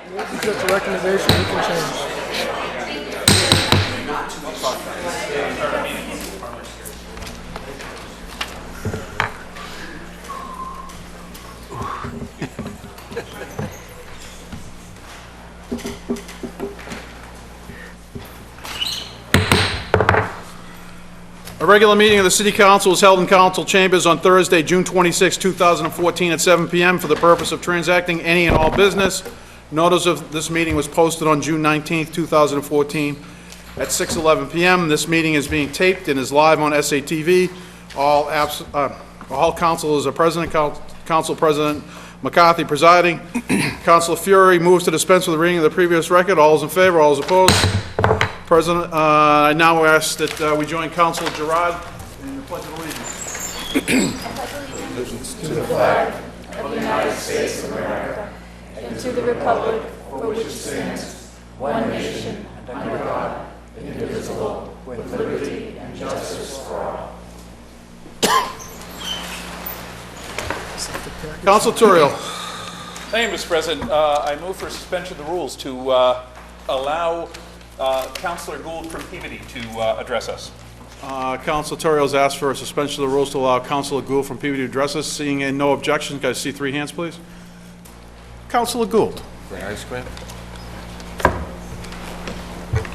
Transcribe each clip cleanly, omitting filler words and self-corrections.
It's just a recommendation, we can change. A regular meeting of the City Council was held in Council Chambers on Thursday, June 26, 2014, at 7 p.m. for the purpose of transacting any and all business. Notice of this meeting was posted on June 19, 2014, at 6:11 p.m. This meeting is being taped and is live on SATV. All councilors are present. Council President McCarthy presiding. Councilor Fury moves to dispense with the reading of the previous record. All those in favor, all those opposed? President, I now ask that we join Councilor Gerard in the Pledge of Allegiance. Allegiance to the flag of the United States of America and to the republic for which it stands, one nation, under God, indivisible, with liberty and justice for all. Councilor Turiel. Thank you, Mr. President. I move for suspension of the rules to allow Councilor Gould from Peabody to address us. Councilor Turiel has asked for a suspension of the rules to allow Councilor Gould from Peabody to address us. Seeing no objection, can I see 3 hands, please? Councilor Gould. Ice cream.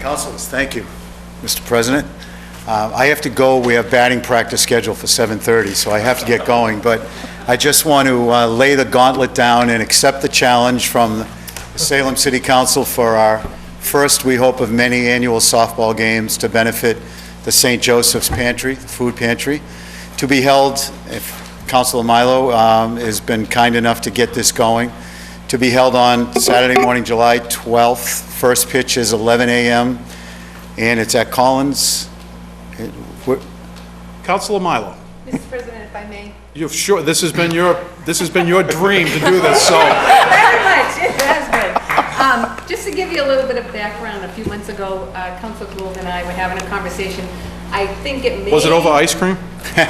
Councilors, thank you, Mr. President. I have to go. We have batting practice scheduled for 7:30, so I have to get going. But I just want to lay the gauntlet down and accept the challenge from the Salem City Council for our first, we hope, of many annual softball games to benefit the St. Joseph's Pantry, the food pantry, to be held, if Councilor Milo has been kind enough to get this going, to be held on Saturday morning, July 12th. First pitch is 11 a.m., and it's at Collins. Councilor Milo. Mr. President, if I may. You've sure this has been your dream to do this. So Very much, it has been. Just to give you a little bit of background, a few months ago, Councilor Gould and I were having a conversation. I think it may... Was it over ice cream? I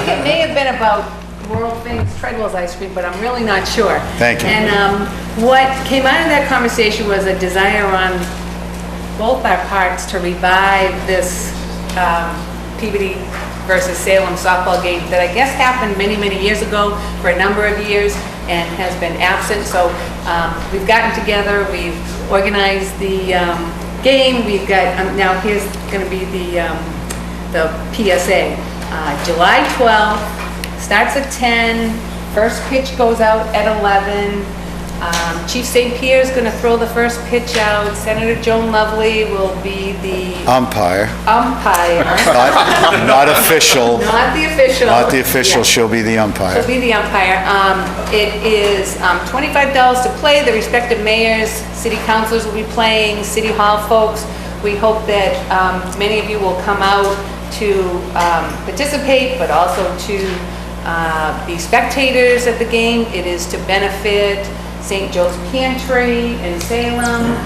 think it may have been about world famous Treadwell's ice cream, but I'm really not sure. Thank you. And what came out of that conversation was a desire on both our parts to revive this Peabody versus Salem softball game that I guess happened many, many years ago for a number of years and has been absent. So we've gotten together, we've organized the game. We've got, now here's going to be the PSA. July 12th, starts at 10, first pitch goes out at 11. Chief St. Pierre is going to throw the first pitch out. Senator Joan Lovely will be the Umpire. Not official. Not the official. Not the official. Yeah. She'll be the umpire. She'll be the umpire. It is $25 to play. The respective mayors, city councilors will be playing, city hall folks. We hope that many of you will come out to participate, but also to be spectators at the game. It is to benefit St. Joe's Pantry in Salem,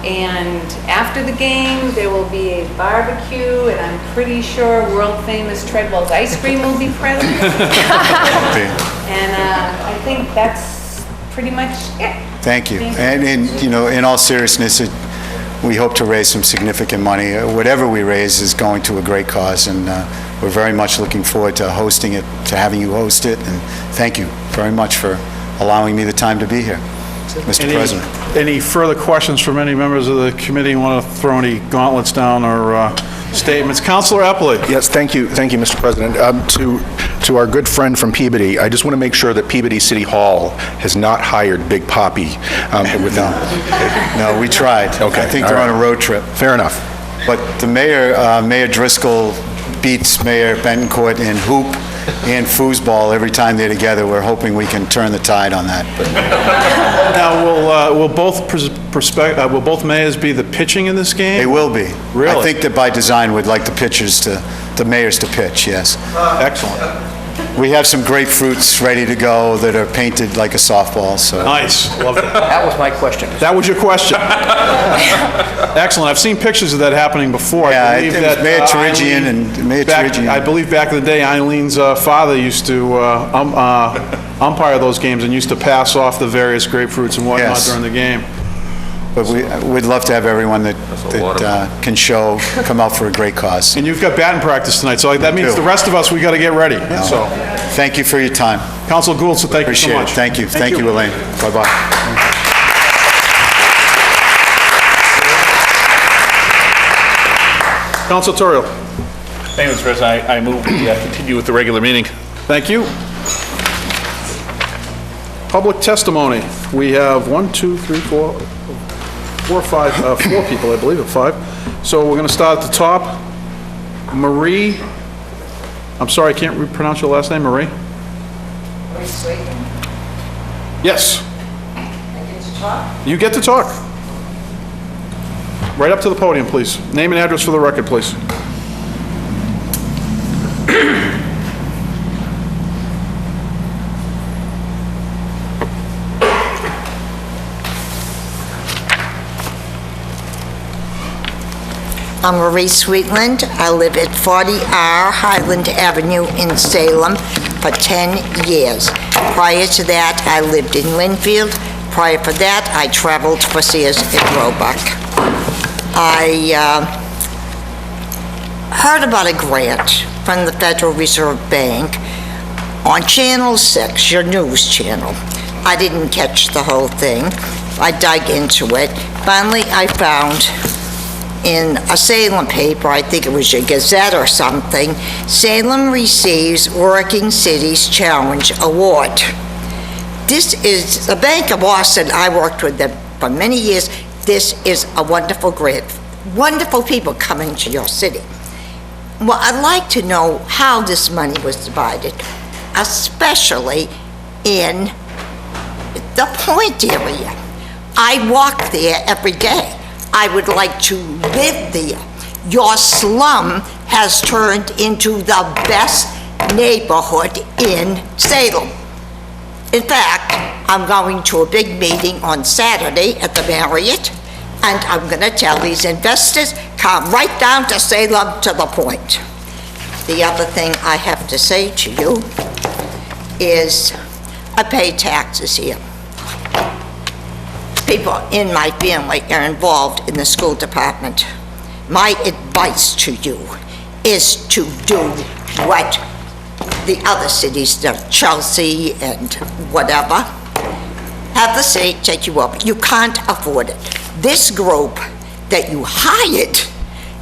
and after the game there will be a barbecue, and I'm pretty sure world famous Treadwell's ice cream will be present. And I think that's pretty much it. Thank you. And in all seriousness, we hope to raise some significant money. Whatever we raise is going to a great cause, and we're very much looking forward to hosting it, to having you host it, and thank you very much for allowing me the time to be here, Mr. President. Any further questions from any members of the committee? Want to throw any gauntlets down or statements? Councilor Eppley. Yes, thank you, Mr. President. To our good friend from Peabody, I just want to make sure that Peabody City Hall has not hired Big Poppy. No, we tried. Okay, I think they're on a road trip. Fair enough. But the Mayor Driscoll beats Mayor Betancourt in hoop and foosball every time they're together. We're hoping we can turn the tide on that. Now, will both mayors be the pitching in this game? They will be. Really? I think that by design we'd like the mayors to pitch, yes. Excellent. We have some grapefruits ready to go that are painted like a softball, so. Nice, love that. That was my question. That was your question. Excellent. I've seen pictures of that happening before. Yeah, I believe it was that, Mayor Terigian Eileen- and Mayor back- Terigian. I believe back in the day, Eileen's father used to umpire those games and used to pass off the various grapefruits and whatnot Yes. during the game. But we'd love to have everyone that can come out for a great cause. And you've got batting practice tonight, so that means do. the rest of us, we got to get ready. So, Thank you for your time. Council Gould, so thank you so Appreciate much. it. Thank you. Thank you, Elaine. Bye-bye. Council Torrio. Thank you, Mr. President. I move we continue with the regular meeting. Thank you. Public testimony. We have 4 people, I believe, 5. So we're going to start at the top. Marie, I'm sorry, I can't pronounce your last name, Marie? Yes. You get to talk. Right up to the podium, please. Name and address for the record, please. I'm Marie Sweetland. I live at 40R Highland Avenue in Salem for 10 years. Prior to that, I lived in Linfield. Prior to that, I traveled for Sears at Roebuck. I heard about a grant from the Federal Reserve Bank on Channel 6, your news channel. I didn't catch the whole thing. I dug into it. Finally, I found in a Salem paper, I think it was your Gazette or something, Salem receives Working Cities Challenge Award. This is the Bank of Boston. I worked with them for many years. This is a wonderful grant. Wonderful people coming to your city. Well, I'd like to know how this money was divided, especially in the Point area. I walk there every day. I would like to live there. Your slum has turned into the best neighborhood in Salem. In fact, I'm going to a big meeting on Saturday at the Marriott, and I'm going to tell these investors, come right down to Salem to the Point. The other thing I have to say to you is I pay taxes here. People in my family are involved in the school department. My advice to you is to do what the other cities do, Chelsea and whatever. Have the state take you up. You can't afford it. This group that you hired,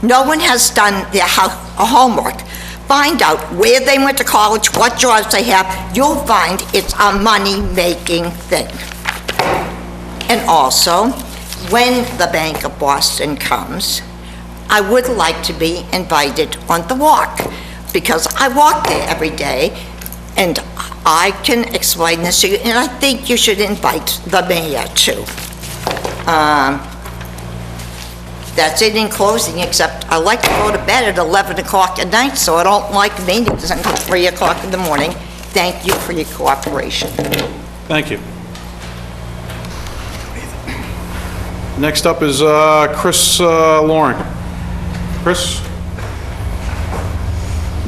no one has done their homework. Find out where they went to college, what jobs they have. You'll find it's a money-making thing. And also, when the Bank of Boston comes, I would like to be invited on the walk, because I walk there every day, and I can explain this to you, and I think you should invite the mayor too. That's it in closing, except I like to go to bed at 11 o'clock at night, so I don't like meetings until 3 o'clock in the morning. Thank you for your cooperation. Thank you. Next up is Chris Loring. Chris?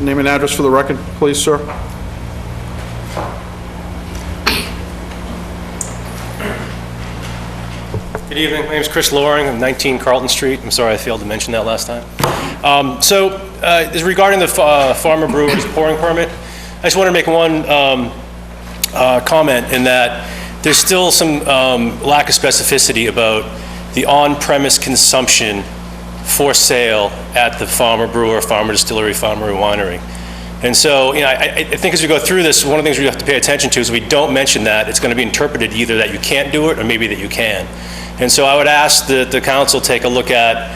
Name and address for the record, please, sir. Good evening. My name is Chris Loring. I'm 19 Carlton Street. I'm sorry I failed to mention that last time. Regarding the Farmer Brewer's pouring permit, I just want to make one comment in that there's still some lack of specificity about the on-premise consumption for sale at the farmer brewer, farmer distillery, farmer winery. And so, I think as we go through this, one of the things we have to pay attention to is we don't mention that, it's going to be interpreted either that you can't do it or maybe that you can. And so I would ask that the council take a look at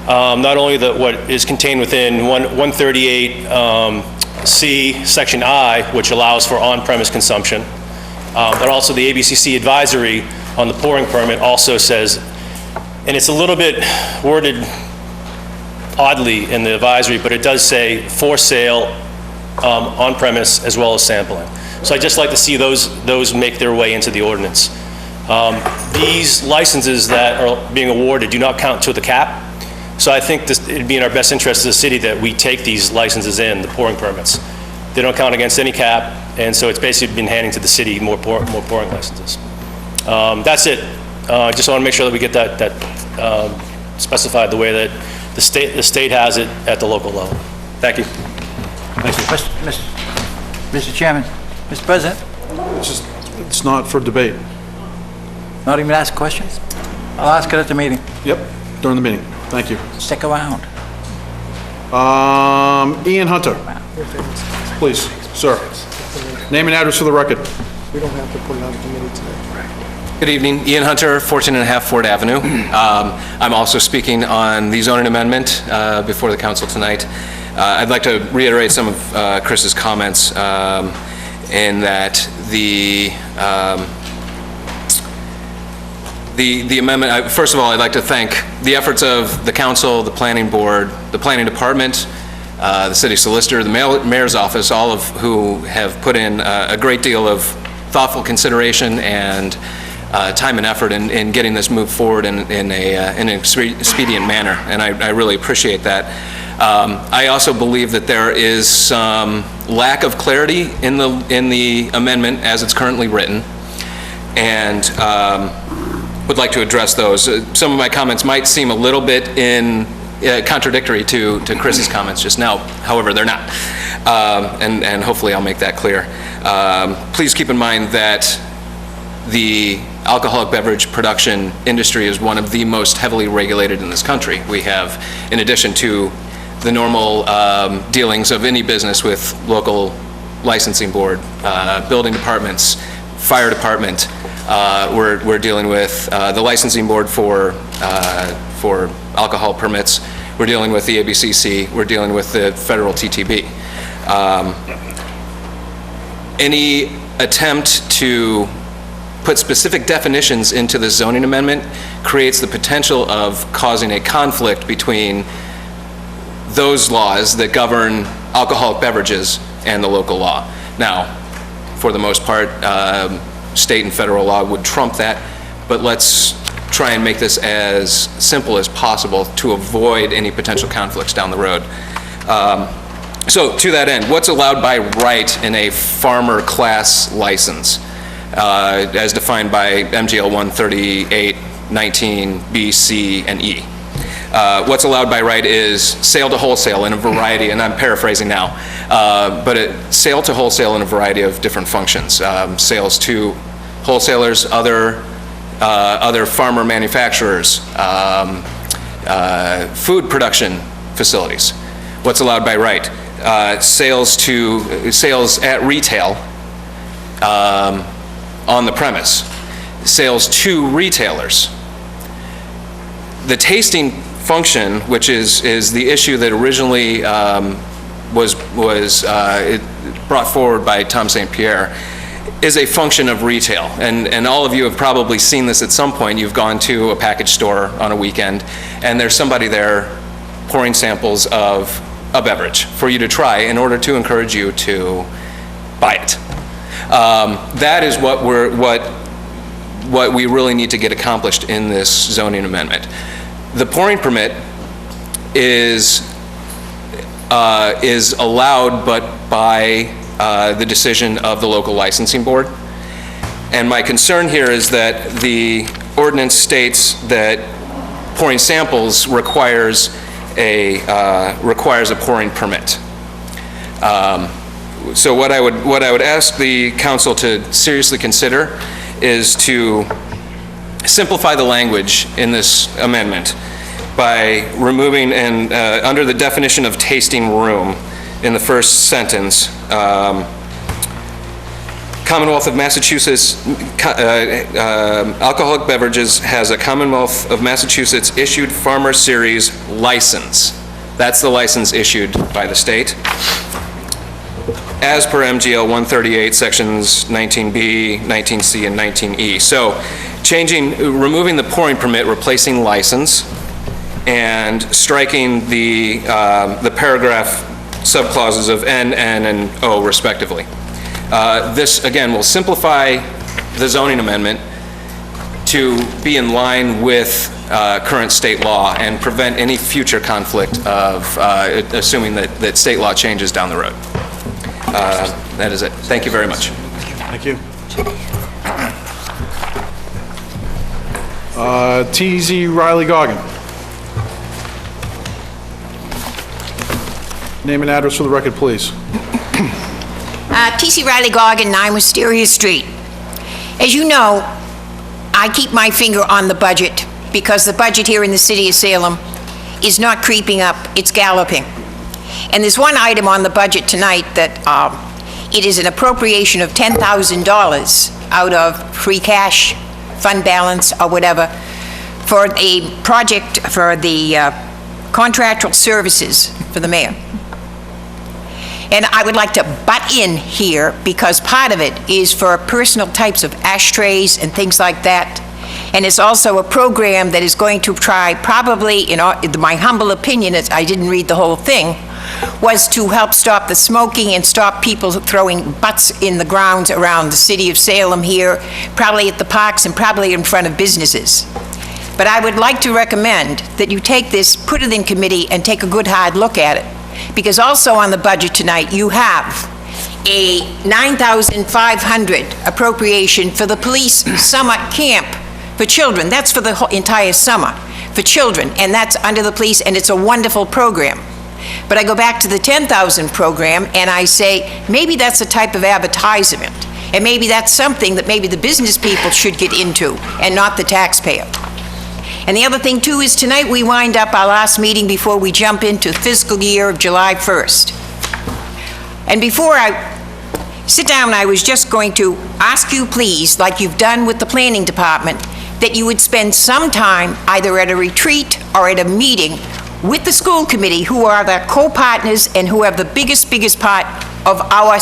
not only what is contained within 138C, Section I, which allows for on-premise consumption, but also the ABCC advisory on the pouring permit also says, and it's a little bit worded oddly in the advisory, but it does say for sale on premise as well as sampling. So I'd just like to see those make their way into the ordinance. These licenses that are being awarded do not count to the cap. So I think it'd be in our best interest as a city that we take these licenses in, the pouring permits. They don't count against any cap, and so it's basically been handing to the city more pouring licenses. That's it. Just want to make sure that we get that specified the way that the state has it at the local level. Thank you. Mr. Chairman, Mr. President, It's not for debate. not even ask questions? I'll ask it at the meeting. Yep, during the meeting. Thank you. Stick around. Ian Hunter, please, sir. Name and address for the record. We don't have to put it on the committee today. Good evening, Ian Hunter, 14.5 Ford Avenue. I'm also speaking on the zoning amendment before the council tonight. I'd like to reiterate some of Chris's comments in that the amendment, first of all, I'd like to thank the efforts of the council, the planning board, the planning department, the city solicitor, the mayor's office, all of who have put in a great deal of thoughtful consideration and time and effort in getting this moved forward in an expedient manner, and I really appreciate that. I also believe that there is some lack of clarity in the amendment as it's currently written, and would like to address those. Some of my comments might seem a little bit contradictory to Chris's comments just now. However, they're not, and hopefully I'll make that clear. Please keep in mind that the alcoholic beverage production industry is one of the most heavily regulated in this country. We have, in addition to the normal dealings of any business with local licensing board, building departments, fire department, we're dealing with the licensing board for alcohol permits. We're dealing with the ABCC. We're dealing with the federal TTB. Any attempt to put specific definitions into the zoning amendment creates the potential of causing a conflict between those laws that govern alcoholic beverages and the local law. Now, for the most part, state and federal law would trump that, but let's try and make this as simple as possible to avoid any potential conflicts down the road. So to that end, what's allowed by right in a farmer class license, as defined by MGL 138-19 B, C, and E? What's allowed by right is sale to wholesale in a variety, and I'm paraphrasing now, but sale to wholesale in a variety of different functions. Sales to wholesalers, other farmer manufacturers, food production facilities. What's allowed by right? Sales at retail on the premise. Sales to retailers. The tasting function, which is the issue that originally was brought forward by Tom St. Pierre, is a function of retail. And all of you have probably seen this at some point. You've gone to a package store on a weekend, and there's somebody there pouring samples of a beverage for you to try in order to encourage you to buy it. That is what we really need to get accomplished in this zoning amendment. The pouring permit is allowed, but by the decision of the local licensing board. And my concern here is that the ordinance states that pouring samples requires a pouring permit. So what I would ask the council to seriously consider is to simplify the language in this amendment by removing and under the definition of tasting room in the first sentence, Commonwealth of Massachusetts, alcoholic beverages has a Commonwealth of Massachusetts issued farmer series license. That's the license issued by the state, as per MGL 138, sections 19B, 19C, and 19E. So removing the pouring permit, replacing license, and striking the paragraph subclauses of N, and O respectively. This, again, will simplify the zoning amendment to be in line with current state law and prevent any future conflict of assuming that state law changes down the road. That is it. Thank you very much. Thank you. T.Z. Riley Goggin. Name and address for the record, please. T.C. Riley Goggin, 9 Wisteria Street. As you know, I keep my finger on the budget because the budget here in the city of Salem is not creeping up, it's galloping. And there's one item on the budget tonight that it is an appropriation of $10,000 out of free cash, fund balance, or whatever, for a project for the contractual services for the mayor. And I would like to butt in here because part of it is for personal types of ashtrays and things like that. And it's also a program that is going to try, probably, in my humble opinion, I didn't read the whole thing, was to help stop the smoking and stop people throwing butts in the grounds around the city of Salem here, probably at the parks and probably in front of businesses. But I would like to recommend that you take this, put it in committee, and take a good hard look at it. Because also on the budget tonight, you have a $9,500 appropriation for the police summer camp for children. That's for the whole entire summer for children, and that's under the police, and it's a wonderful program. But I go back to the 10,000 program, and I say, maybe that's a type of advertisement, and maybe that's something that maybe the business people should get into, and not the taxpayer. And the other thing, too, is tonight we wind up our last meeting before we jump into fiscal year of July 1st. And before I sit down, I was just going to ask you, please, like you've done with the planning department, that you would spend some time either at a retreat or at a meeting with the school committee, who are the co-partners and who have the biggest part of our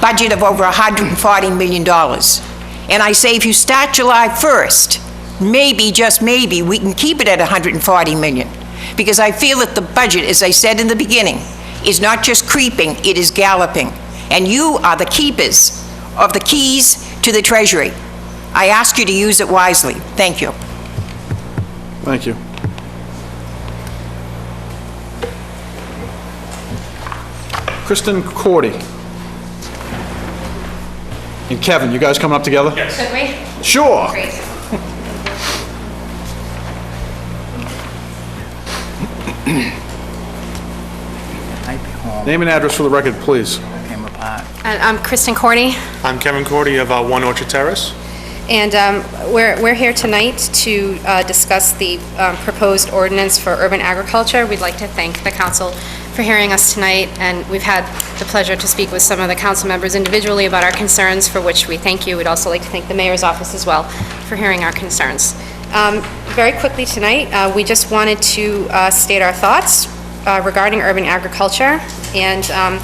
budget of over $140 million. And I say, if you start July 1st, maybe, just maybe, we can keep it at $140 million. Because I feel that the budget, as I said in the beginning, is not just creeping, it is galloping. And you are the keepers of the keys to the Treasury. I ask you to use it wisely. Thank you. Thank you. Kristen Cordy. And Kevin, you guys coming up together? Yes. Could we? Sure. Great. I'd be home. Name and address for the record, please. Came apart. I'm Kristen Cordy, I'm Kevin Cordy of 1 Orchard Terrace. and we're here tonight to discuss the proposed ordinance for urban agriculture. We'd like to thank the council for hearing us tonight, and we've had the pleasure to speak with some of the council members individually about our concerns, for which we thank you. We'd also like to thank the mayor's office as well for hearing our concerns. Very quickly tonight, we just wanted to state our thoughts regarding urban agriculture, and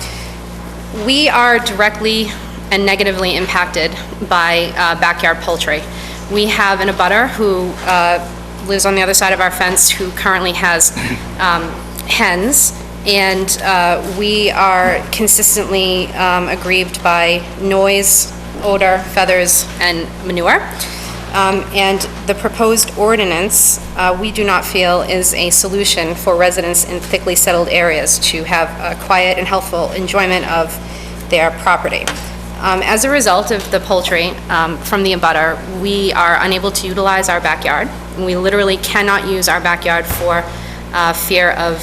we are directly and negatively impacted by backyard poultry. We have an abutter who lives on the other side of our fence, who currently has hens, and we are consistently aggrieved by noise, odor, feathers, and manure. And the proposed ordinance, we do not feel is a solution for residents in thickly settled areas to have a quiet and healthful enjoyment of their property. As a result of the poultry from the abutter, we are unable to utilize our backyard. We literally cannot use our backyard for fear of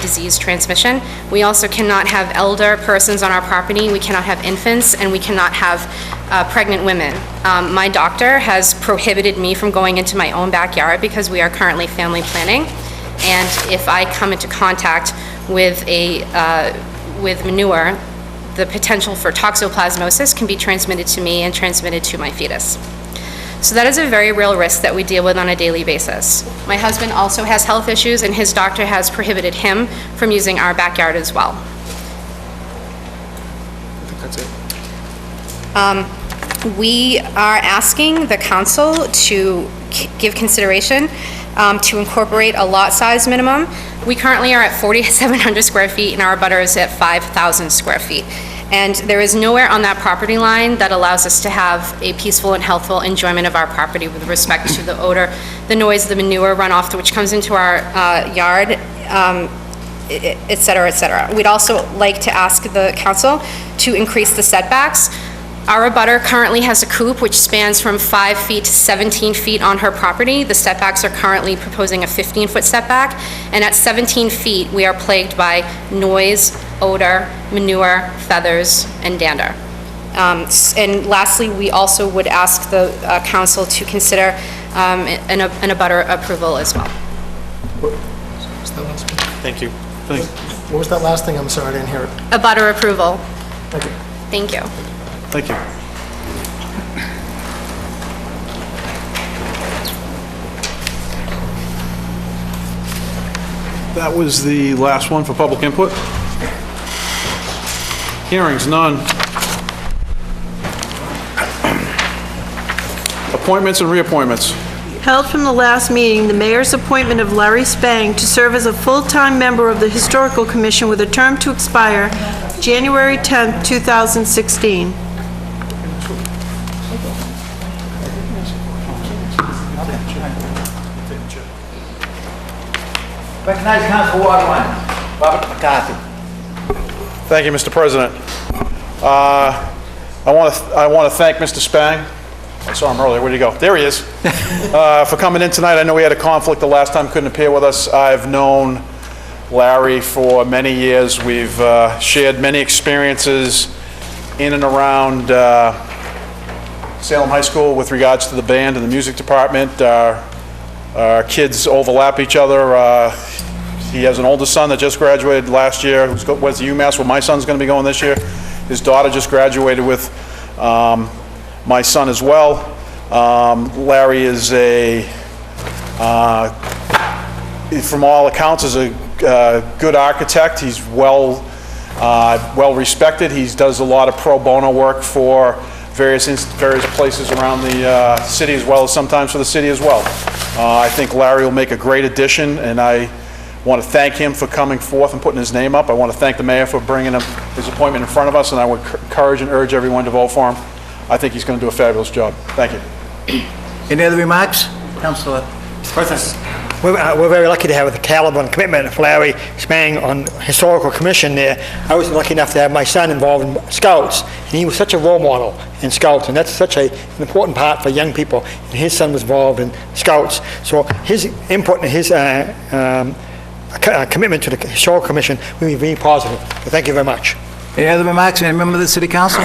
disease transmission. We also cannot have elder persons on our property, we cannot have infants, and we cannot have pregnant women. My doctor has prohibited me from going into my own backyard because we are currently family planning, and if I come into contact with with manure, the potential for toxoplasmosis can be transmitted to me and transmitted to my fetus. So that is a very real risk that we deal with on a daily basis. My husband also has health issues, and his doctor has prohibited him from using our backyard as well. I think that's it. We are asking the council to give consideration to incorporate a lot size minimum. We currently are at 4,700 square feet, and our abutter is at 5,000 square feet. And there is nowhere on that property line that allows us to have a peaceful and healthful enjoyment of our property with respect to the odor, the noise, the manure runoff which comes into our yard, et cetera, et cetera. We'd also like to ask the council to increase the setbacks. Our abutter currently has a coop which spans from 5 feet to 17 feet on her property. The setbacks are currently proposing a 15-foot setback, and at 17 feet, we are plagued by noise, odor, manure, feathers, and dander. And lastly, we also would ask the council to consider an abutter approval as well. Thank you. What was that last thing? I'm sorry, I didn't hear it. Abutter approval. Thank you. Thank you. Thank you. That was the last one for public input. Hearings, none. Appointments and reappointments. Held from the last meeting, the mayor's appointment of Larry Spang to serve as a full-time member of the Historical Commission with a term to expire January 10th, 2016. Recognize Council Ward 1, Robert McCarthy. Thank you, Mr. President. I want to thank Mr. Spang. I saw him earlier. Where'd he go? There he is. For coming in tonight. I know we had a conflict the last time, couldn't appear with us. I've known Larry for many years. We've shared many experiences in and around Salem High School with regards to the band and the music department. Our kids overlap each other. He has an older son that just graduated last year, who went to UMass, where my son's going to be going this year. His daughter just graduated with my son as well. Larry is from all accounts, is a good architect. He's well respected. He does a lot of pro bono work for various places around the city, as well as sometimes for the city as well. I think Larry will make a great addition, and I want to thank him for coming forth and putting his name up. I want to thank the mayor for bringing his appointment in front of us, and I would encourage and urge everyone to vote for him. I think he's going to do a fabulous job. Thank you. Any other remarks? Councillor. We're very lucky to have the caliber and commitment of Larry Spang on Historical Commission there. I was lucky enough to have my son involved in Scouts, and he was such a role model in Scouts, and that's such an important part for young people, and his son was involved in Scouts. So his input and his commitment to the Historical Commission will be very positive. So thank you very much. Any other remarks? Any member of the City Council?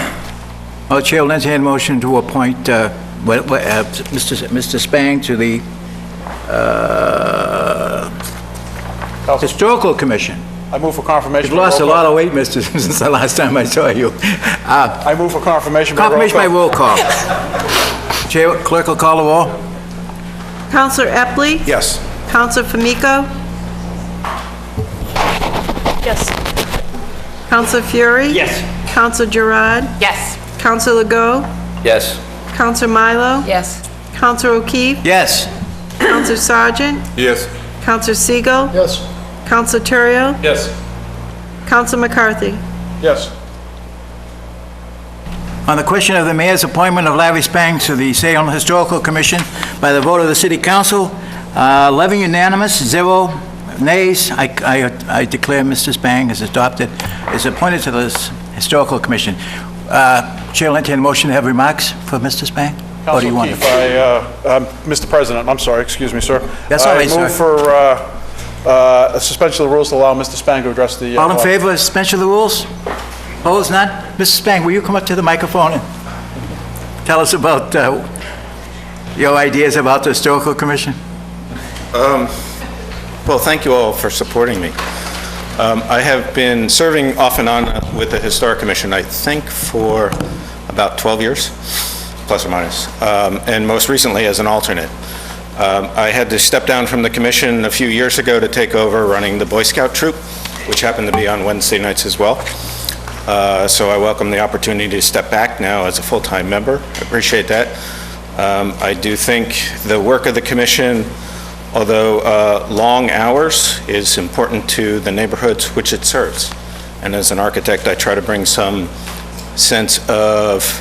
Chair will entertain a motion to appoint Mr. Spang to the Historical Commission. I move for confirmation. You've lost a lot of weight, Mr. since the last time I saw you. I move for confirmation. Confirmation by roll call. Chair, clerk will call the roll. Councillor Epley? Yes. Councillor Famico? Yes. Councillor Fury? Yes. Councillor Gerard? Yes. Councillor Legault? Yes. Councillor Milo? Yes. Councillor O'Keefe? Yes. Councillor Sargent? Yes. Councillor Siegel? Yes. Councillor Terrio? Yes. Councillor McCarthy? Yes. On the question of the mayor's appointment of Larry Spang to the Salem Historical Commission by the vote of the City Council, 11 unanimous, 0 nays, I declare Mr. Spang is appointed to this Historical Commission. Chair will entertain a motion to have remarks for Mr. Spang? Or do you want Mr. President, I'm sorry, excuse me, sir. That's all right, I move sir. for a suspension of the rules to allow Mr. Spang to address the... All in favor of suspension of the rules? Opposed, none? Mr. Spang, will you come up to the microphone and tell us about your ideas about the Historical Commission? Well, thank you all for supporting me. I have been serving off and on with the Historic Commission, I think, for about 12 years, plus or minus, and most recently as an alternate. I had to step down from the commission a few years ago to take over running the Boy Scout troop, which happened to be on Wednesday nights as well. So I welcome the opportunity to step back now as a full-time member. I appreciate that. I do think the work of the commission although long hours is important to the neighborhoods which it serves. And as an architect, I try to bring some sense of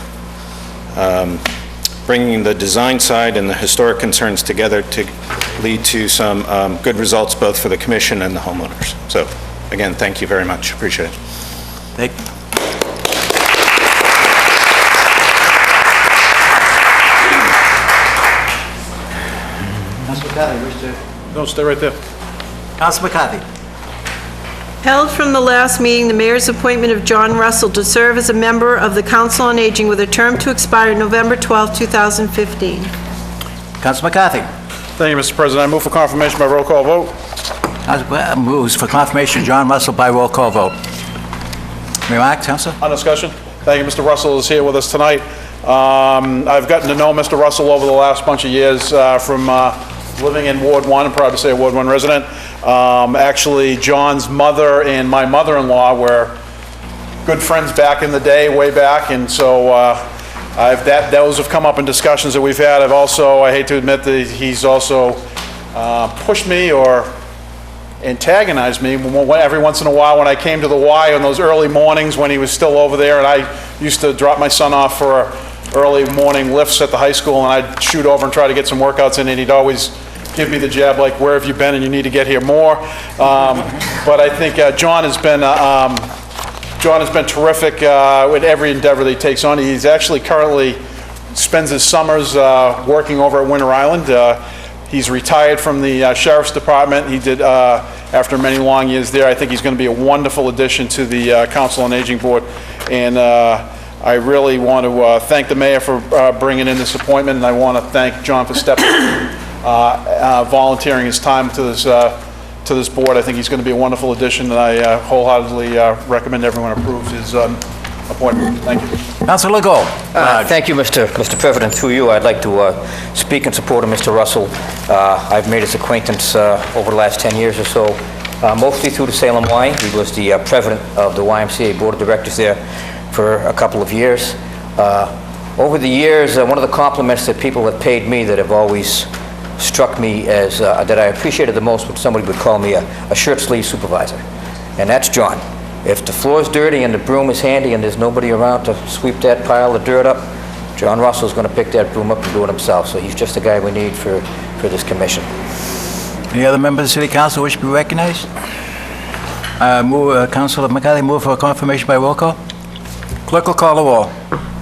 bringing the design side and the historic concerns together to lead to some good results both for the commission and the homeowners. So again, thank you very much. Appreciate it. Thank you. Councilor McCarthy, wish to... No, stay right there. Councilor McCarthy. Held from the last meeting, the mayor's appointment of John Russell to serve as a member of the Council on Aging with a term to expire November 12, 2015. Councilor McCarthy. Thank you, Mr. President. I move for confirmation by roll call vote. Councilor moves for confirmation of John Russell by roll call vote. Remark, Councilor? On discussion. Thank you, Mr. Russell is here with us tonight. I've gotten to know Mr. Russell over the last bunch of years from living in Ward 1. I'm proud to say a Ward 1 resident. Actually, John's mother and my mother-in-law were good friends back in the day, way back, and so those have come up in discussions that we've had. I hate to admit that he's also pushed me or antagonized me every once in a while when I came to the Y on those early mornings when he was still over there, and I used to drop my son off for early morning lifts at the high school, and I'd shoot over and try to get some workouts in, and he'd always give me the jab like, where have you been, and you need to get here more. But I think John has been terrific with every endeavor that he takes on. He's actually currently spends his summers working over at Winter Island. He's retired from the Sheriff's Department. He did, after many long years there, I think he's going to be a wonderful addition to the Council on Aging Board. And I really want to thank the mayor for bringing in this appointment, and I want to thank John for stepping volunteering his time to this board. I think he's going to be a wonderful addition, and I wholeheartedly recommend everyone approve his appointment. Thank you. Councilor Legault. Thank you, Mr. President. Through you, I'd like to speak in support of Mr. Russell. I've made his acquaintance over the last 10 years or so, mostly through the Salem Y. He was the president of the YMCA Board of Directors there for a couple of years. Over the years, one of the compliments that people have paid me that have always struck me as, that I appreciated the most, when somebody would call me a shirt sleeve supervisor, and that's John. If the floor's dirty and the broom is handy and there's nobody around to sweep that pile of dirt up, John Russell's going to pick that broom up and do it himself. So he's just the guy we need for this commission. Any other members of the City Council wish to be recognized? Councilor McCarthy, move for confirmation by roll call. Clerk will call the roll.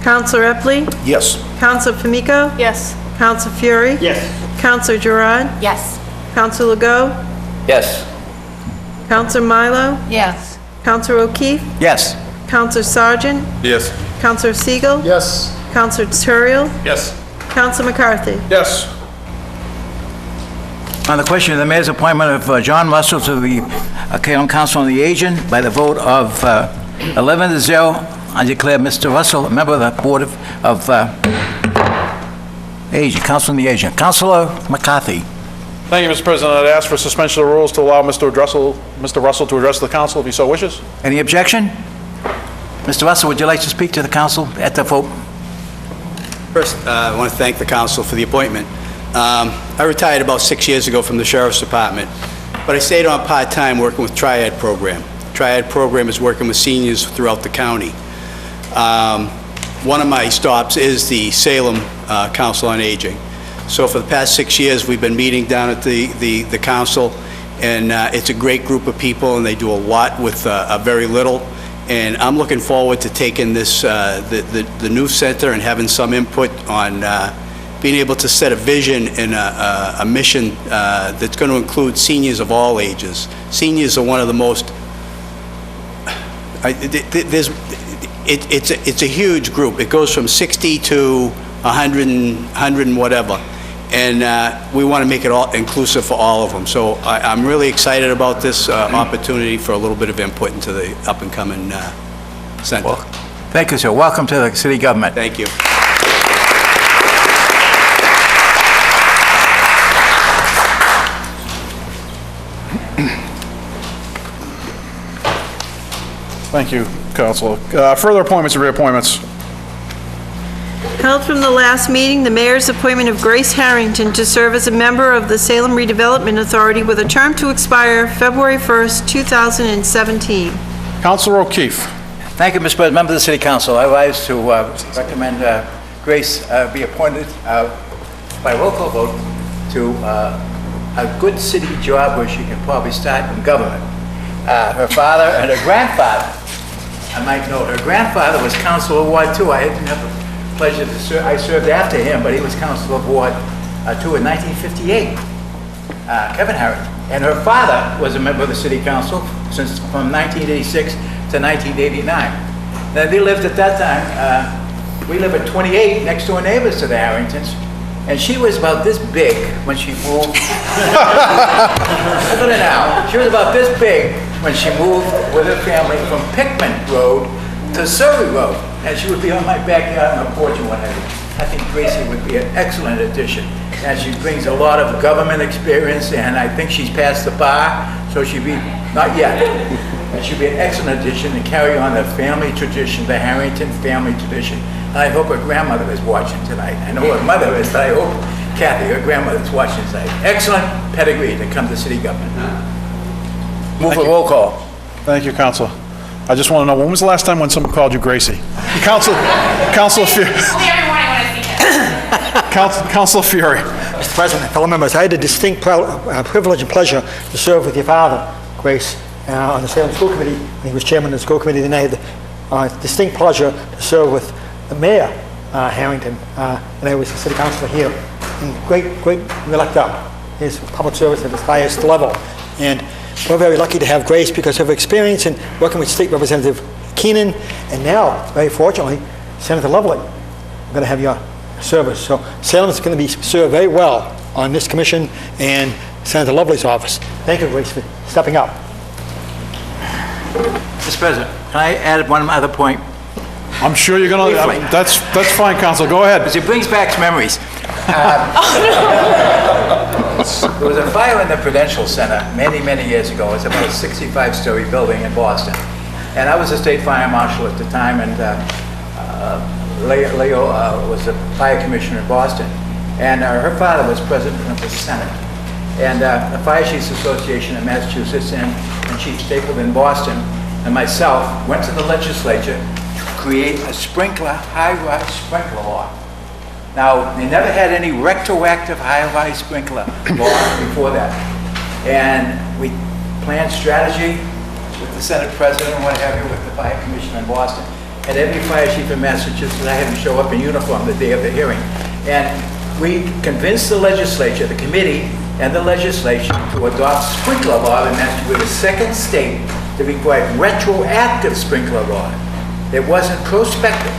Councilor Epley? Yes. Councilor Famico? Yes. Councilor Fury? Yes. Councilor Gerard? Yes. Councilor Legault? Yes. Councilor Milo? Yes. Councilor O'Keefe? Yes. Councilor Sargent? Yes. Councilor Siegel? Yes. Councilor Turiel? Yes. Councilor McCarthy? Yes. On the question of the mayor's appointment of John Russell to the Council on the Aging, by the vote of 11-0, I declare Mr. Russell a member of the Board of Aging, Council on the Aging. Councilor McCarthy. Thank you, Mr. President. I'd ask for suspension of the rules to allow Mr. Russell to address the council if he so wishes. Any objection? Mr. Russell, would you like to speak to the council at the vote? First, I want to thank the council for the appointment. I retired about 6 years ago from the Sheriff's Department, but I stayed on part-time working with Triad Program. Triad Program is working with seniors throughout the county. One of my stops is the Salem Council on Aging. So for the past 6 years, we've been meeting down at the council, and it's a great group of people, and they do a lot with very little. And I'm looking forward to taking this, the new center, and having some input on being able to set a vision and a mission that's going to include seniors of all ages. Seniors are one of the most, it's a huge group. It goes from 60 to 100 and whatever. And we want to make it all inclusive for all of them. So I'm really excited about this opportunity for a little bit of input into the up-and-coming center. Well, thank you, sir. Welcome to the city government. Thank you. Thank you, Councilor. Further appointments and reappointments. Held from the last meeting, the mayor's appointment of Grace Harrington to serve as a member of the Salem Redevelopment Authority with a term to expire February 1st, 2017. Councilor O'Keefe. Thank you, Mr. President. Members of the City Council, I rise to recommend Grace be appointed by roll call vote to a good city job where she can probably start in government. Her father and her grandfather, I might note, her grandfather was Councilor of Ward 2. I didn't have the pleasure to serve, I served after him, but he was Councilor of Ward 2 in 1958, Kevin Harrington. And her father was a member of the City Council from 1986 to 1989. Now, they lived at that time, we live at 28, next door neighbors to the Harringtons, and she was about this big when she moved. Look at her now. She was about this big when she moved with her family from Pickman Road to Surrey Road, and she would be on my backyard on a porch and what have you. I think Gracie would be an excellent addition, and she brings a lot of government experience, and I think she's passed the bar, so she'd be, not yet, and she'd be an excellent addition to carry on the family tradition, the Harrington family tradition. And I hope her grandmother is watching tonight. I know her mother is, but I hope Kathy, her grandmother, is watching tonight. Excellent pedigree to come to city government. Move for roll call. Thank you, Councilor. I just want to know, when was the last time when someone called you Gracie? Councilor Fury. Councilor Fury. Mr. President, fellow members, I had the distinct privilege and pleasure to serve with your father, Grace, on the Salem School Committee. He was chairman of the school committee. Then I had the distinct pleasure to serve with the mayor, Harrington, and I was the city councilor here. And great, we lucked out. His public service at its highest level. And we're very lucky to have Grace because of her experience in working with State Representative Keenan, and now, very fortunately, Senator Lovely. We're going to have your service. So Salem is going to be served very well on this commission and Senator Lovely's office. Thank you, Grace, for stepping up. Mr. President, can I add one other point? I'm sure you're going to, that's fine, Council, go ahead. Because it brings back memories. There was a fire in the Prudential Center many years ago. It was about a 65-story building in Boston. And I was a state fire marshal at the time, and Leo was the fire commissioner in Boston. And her father was president of the Senate. And the Fire Chiefs Association in Massachusetts and Chief Staple in Boston and myself went to the legislature to create a high-rise sprinkler law. Now, they never had any retroactive high-rise sprinkler law before that. And we planned strategy with the Senate President and what have you, with the Fire Commission in Boston. And every fire chief in Massachusetts, I had him show up in uniform the day of the hearing. And we convinced the legislature, the committee, and the legislature to adopt sprinkler law in Massachusetts. We're the second state to require retroactive sprinkler law. It wasn't prospective.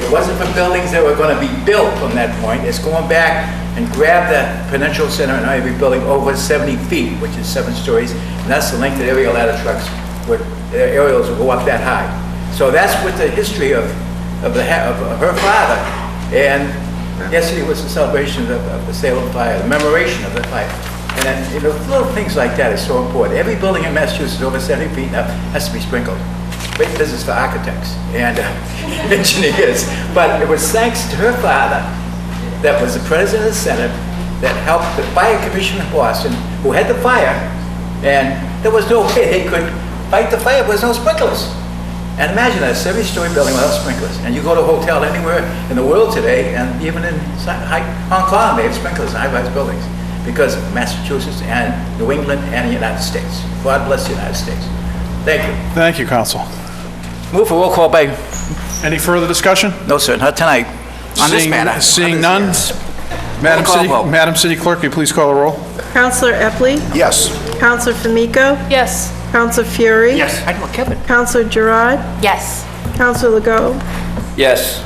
It wasn't for buildings that were going to be built from that point. It's going back and grab the Prudential Center and every building over 70 feet, which is 7 stories, and that's the length of aerial ladder trucks, where aerials will go up that high. So that's what the history of her father. And yesterday was the celebration of the Salem fire, the commemoration of the fire. And then, little things like that is so important. Every building in Massachusetts over 70 feet now has to be sprinkled. Great business for architects and engineers. But it was thanks to her father, that was the president of the Senate, that helped the Fire Commission in Boston, who had the fire, and there was no way they could fight the fire. There was no sprinklers. And imagine that, a 70-story building without sprinklers. And you go to a hotel anywhere in the world today, and even in Hong Kong, they have sprinklers in high-rise buildings because of Massachusetts and New England and the United States. God bless the United States. Thank you. Thank you, Council. Move for roll call by... Any further discussion? No, sir, not tonight. On this matter. Seeing none, Madam City Clerk, will you please call the roll? Councilor Epley? Yes. Councilor Famico? Yes. Councilor Fury? Yes. I know Kevin. Councilor Gerard? Yes. Councilor Legault? Yes.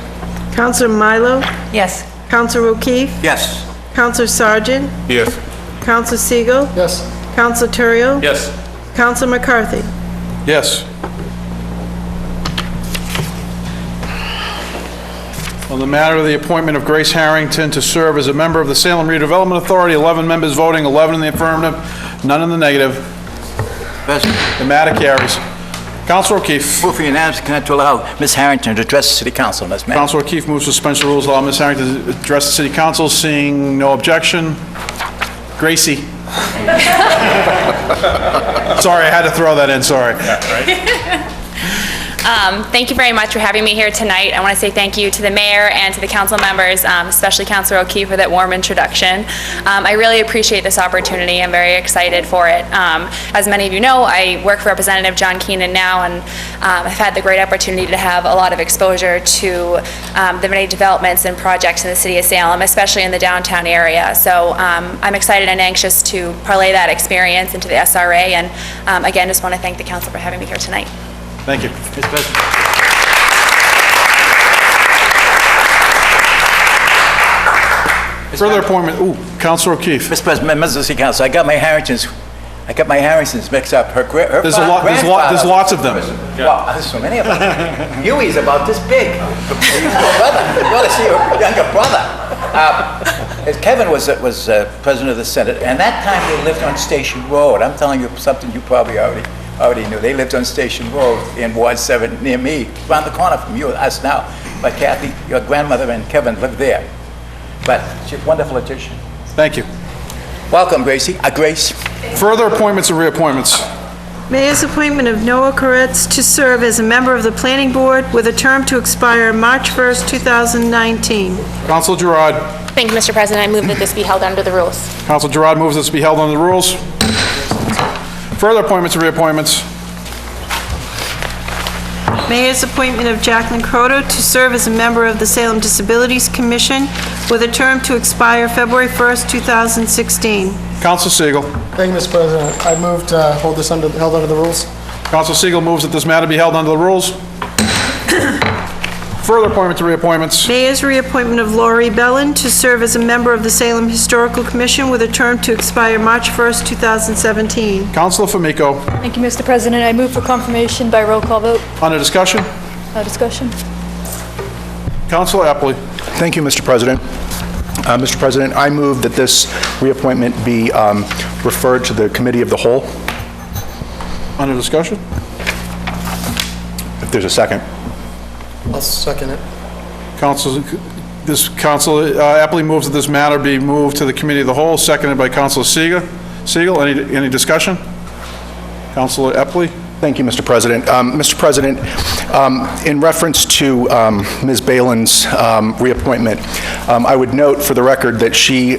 Councilor Milo? Yes. Councilor O'Keefe? Yes. Councilor Sargent? Yes. Councilor Siegel? Yes. Councilor Terrio? Yes. Councilor McCarthy? Yes. On the matter of the appointment of Grace Harrington to serve as a member of the Salem Redevelopment Authority, 11 members voting, 11 in the affirmative, none in the negative. The matter carries. Councilor O'Keefe. Move for unanimous consent to allow Ms. Harrington to address the city council on this matter. Councilor O'Keefe moves suspension of rules, allow Ms. Harrington to address the city council. Seeing no objection. Gracie. Sorry, I had to throw that in, sorry. Thank you very much for having me here tonight. I want to say thank you to the mayor and to the council members, especially Councilor O'Keefe for that warm introduction. I really appreciate this opportunity. I'm very excited for it. As many of you know, I work for Representative John Keenan now, and I've had the great opportunity to have a lot of exposure to the many developments and projects in the city of Salem, especially in the downtown area. So I'm excited and anxious to parlay that experience into the SRA, and again, just want to thank the council for having me here tonight. Thank you. Mr. President. Further appointment, Councilor O'Keefe. Mr. President, members of the city council, I got my Harringtons mixed up. There's lots of them. Wow, there's so many of them. Huey's about this big. Brother, you ought to see your younger brother. Kevin was president of the Senate, and that time they lived on Station Road. I'm telling you something you probably already knew. They lived on Station Road in Ward 7 near me, around the corner from you, us now. But Kathy, your grandmother and Kevin lived there. But she's a wonderful addition. Thank you. Welcome, Gracie. Grace. Further appointments and reappointments. Mayor's appointment of Noah Koretz to serve as a member of the Planning Board with a term to expire March 1st, 2019. Councilor Gerard. Thank you, Mr. President. I move that this be held under the rules. Councilor Gerard moves this to be held under the rules. Further appointments and reappointments. Mayor's appointment of Jacqueline Croto to serve as a member of the Salem Disabilities Commission with a term to expire February 1st, 2016. Councilor Siegel. Thank you, Mr. President. I move to hold this held under the rules. Councilor Siegel moves that this matter be held under the rules. Further appointments and reappointments. Mayor's reappointment of Laurie Bellin to serve as a member of the Salem Historical Commission with a term to expire March 1st, 2017. Councilor Famico. Thank you, Mr. President. I move for confirmation by roll call vote. Under discussion. Discussion. Councilor Epley. Thank you, Mr. President. Mr. President, I move that this reappointment be referred to the Committee of the Whole. Under discussion. If there's a second. I'll second it. Councilor Epley moves that this matter be moved to the Committee of the Whole, seconded by Councilor Siegel. Any discussion? Councilor Epley. Thank you, Mr. President. Mr. President, in reference to Ms. Balin's reappointment, I would note for the record that she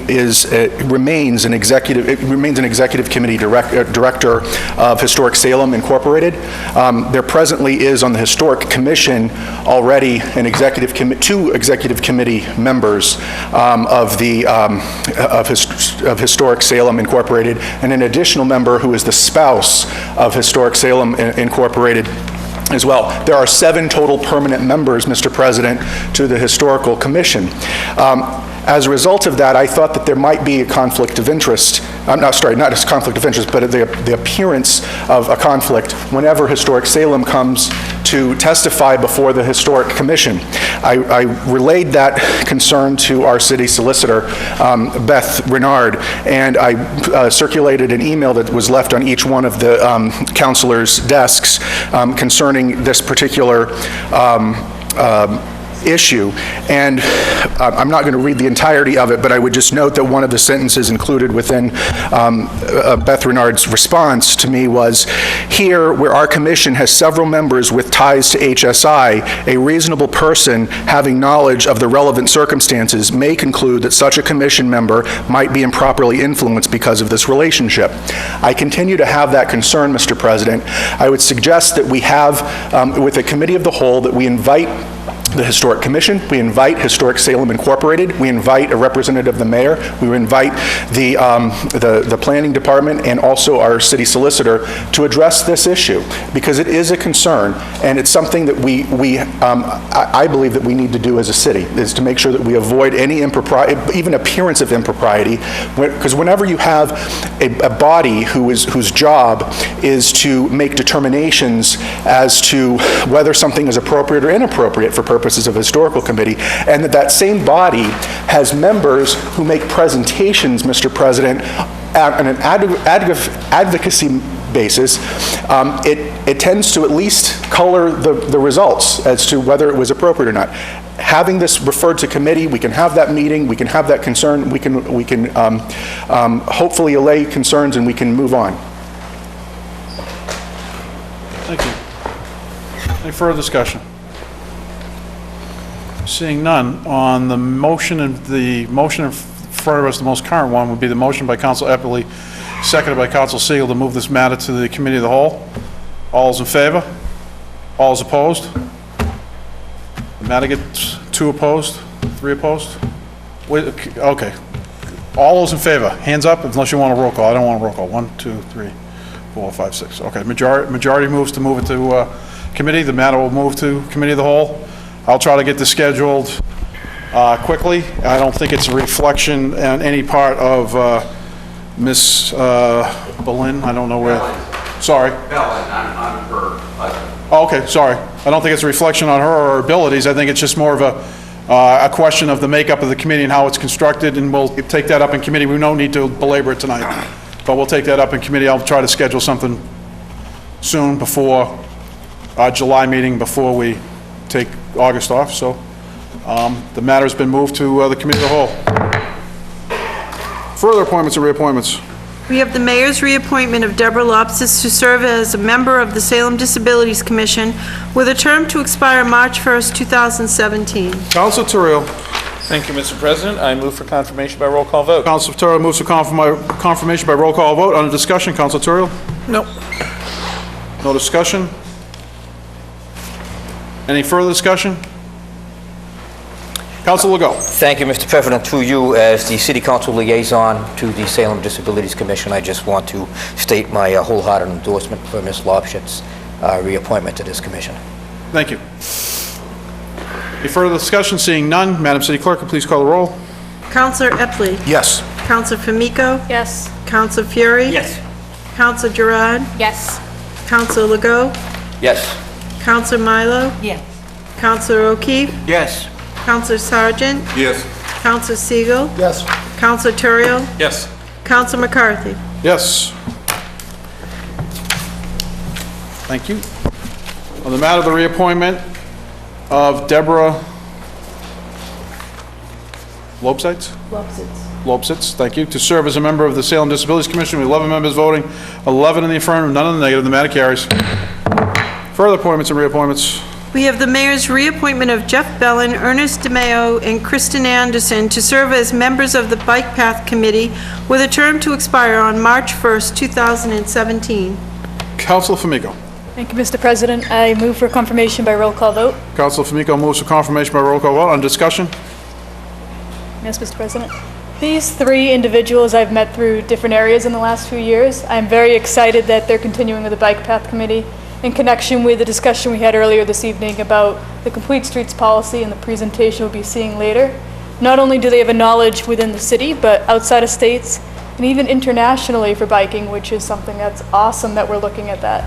remains an executive committee director of Historic Salem Incorporated. There presently is on the Historic Commission already two executive committee members of Historic Salem Incorporated, and an additional member who is the spouse of Historic Salem Incorporated as well. There are 7 total permanent members, Mr. President, to the Historical Commission. As a result of that, I thought that there might be a conflict of interest. Not a conflict of interest, but the appearance of a conflict whenever Historic Salem comes to testify before the Historic Commission. I relayed that concern to our city solicitor, Beth Renard, and I circulated an email that was left on each one of the councilors' desks concerning this particular issue, and I'm not going to read the entirety of it, but I would just note that one of the sentences included within Beth Renard's response to me was, "Here, where our commission has several members with ties to HSI, a reasonable person having knowledge of the relevant circumstances may conclude that such a commission member might be improperly influenced because of this relationship." I continue to have that concern, Mr. President. I would suggest that we have, with a committee of the whole, that we invite the Historic Commission, we invite Historic Salem Incorporated, we invite a representative of the mayor, we invite the planning department and also our city solicitor to address this issue, because it is a concern, and it's something that I believe that we need to do as a city, is to make sure that we avoid any impropriety, even appearance of impropriety, because whenever you have a body whose job is to make determinations as to whether something is appropriate or inappropriate for purposes of a historical committee, and that same body has members who make presentations, Mr. President, on an advocacy basis, it tends to at least color the results as to whether it was appropriate or not. Having this referred to committee, we can have that meeting, we can have that concern, we can hopefully allay concerns, and we can move on. Thank you. Any further discussion? Seeing none, on the motion in front of us, the most current one would be the motion by Council Eppley, seconded by Council Siegel, to move this matter to the Committee of the Whole. All is in favor? All is opposed? The matter gets 2 opposed, 3 opposed? Wait, okay. All those in favor, hands up, unless you want a roll call. I don't want a roll call. 1, 2, 3, 4, 5, 6. Okay, majority moves to move it to committee. The matter will move to Committee of the Whole. I'll try to get this scheduled quickly. I don't think it's a reflection on any part of Ms. Boleyn. I don't know where. Sorry. Bellin, I'm her husband. Oh, okay, sorry. I don't think it's a reflection on her or her abilities. I think it's just more of a question of the makeup of the committee and how it's constructed, and we'll take that up in committee. We don't need to belabor it tonight, but we'll take that up in committee. I'll try to schedule something soon before our July meeting, before we take August off. So the matter has been moved to the Committee of the Whole. Further appointments and reappointments. We have the mayor's reappointment of Deborah Lopsis to serve as a member of the Salem Disabilities Commission with a term to expire March 1st, 2017. Councilor Terrell. Thank you, Mr. President. I move for confirmation by roll call vote. Councilor Terrell moves for confirmation by roll call vote. Under discussion, Councilor Terrell? No. No discussion? Any further discussion? Councilor Legault. Thank you, Mr. President. Through you, as the City Council liaison to the Salem Disabilities Commission, I just want to state my wholehearted endorsement for Ms. Lopshit's reappointment to this commission. Thank you. Any further discussion? Seeing none, Madam City Clerk, please call the roll. Councilor Eppley. Yes. Councilor Famico. Yes. Councilor Fury. Yes. Councilor Gerard. Yes. Councilor Legault. Yes. Councilor Milo. Yes. Councilor O'Keefe. Yes. Councilor Sargent. Yes. Councilor Siegel. Yes. Councilor Turiel. Yes. Councilor McCarthy. Yes. Thank you. On the matter of the reappointment of Deborah Lopsitz, thank you, to serve as a member of the Salem Disabilities Commission with 11 members voting, 11 in the affirmative, none in the negative, the matter carries. Further appointments and reappointments. We have the mayor's reappointment of Jeff Bellin, Ernest DeMeo, and Kristen Anderson to serve as members of the Bike Path Committee with a term to expire on March 1st, 2017. Councilor Famico. Thank you, Mr. President. I move for confirmation by roll call vote. Councilor Famico moves for confirmation by roll call vote. On discussion? Yes, Mr. President. These 3 individuals I've met through different areas in the last few years. I'm very excited that they're continuing with the Bike Path Committee in connection with the discussion we had earlier this evening about the Complete Streets policy and the presentation we'll be seeing later. Not only do they have a knowledge within the city, but outside of states and even internationally for biking, which is something that's awesome that we're looking at that.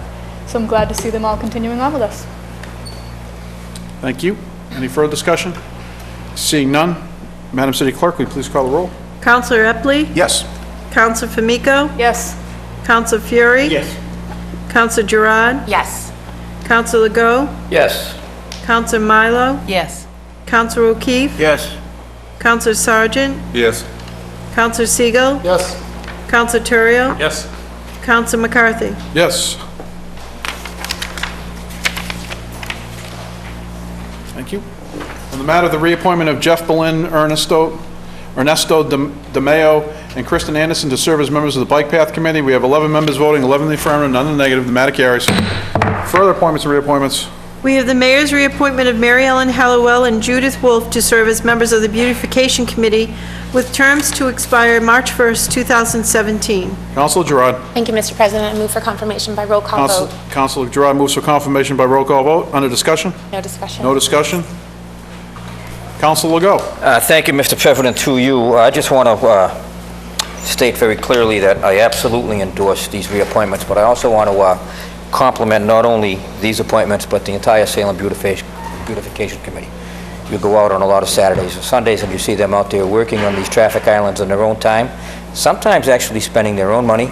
So I'm glad to see them all continuing on with us. Thank you. Any further discussion? Seeing none, Madam City Clerk, will you please call the roll? Councilor Eppley. Yes. Councilor Famico. Yes. Councilor Fury. Yes. Councilor Gerard. Yes. Councilor Legault. Yes. Councilor Milo. Yes. Councilor O'Keefe. Yes. Councilor Sargent. Yes. Councilor Siegel. Yes. Councilor Turiel. Yes. Councilor McCarthy. Yes. Thank you. On the matter of the reappointment of Jeff Bellin, Ernesto DeMeo, and Kristen Anderson to serve as members of the Bike Path Committee, we have 11 members voting, 11 in the affirmative, none in the negative. The matter carries. Further appointments and reappointments. We have the mayor's reappointment of Mary Ellen Hallowell and Judith Wolf to serve as members of the Beautification Committee with terms to expire March 1st, 2017. Councilor Gerard. Thank you, Mr. President. I move for confirmation by roll call vote. Councilor Gerard moves for confirmation by roll call vote. Under discussion? No discussion. No discussion? Councilor Legault. Thank you, Mr. President. Through you, I just want to state very clearly that I absolutely endorse these reappointments, but I also want to compliment not only these appointments, but the entire Salem Beautification Committee. You go out on a lot of Saturdays and Sundays, and you see them out there working on these traffic islands on their own time, sometimes actually spending their own money,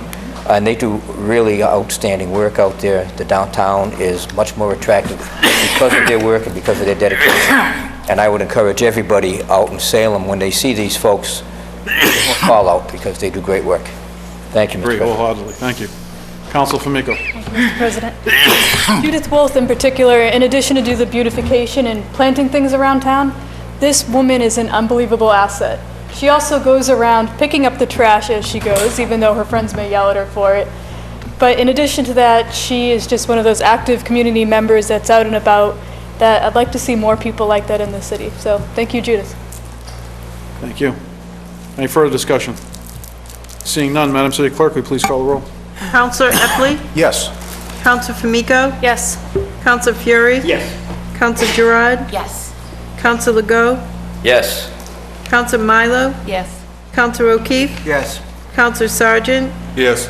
and they do really outstanding work out there. The downtown is much more attractive because of their work and because of their dedication. And I would encourage everybody out in Salem, when they see these folks, call out because they do great work. Thank you, Mr. Agree President. wholeheartedly. Thank you. Council Famico. Mr. President. Judith Wolf in particular, in addition to do the beautification and planting things around town, this woman is an unbelievable asset. She also goes around picking up the trash as she goes, even though her friends may yell at her for it. But in addition to that, she is just one of those active community members that's out and about that I'd like to see more people like that in the city. So thank you, Judith. Thank you. Any further discussion? Seeing none, Madam City Clerk, will you please call the roll? Counselor Epley? Yes. Counselor Famico? Yes. Counselor Fury? Yes. Counselor Gerard? Yes. Counselor Legault? Yes. Counselor Milo? Yes. Counselor O'Keefe? Yes. Counselor Sargent? Yes.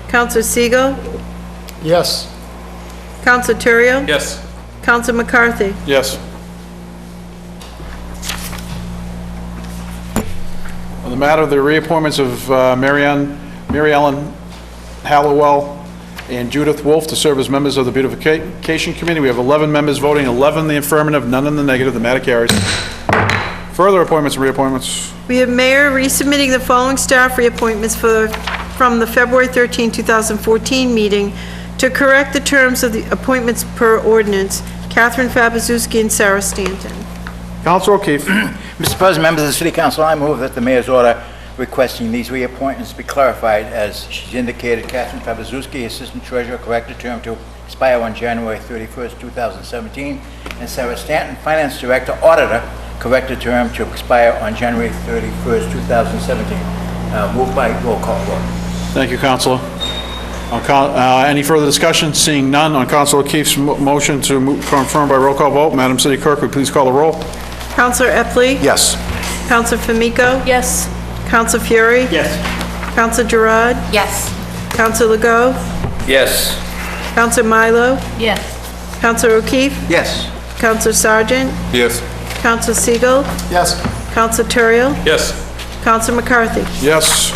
Counselor Siegel? Yes. Counselor Terrio? Yes. Counselor McCarthy? Yes. On the matter of the reappointments of Mary Ellen Hallowell and Judith Wolf to serve as members of the Beautification Committee, we have 11 members voting, 11 in the affirmative, none in the negative. The matter carries. Further appointments and reappointments. We have Mayor resubmitting the following staff reappointments from the February 13, 2014 meeting to correct the terms of the appointments per ordinance. Catherine Fabizewski and Sarah Stanton. Councilor O'Keefe. Mr. President, members of the City Council, I move that the mayor's order requesting these reappointments be clarified as she's indicated. Catherine Fabizewski, Assistant Treasurer, corrected term to expire on January 31st, 2017, and Sarah Stanton, Finance Director, Auditor, corrected term to expire on January 31st, 2017. Moved by roll call vote. Thank you, Councilor. Any further discussion? Seeing none, on Councilor O'Keefe's motion to confirm by roll call vote, Madam City Clerk, will you please call the roll? Counselor Epley? Yes. Counselor Famico? Yes. Counselor Fury? Yes. Counselor Gerard? Yes. Counselor Legault? Yes. Counselor Milo? Yes. Counselor O'Keefe? Yes. Counselor Sargent? Yes. Counselor Siegel? Yes. Counselor Terrio? Yes. Counselor McCarthy? Yes.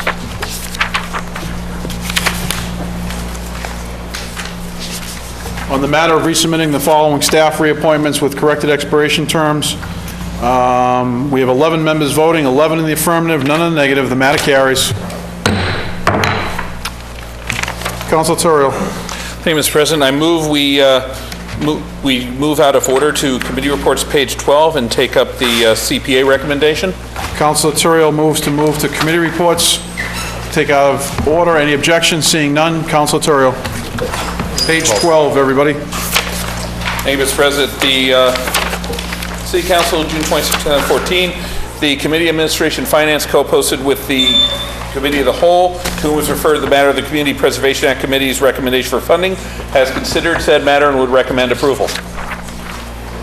On the matter of resubmitting the following staff reappointments with corrected expiration terms, we have 11 members voting, 11 in the affirmative, none in the negative. The matter carries. Councilor Terrio. Thank you, Mr. President. I move we move out of order to committee reports, page 12, and take up the CPA recommendation. Councilor Terrio moves to move to committee reports. Take out of order. Any objections? Seeing none, Councilor Terrio. Page 12, everybody. Thank you, Mr. President. The City Council, June 20, 2014, the Committee Administration Finance co-posted with the Committee of the Whole, to whom was referred the matter of the Community Preservation Act Committee's recommendation for funding, has considered said matter and would recommend approval.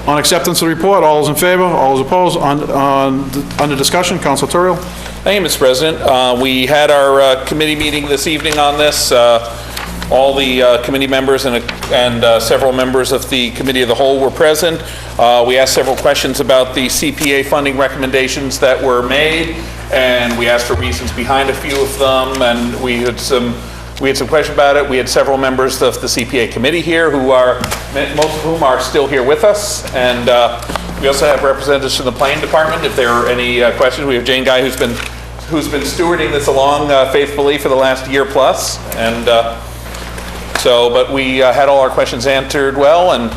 On acceptance of the report, all those in favor, all those opposed, under discussion, Councilor Terrio. Thank you, Mr. President. We had our committee meeting this evening on this. All the committee members and several members of the Committee of the Whole were present. We asked several questions about the CPA funding recommendations that were made, and we asked for reasons behind a few of them, and we had some questions about it. We had several members of the CPA committee here most of whom are still here with us, and we also have representatives from the planning department if there are any questions. We have Jane Guy who's been stewarding this along faithfully for the last year plus, and but we had all our questions answered well, and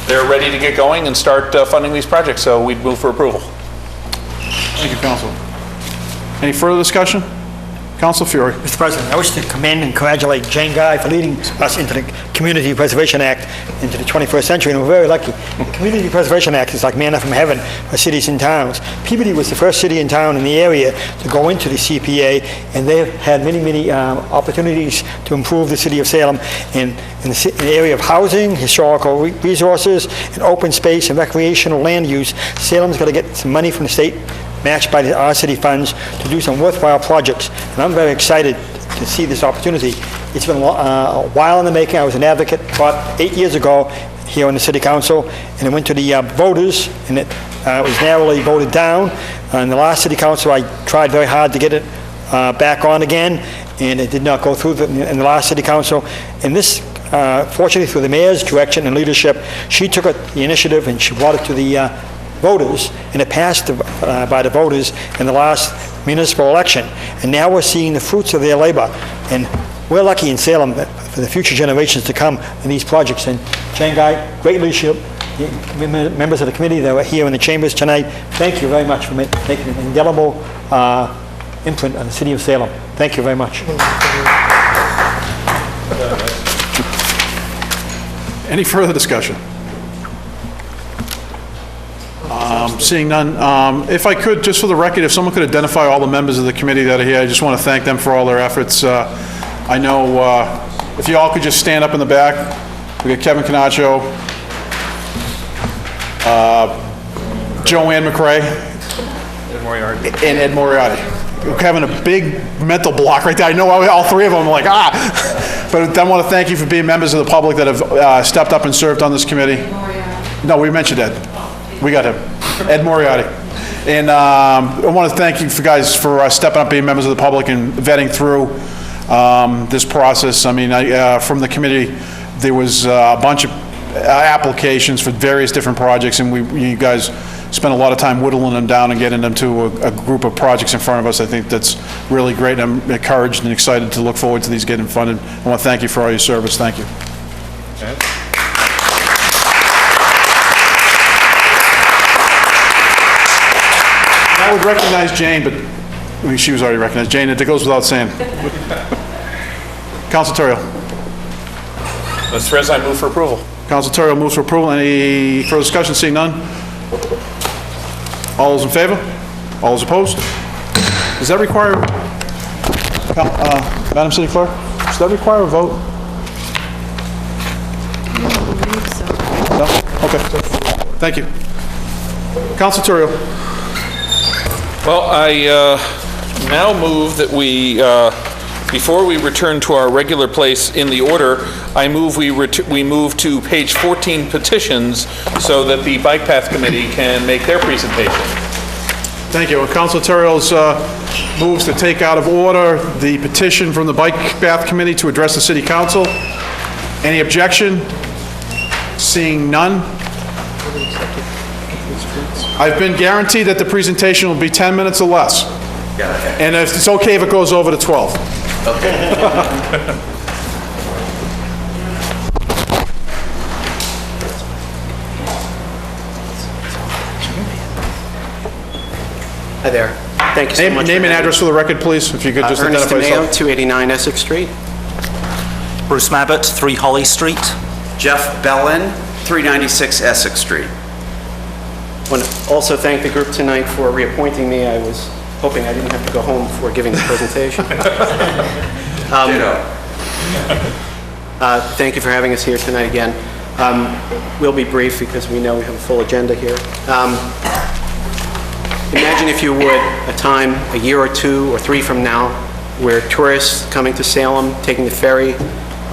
they're ready to get going and start funding these projects, so we'd move for approval. Thank you, Councilor. Any further discussion? Councilor Fury. Mr. President, I wish to commend and congratulate Jane Guy for leading us into the Community Preservation Act into the 21st century, and we're very lucky. The Community Preservation Act is like manna from heaven for cities and towns. Peabody was the first city and town in the area to go into the CPA, and they've had many opportunities to improve the city of Salem in the area of housing, historical resources, and open space and recreational land use. Salem's got to get some money from the state, matched by our city funds, to do some worthwhile projects. And I'm very excited to see this opportunity. It's been a while in the making. I was an advocate about 8 years ago here on the City Council, and it went to the voters, and it was narrowly voted down. In the last City Council, I tried very hard to get it back on again, and it did not go through in the last city council. And this, fortunately, through the mayor's direction and leadership, she took the initiative and she brought it to the voters, and it passed by the voters in the last municipal election. And now we're seeing the fruits of their labor. And we're lucky in Salem for the future generations to come in these projects. And Shanghai, great leadership. Members of the committee that were here in the chambers tonight, thank you very much for making an indelible imprint on the city of Salem. Thank you very much. Any further discussion? Seeing none, if I could, just for the record, if someone could identify all the members of the committee that are here, I just want to thank them for all their efforts. I know, if you all could just stand up in the back. We got Kevin Canacho, Joanne McRae, and Ed Moriarty. We're having a big mental block right there. I know all three of them are like, But I want to thank you for being members of the public that have stepped up and served on this committee. No, we mentioned Ed. We got him. Ed Moriarty. And I want to thank you guys for stepping up, being members of the public and vetting through this process. I mean, from the committee, there was a bunch of applications for various different projects, and you guys spent a lot of time whittling them down and getting them to a group of projects in front of us. I think that's really great, and I'm encouraged and excited to look forward to these getting funded. I want to thank you for all your service. Thank you. I would recognize Jane, but I mean, she was already recognized. Jane, it goes without saying. Council Terrell. Mr. President, I move for approval. Council Terrell moves for approval. Any further discussion? Seeing none? All those in favor? All those opposed? Does that require, Madam City Clerk, does that require a vote? No? Okay. Thank you. Council Terrell. Well, I now move that we, before we return to our regular place in the order, I move we move to page 14 petitions so that the Bike Path Committee can make their presentation. Thank you. Council Terrell's moves to take out of order the petition from the Bike Path Committee to address the City Council. Any objection? Seeing none. I've been guaranteed that the presentation will be 10 minutes or less. Yeah, okay. And if it's okay if it goes over to 12. Okay. Hi there. Thank you so much. Name and address for the record, please, if you could just Ernest identify yourself. DeMeo, 289 Essex Street. Bruce Mabbott, 3 Holly Street. Jeff Bellin, 396 Essex Street. I want to also thank the group tonight for reappointing me. I was hoping I didn't have to go home before giving the presentation. Thank you for having us here tonight again. We'll be brief because we know we have a full agenda here. Imagine, if you would, a time, a year or 2 or 3 from now, where tourists coming to Salem, taking the ferry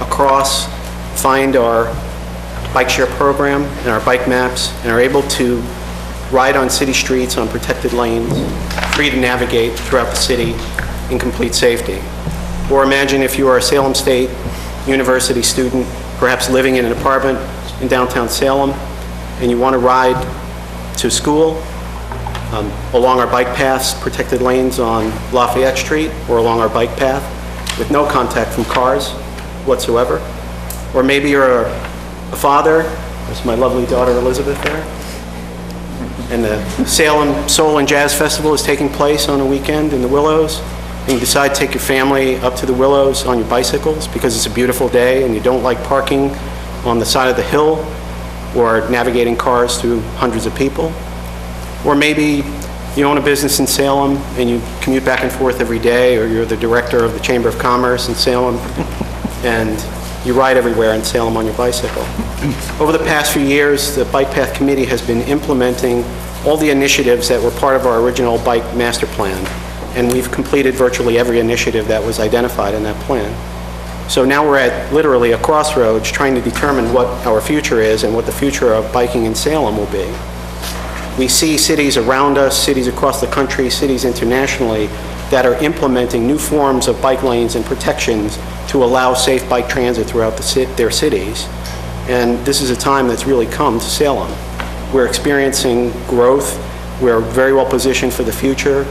across, find our bike share program and our bike maps, and are able to ride on city streets on protected lanes, free to navigate throughout the city in complete safety. Or imagine if you are a Salem State University student, perhaps living in an apartment in downtown Salem, and you want to ride to school along our bike paths, protected lanes on Lafayette Street, or along our bike path with no contact from cars whatsoever. Or maybe you're a father, there's my lovely daughter Elizabeth there, and the Salem Soul and Jazz Festival is taking place on a weekend in the Willows, and you decide to take your family up to the Willows on your bicycles because it's a beautiful day and you don't like parking on the side of the hill or navigating cars through hundreds of people. Or maybe you own a business in Salem and you commute back and forth every day, or you're the director of the Chamber of Commerce in Salem and you ride everywhere in Salem on your bicycle. Over the past few years, the Bike Path Committee has been implementing all the initiatives that were part of our original bike master plan, and we've completed virtually every initiative that was identified in that plan. So now we're at literally a crossroads trying to determine what our future is and what the future of biking in Salem will be. We see cities around us, cities across the country, cities internationally, that are implementing new forms of bike lanes and protections to allow safe bike transit throughout their cities. And this is a time that's really come to Salem. We're experiencing growth. We're very well positioned for the future.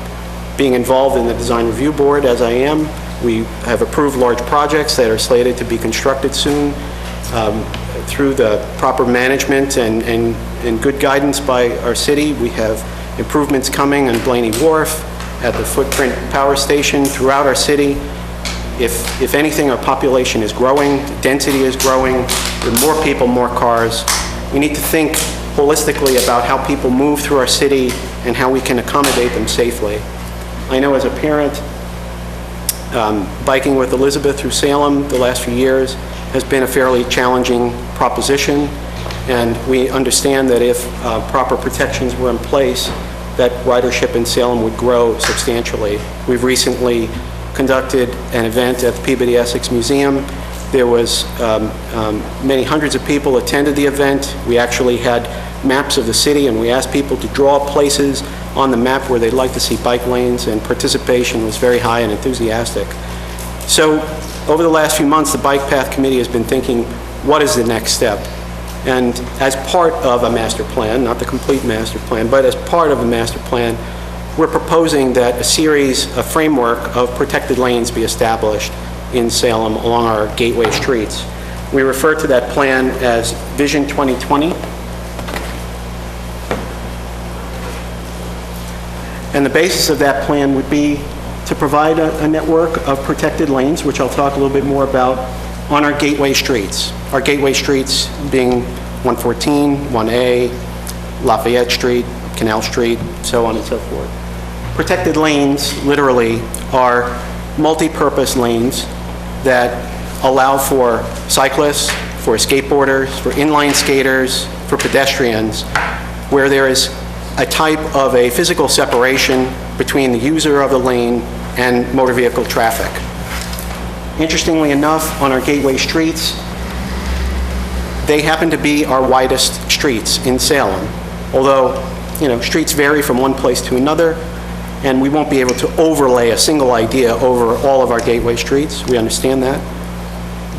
Being involved in the Design Review Board, as I am, we have approved large projects that are slated to be constructed soon. Through the proper management and good guidance by our city, we have improvements coming on Blaney Wharf, at the Footprint Power Station throughout our city. If anything, our population is growing, density is growing, with more people, more cars. We need to think holistically about how people move through our city and how we can accommodate them safely. I know as a parent, biking with Elizabeth through Salem the last few years has been a fairly challenging proposition, and we understand that if proper protections were in place, that ridership in Salem would grow substantially. We've recently conducted an event at the Peabody Essex Museum. There was many hundreds of people attended the event. We actually had maps of the city, and we asked people to draw places on the map where they'd like to see bike lanes, and participation was very high and enthusiastic. So over the last few months, the Bike Path Committee has been thinking, what is the next step? And as part of a master plan, not the complete master plan, but as part of a master plan, we're proposing that a framework of protected lanes be established in Salem along our gateway streets. We refer to that plan as Vision 2020. And the basis of that plan would be to provide a network of protected lanes, which I'll talk a little bit more about, on our gateway streets. Our gateway streets being 114, 1A, Lafayette Street, Canal Street, so on and so forth. Protected lanes, literally, are multi-purpose lanes that allow for cyclists, for skateboarders, for inline skaters, for pedestrians, where there is a type of a physical separation between the user of the lane and motor vehicle traffic. Interestingly enough, on our gateway streets, they happen to be our widest streets in Salem. Although, streets vary from one place to another, and we won't be able to overlay a single idea over all of our gateway streets. We understand that.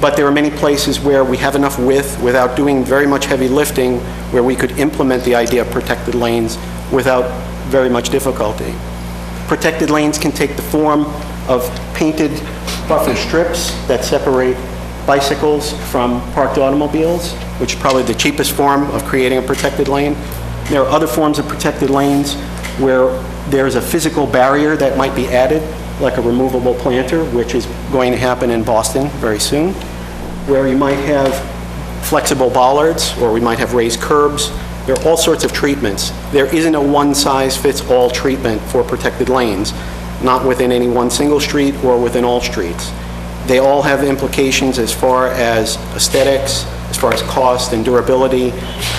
But there are many places where we have enough width without doing very much heavy lifting, where we could implement the idea of protected lanes without very much difficulty. Protected lanes can take the form of painted buffer strips that separate bicycles from parked automobiles, which is probably the cheapest form of creating a protected lane. There are other forms of protected lanes where there's a physical barrier that might be added, like a removable planter, which is going to happen in Boston very soon, where you might have flexible bollards, or we might have raised curbs. There are all sorts of treatments. There isn't a one-size-fits-all treatment for protected lanes, not within any one single street or within all streets. They all have implications as far as aesthetics, as far as cost and durability,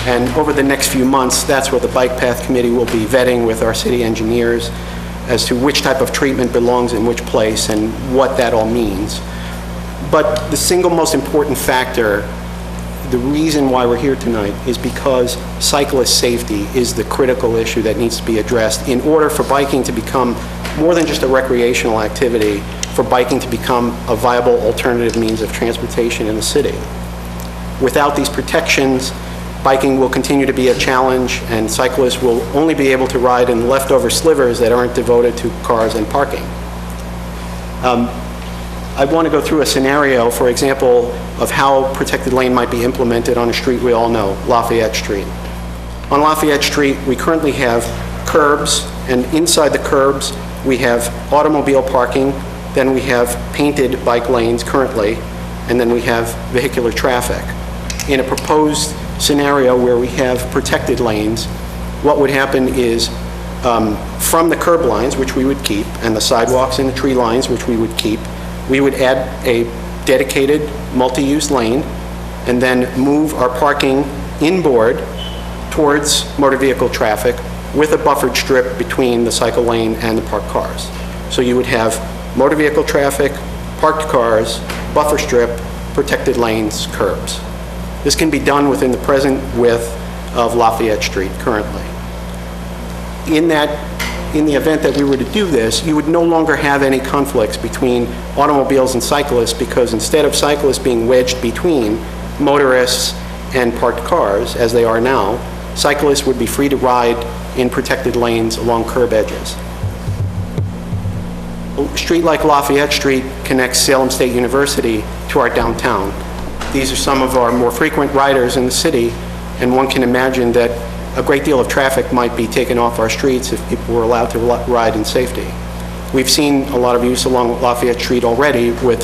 and over the next few months, that's what the Bike Path Committee will be vetting with our city engineers as to which type of treatment belongs in which place and what that all means. But the single most important factor, the reason why we're here tonight, is because cyclist safety is the critical issue that needs to be addressed in order for biking to become more than just a recreational activity, for biking to become a viable alternative means of transportation in the city. Without these protections, biking will continue to be a challenge, and cyclists will only be able to ride in leftover slivers that aren't devoted to cars and parking. I want to go through a scenario, for example, of how protected lane might be implemented on a street we all know, Lafayette Street. On Lafayette Street, we currently have curbs, and inside the curbs, we have automobile parking, then we have painted bike lanes currently, and then we have vehicular traffic. In a proposed scenario where we have protected lanes, what would happen is from the curb lines, which we would keep, and the sidewalks and the tree lines, which we would keep, we would add a dedicated multi-use lane and then move our parking inboard towards motor vehicle traffic with a buffered strip between the cycle lane and the parked cars. So you would have motor vehicle traffic, parked cars, buffer strip, protected lanes, curbs. This can be done within the present width of Lafayette Street currently. In that in the event that we were to do this, you would no longer have any conflicts between automobiles and cyclists, because instead of cyclists being wedged between motorists and parked cars, as they are now, cyclists would be free to ride in protected lanes along curb edges. A street like Lafayette Street connects Salem State University to our downtown. These are some of our more frequent riders in the city, and one can imagine that a great deal of traffic might be taken off our streets if people were allowed to ride in safety. We've seen a lot of use along Lafayette Street already with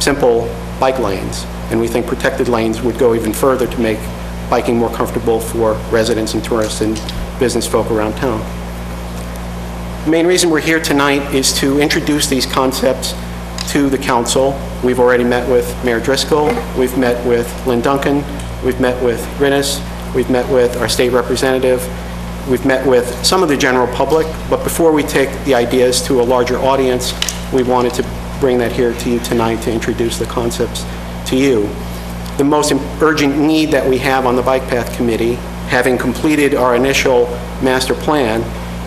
simple bike lanes, and we think protected lanes would go even further to make biking more comfortable for residents and tourists and business folk around town. The main reason we're here tonight is to introduce these concepts to the council. We've already met with Mayor Driscoll, we've met with Lynn Duncan, we've met with Rinnis, we've met with our state representative, we've met with some of the general public, but before we take the ideas to a larger audience, we wanted to bring that here to you tonight to introduce the concepts to you. The most urgent need that we have on the Bike Path Committee, having completed our initial master plan,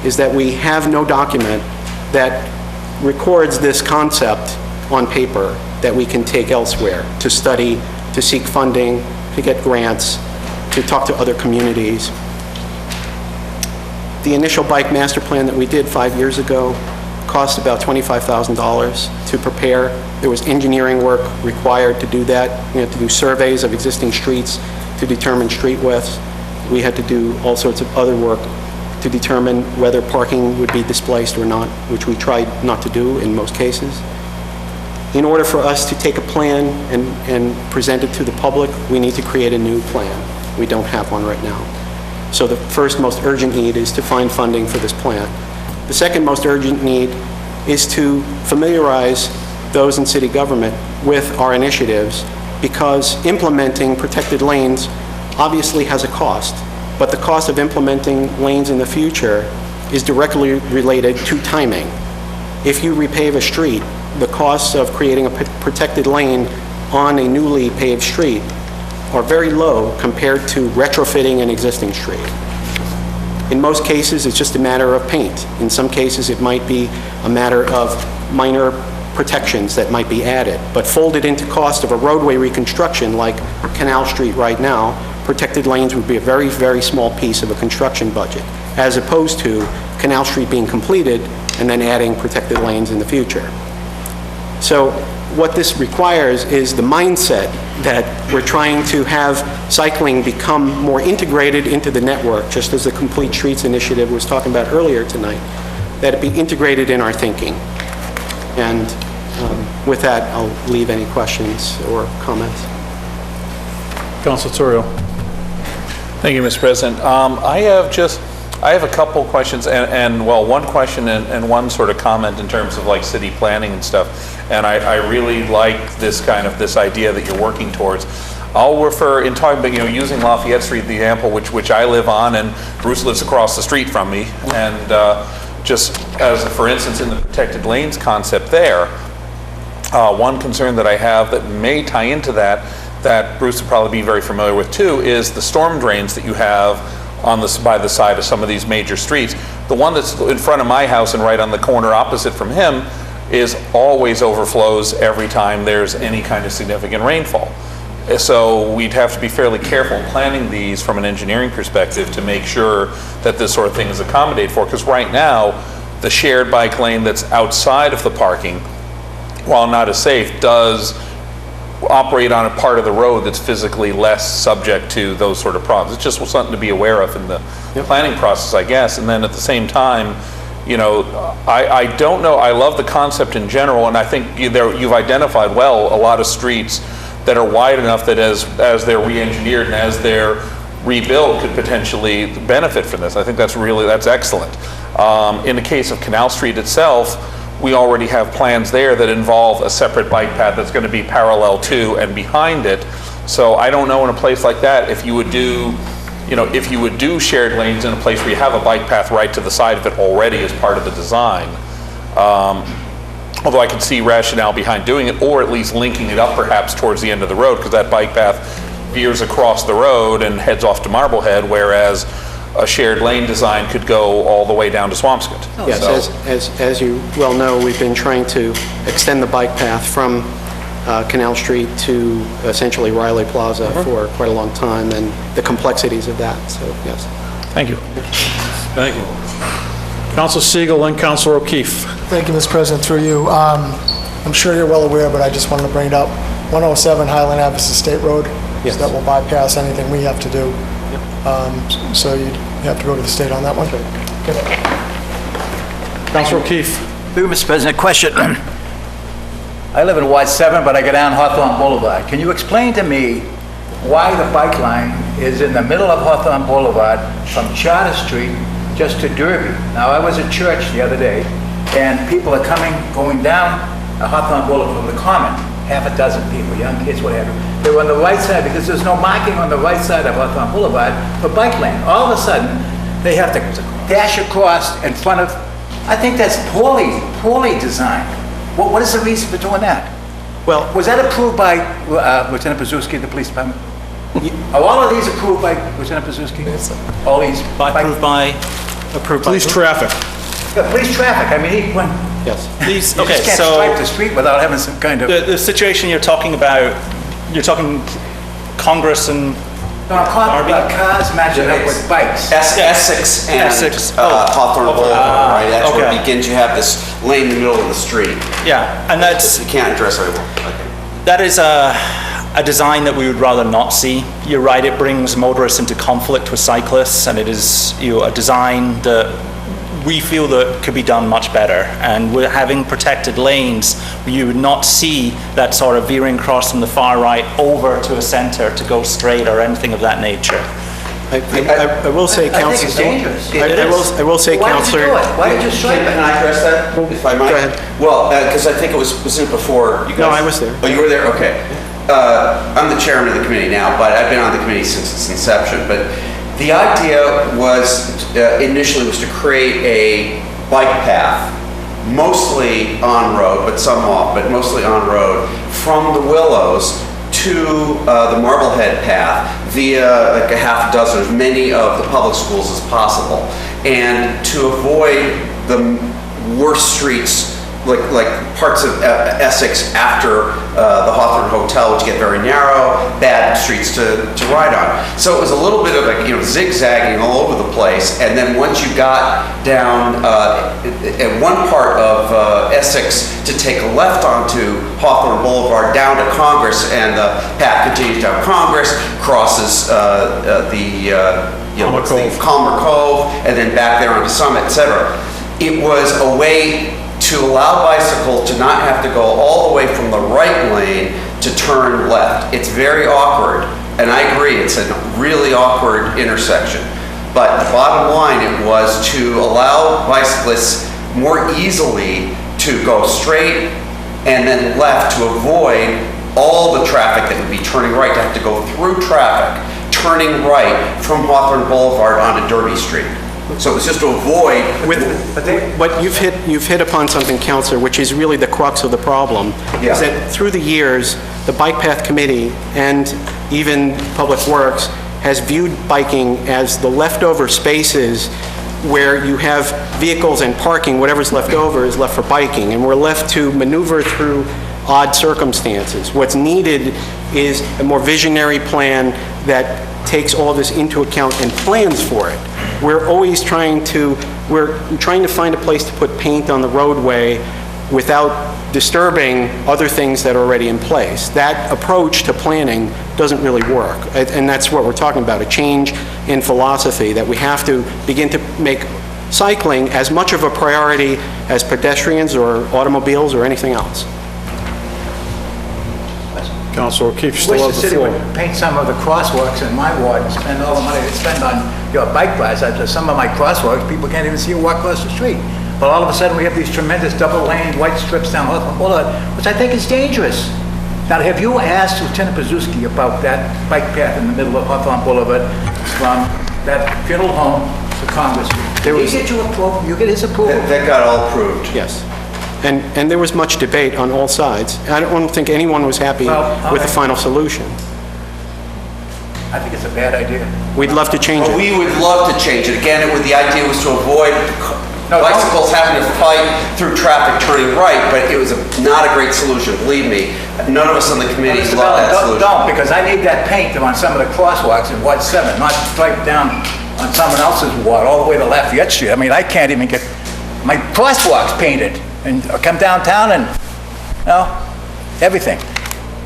is that we have no document that records this concept on paper that we can take elsewhere to study, to seek funding, to get grants, to talk to other communities. The initial bike master plan that we did 5 years ago cost about $25,000 to prepare. There was engineering work required to do that. We had to do surveys of existing streets to determine street widths. We had to do all sorts of other work to determine whether parking would be displaced or not, which we tried not to do in most cases. In order for us to take a plan and present it to the public, we need to create a new plan. We don't have one right now. So the first most urgent need is to find funding for this plan. The second most urgent need is to familiarize those in city government with our initiatives, because implementing protected lanes obviously has a cost, but the cost of implementing lanes in the future is directly related to timing. If you repave a street, the costs of creating a protected lane on a newly paved street are very low compared to retrofitting an existing street. In most cases, it's just a matter of paint. In some cases, it might be a matter of minor protections that might be added, but folded into cost of a roadway reconstruction like Canal Street right now, protected lanes would be a very, very small piece of a construction budget, as opposed to Canal Street being completed and then adding protected lanes in the future. So what this requires is the mindset that we're trying to have cycling become more integrated into the network, just as the Complete Streets Initiative was talking about earlier tonight, that it be integrated in our thinking. And with that, I'll leave any questions or comments. Councilor Torrio. Thank you, Mr. President. I have a couple questions, and well, one question and one sort of comment in terms of like city planning and stuff. And I really like this idea that you're working towards. I'll refer, in talking about, using Lafayette Street, the example which I live on, and Bruce lives across the street from me. And just as for instance, in the protected lanes concept there, one concern that I have that may tie into that Bruce would probably be very familiar with too, is the storm drains that you have by the side of some of these major streets. The one that's in front of my house and right on the corner opposite from him is always overflows every time there's any kind of significant rainfall. So we'd have to be fairly careful planning these from an engineering perspective to make sure that this sort of thing is accommodated for, because right now the shared bike lane that's outside of the parking, while not as safe, does operate on a part of the road that's physically less subject to those sort of problems. It's just something to be aware of in the planning process, I guess. And then at the same time, I don't know, I love the concept in general, and I think you've identified well a lot of streets that are wide enough that as they're re-engineered and as they're rebuilt could potentially benefit from this. I think that's excellent. In the case of Canal Street itself, we already have plans there that involve a separate bike path that's going to be parallel to and behind it. So I don't know in a place like that if you would do, if you would do shared lanes in a place where you have a bike path right to the side of it already as part of the design. Although I can see rationale behind doing it, or at least linking it up perhaps towards the end of the road, because that bike path veers across the road and heads off to Marblehead, whereas a shared lane design could go all the way down to Swampscott. Yes, So- as you well know, we've been trying to extend the bike path from Canal Street to essentially Riley Plaza for quite a long time, and the complexities of that, so yes. Thank you. Thank you. Council Siegel and Councilor O'Keefe. Thank you, Mr. President, through you. I'm sure you're well aware, but I just wanted to bring it up. 107 Highland Ave is a state road, Yes. so that will bypass anything we have to do. So you have to go to the state on that one. Councilor O'Keefe. Thank you, Mr. President. Question. I live in Ward 7, but I go down Hawthorne Boulevard. Can you explain to me why the bike line is in the middle of Hawthorne Boulevard from Charter Street just to Derby? Now, I was at church the other day, and people are going down Hawthorne Boulevard from the Common, half a dozen people, young kids, what have you. They were on the right side because there's no marking on the right side of Hawthorne Boulevard for bike lane. All of a sudden, they have to dash across in front of, I think that's poorly designed. What is the reason for doing that? Well, was that approved by Lieutenant Pazuski, the police department? Are all of these approved by Lieutenant Pazuski? All these? Approved by Police traffic. Yeah, police traffic, I mean, yes. These, you okay, just can't so stripe the street without having some kind of... the situation you're talking about, you're talking Congress and No, I'm talking about cars matching up with bikes. Essex and Hawthorne Boulevard, right? That's where it begins. You have this lane in the middle of the street. Yeah, and that's... You can't address everyone. That is a design that we would rather not see. You're right, it brings motorists into conflict with cyclists, and it is a design that we feel that could be done much better. And we're having protected lanes, you would not see that sort of veering across from the far right over to a center to go straight or anything of that nature. I will say, I think it's dangerous. I will say, Councilor... Why did you stripe it? Can I address that, if I might? Go ahead. Well, because I think it was it before you guys... No, I was there. Oh, you were there? Okay. I'm the chairman of the committee now, but I've been on the committee since its inception. But the idea was, initially, was to create a bike path, mostly on road, but some off, but mostly on road, from the Willows to the Marblehead path via like a half dozen, as many of the public schools as possible, and to avoid the worst streets, like parts of Essex after the Hawthorne Hotel, which get very narrow, bad streets to ride on. So it was a little bit of like, zigzagging all over the place, and then once you got down at one part of Essex to take a left onto Hawthorne Boulevard down to Congress, and the path continues down Congress, crosses Calmer Cove, and then back there onto Summit, etc. It was a way to allow bicycles to not have to go all the way from the right lane to turn left. It's very awkward, and I agree, it's a really awkward intersection. But the bottom line, it was to allow bicyclists more easily to go straight and then left to avoid all the traffic that would be turning right, to have to go through traffic, turning right from Hawthorne Boulevard onto Derby Street. So it was just to avoid... But you've hit upon something, Councilor, which is really the crux of the problem, is that through the years, the Bike Path Committee and even Public Works has viewed biking as the leftover spaces where you have vehicles and parking, whatever's left over is left for biking, and we're left to maneuver through odd circumstances. What's needed is a more visionary plan that takes all this into account and plans for it. We're always trying to find a place to put paint on the roadway without disturbing other things that are already in place. That approach to planning doesn't really work, and that's what we're talking about, a change in philosophy, that we have to begin to make cycling as much of a priority as pedestrians or automobiles or anything else. Councilor O'Keefe, you still Wish have the the city floor. would paint some of the crosswalks in my ward and spend all the money they spend on your bike rides. Some of my crosswalks, people can't even see you walk across the street. But all of a sudden, we have these tremendous double-lane white strips down Hawthorne Boulevard, which I think is dangerous. Now, have you asked Lieutenant Pazuski about that bike path in the middle of Hawthorne Boulevard from that funeral home to Congress? Did he get you approval? You get his approval? That got all approved. Yes. And there was much debate on all sides. I don't think anyone was happy with the final solution. I think it's a bad idea. We'd love to change it. We would love to change it. Again, the idea was to avoid bicycles having to fight through traffic turning right, but it was not a great solution, believe me. None of us on the committee love that solution. Don't, because I need that paint on some of the crosswalks in Ward 7, not striped down on someone else's ward all the way to Lafayette Street. I mean, I can't even get my crosswalks painted and come downtown and, everything.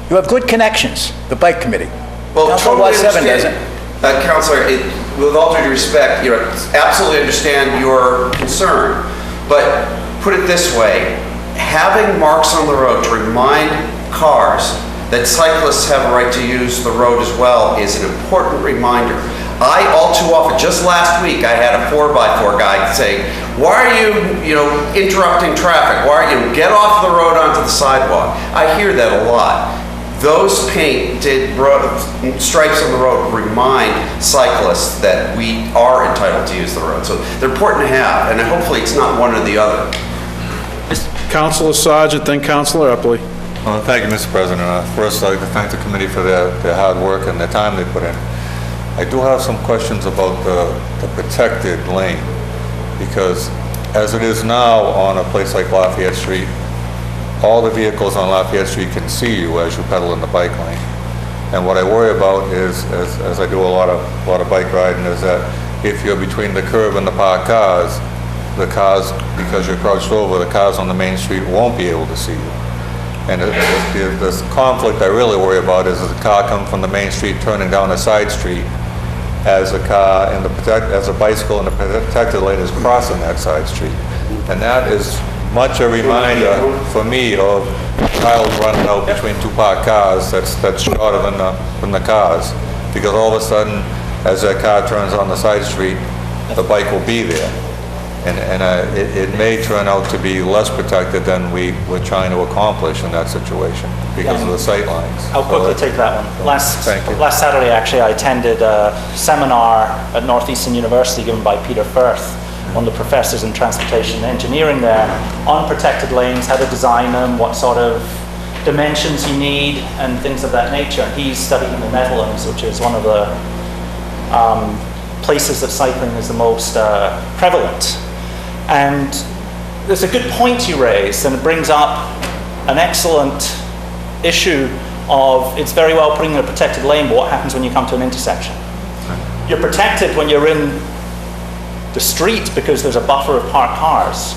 You have good connections, the bike committee. Well, Council totally Ward 7 understand. doesn't. Councilor, with all due respect, absolutely understand your concern, but put it this way, having marks on the road to remind cars that cyclists have a right to use the road as well is an important reminder. I, all too often, just last week, I had a 4x4 guy saying, why are you, interrupting traffic? Why are you, get off the road onto the sidewalk? I hear that a lot. Those painted stripes on the road remind cyclists that we are entitled to use the road. So they're important to have, and hopefully it's not one or the other. Councilor Sargent, then Councilor Epley. Well, thank you, Mr. President. First, I'd like to thank the committee for their hard work and the time they put in. I do have some questions about the protected lane, because as it is now on a place like Lafayette Street, all the vehicles on Lafayette Street can see you as you pedal in the bike lane. And what I worry about is, as I do a lot of bike riding, is that if you're between the curb and the parked cars, because you're crouched over, the cars on the main street won't be able to see you. And this conflict I really worry about is a car coming from the main street turning down a side street as a bicycle in the protected lane is crossing that side street. And that is much a reminder for me of a child running out between two parked cars that's shorter than the cars. Because all of a sudden, as that car turns on the side street, the bike will be there. And it may turn out to be less protected than we were trying to accomplish in that situation because of the sight lines. I'll quickly take that one. Last Saturday, actually, I attended a seminar at Northeastern University given by Peter Firth, one of the professors in transportation and engineering there, on protected lanes, how to design them, what sort of dimensions you need, and things of that nature. And he's studying the Netherlands, which is one of the places that cycling is the most prevalent. And there's a good point you raised, and it brings up an excellent issue of it's very well putting in a protected lane, but what happens when you come to an intersection? You're protected when you're in the street because there's a buffer of parked cars.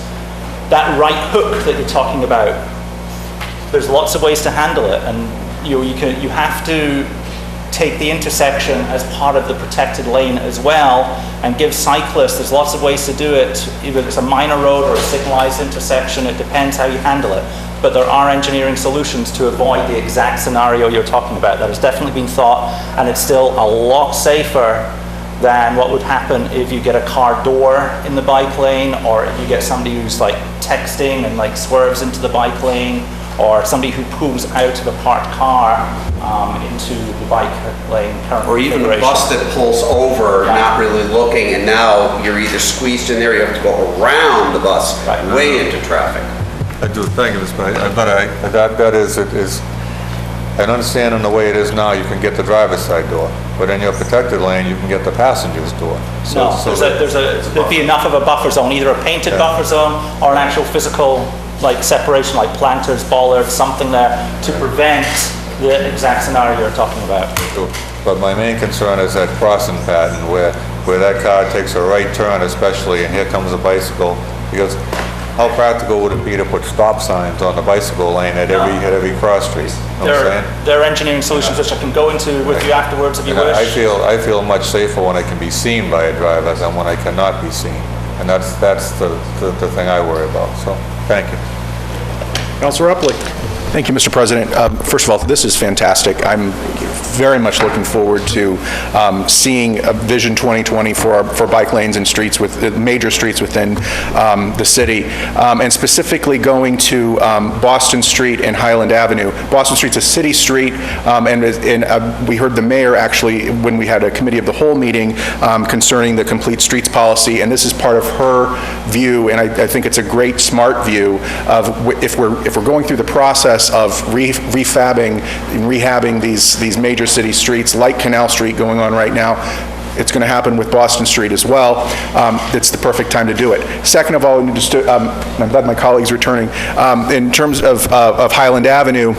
That right hook that you're talking about, there's lots of ways to handle it, and you have to take the intersection as part of the protected lane as well, and give cyclists, there's lots of ways to do it, either it's a minor road or a signalized intersection, it depends how you handle it. But there are engineering solutions to avoid the exact scenario you're talking about. That has definitely been thought, and it's still a lot safer than what would happen if you get a car door in the bike lane, or if you get somebody who's like texting and like swerves into the bike lane, or somebody who pulls out of a parked car into the bike lane. Or even a bus that pulls over, not really looking, and now you're either squeezed in there, you have to go around the bus, way into traffic. I do, thank you, Mr. President. But that is, I understand in the way it is now, you can get the driver's side door, but in your protected lane, you can get the passenger's door. There'd be enough of a buffer zone, either a painted buffer zone or an actual physical separation, like planters, bollards, something there to prevent the exact scenario you're talking about. But my main concern is that crossing pattern where that car takes a right turn especially, and here comes a bicycle, because how practical would it be to put stop signs on the bicycle lane at every cross street? You know what I'm saying? There are engineering solutions which I can go into with you afterwards if you wish. I feel much safer when I can be seen by a driver than when I cannot be seen. And that's the thing I worry about. So, thank you. Councilor Epley. Thank you, Mr. President. First of all, this is fantastic. I'm very much looking forward to seeing a Vision 2020 for bike lanes and streets, with major streets within the city, and specifically going to Boston Street and Highland Avenue. Boston Street's a city street, and we heard the mayor actually when we had a committee of the whole meeting concerning the complete streets policy, and this is part of her view, and I think it's a great, smart view of if we're going through the process process of refabbing and rehabbing these major city streets, like Canal Street going on right now. It's going to happen with Boston Street as well. It's the perfect time to do it. Second of all, I'm glad my colleague's returning. In terms of Highland Avenue,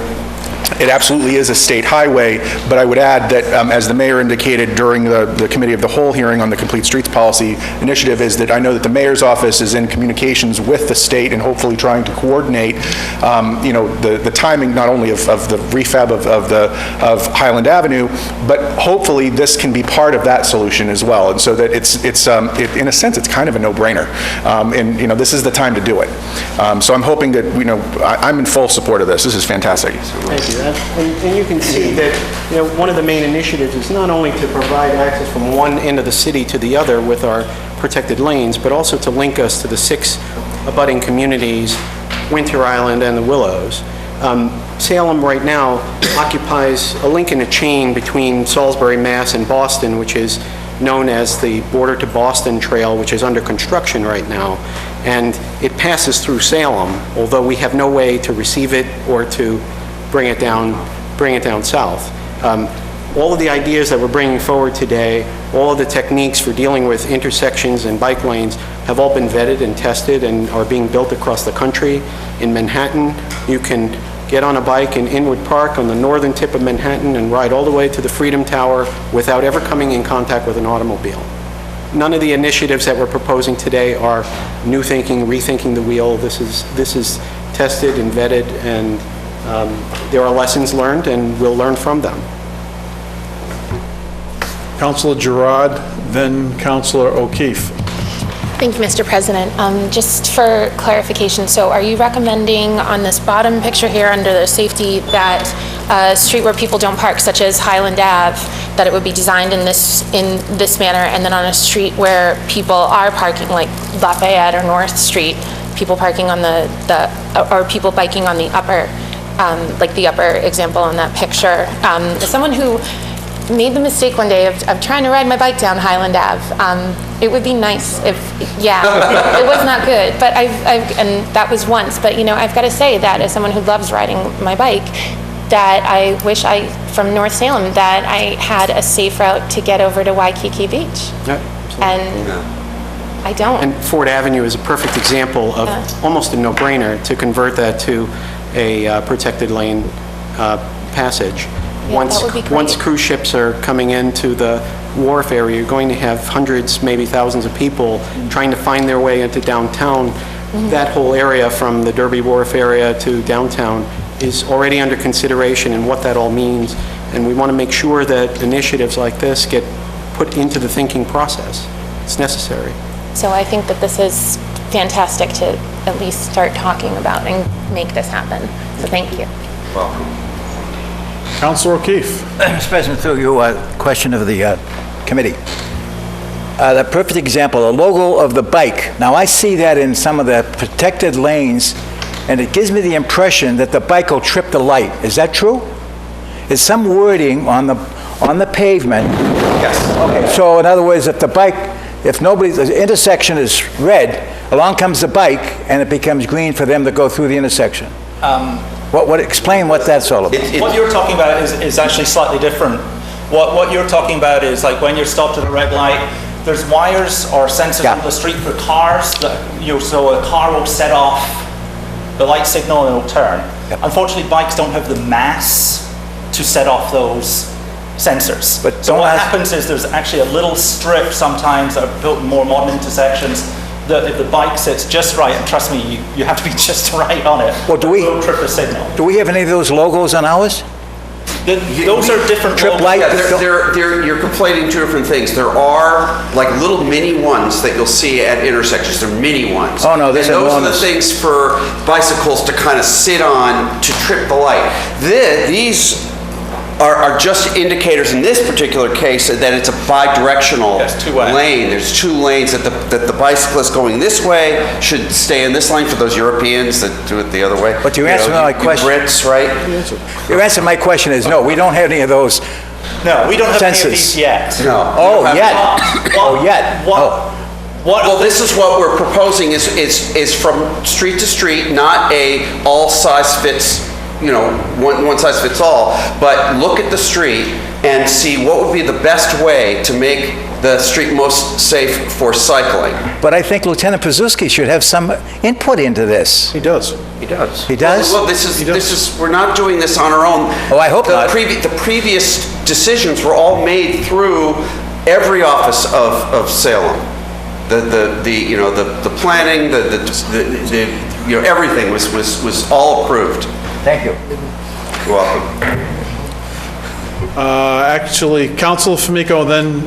it absolutely is a state highway, but I would add that, as the mayor indicated during the Committee of the Whole hearing on the Complete Streets Policy Initiative, is that I know that the mayor's office is in communications with the state and hopefully trying to coordinate, the timing not only of the refab of Highland Avenue, but hopefully this can be part of that solution as well. And so that it's in a sense, it's kind of a no-brainer. And this is the time to do it. So I'm hoping that, I'm in full support of this. This is fantastic. Thank you. And you can see that, one of the main initiatives is not only to provide access from one end of the city to the other with our protected lanes, but also to link us to the 6 abutting communities, Winter Island and the Willows. Salem right now occupies a link in a chain between Salisbury, Mass. And Boston, which is known as the Border to Boston Trail, which is under construction right now. And it passes through Salem, although we have no way to receive it or to bring it down south. All of the ideas that we're bringing forward today, all of the techniques for dealing with intersections and bike lanes have all been vetted and tested and are being built across the country. In Manhattan, you can get on a bike in Inwood Park on the northern tip of Manhattan and ride all the way to the Freedom Tower without ever coming in contact with an automobile. None of the initiatives that we're proposing today are new thinking, rethinking the wheel. This is tested and vetted, and there are lessons learned, and we'll learn from them. Councilor Gerard, then Councilor O'Keefe. Thank you, Mr. President. Just for clarification, so are you recommending on this bottom picture here under the safety that a street where people don't park, such as Highland Ave, that it would be designed in this manner, and then on a street where people are parking, like Lafayette or North Street, people parking on or people biking on the upper, like the upper example in that picture. As someone who made the mistake one day of trying to ride my bike down Highland Ave, it would be nice if, it was not good, but and that was once, but I've got to say that as someone who loves riding my bike, that I wish from North Salem, that I had a safe route to get over to Waikiki Beach. And I don't. And Ford Avenue is a perfect example of almost a no-brainer to convert that to a protected lane passage. Once cruise ships are coming into the wharf area, you're going to have hundreds, maybe thousands of people trying to find their way into downtown. That whole area from the Derby Wharf area to downtown is already under consideration and what that all means. And we want to make sure that initiatives like this get put into the thinking process. It's necessary. So I think that this is fantastic to at least start talking about and make this happen. So thank you. Welcome. Councilor O'Keefe. Mr. President, through you, question of the committee. The perfect example, the logo of the bike. Now, I see that in some of the protected lanes, and it gives me the impression that the bike will trip the light. Is that true? Is some wording on the pavement? Yes. Okay. So, in other words, if the intersection is red, along comes the bike, and it becomes green for them to go through the intersection. Explain what that's all about. What you're talking about is actually slightly different. What you're talking about is like when you're stopped at a red light, there's wires or sensors on the street for cars that so a car will set off the light signal and it'll turn. Unfortunately, bikes don't have the mass to set off those sensors. So what happens is there's actually a little strip sometimes that are built in more modern intersections that if the bike sits just right, and trust me, you have to be just right on it. Well, do will trip the signal. Do we have any of those logos on ours? Those are different trip light. Yeah, you're conflating two different things. There are like little mini ones that you'll see at intersections. They're mini ones. Oh no, those are the things for bicycles to kind of sit on to trip the light. These are just indicators in this particular case that it's a bi-directional lane. There's 2 lanes that the bicyclist going this way should stay in this lane for those Europeans that do it the other way. But you answered my question. Brits, right? Your answer to my question is no, we don't have any of those. No, we don't have sensors. any of these yet. No. Oh, yet. Well, this is what we're proposing is from street to street, not a all size fits one size fits all, but look at the street and see what would be the best way to make the street most safe for cycling. But I think Lieutenant Pazuski should have some input into this. He does. He does. He does? Well, this is, we're not doing this on our own. Oh, I hope not. The previous decisions were all made through every office of Salem. The planning, everything was all approved. Thank you. You're welcome. Actually, Councilor Famico, then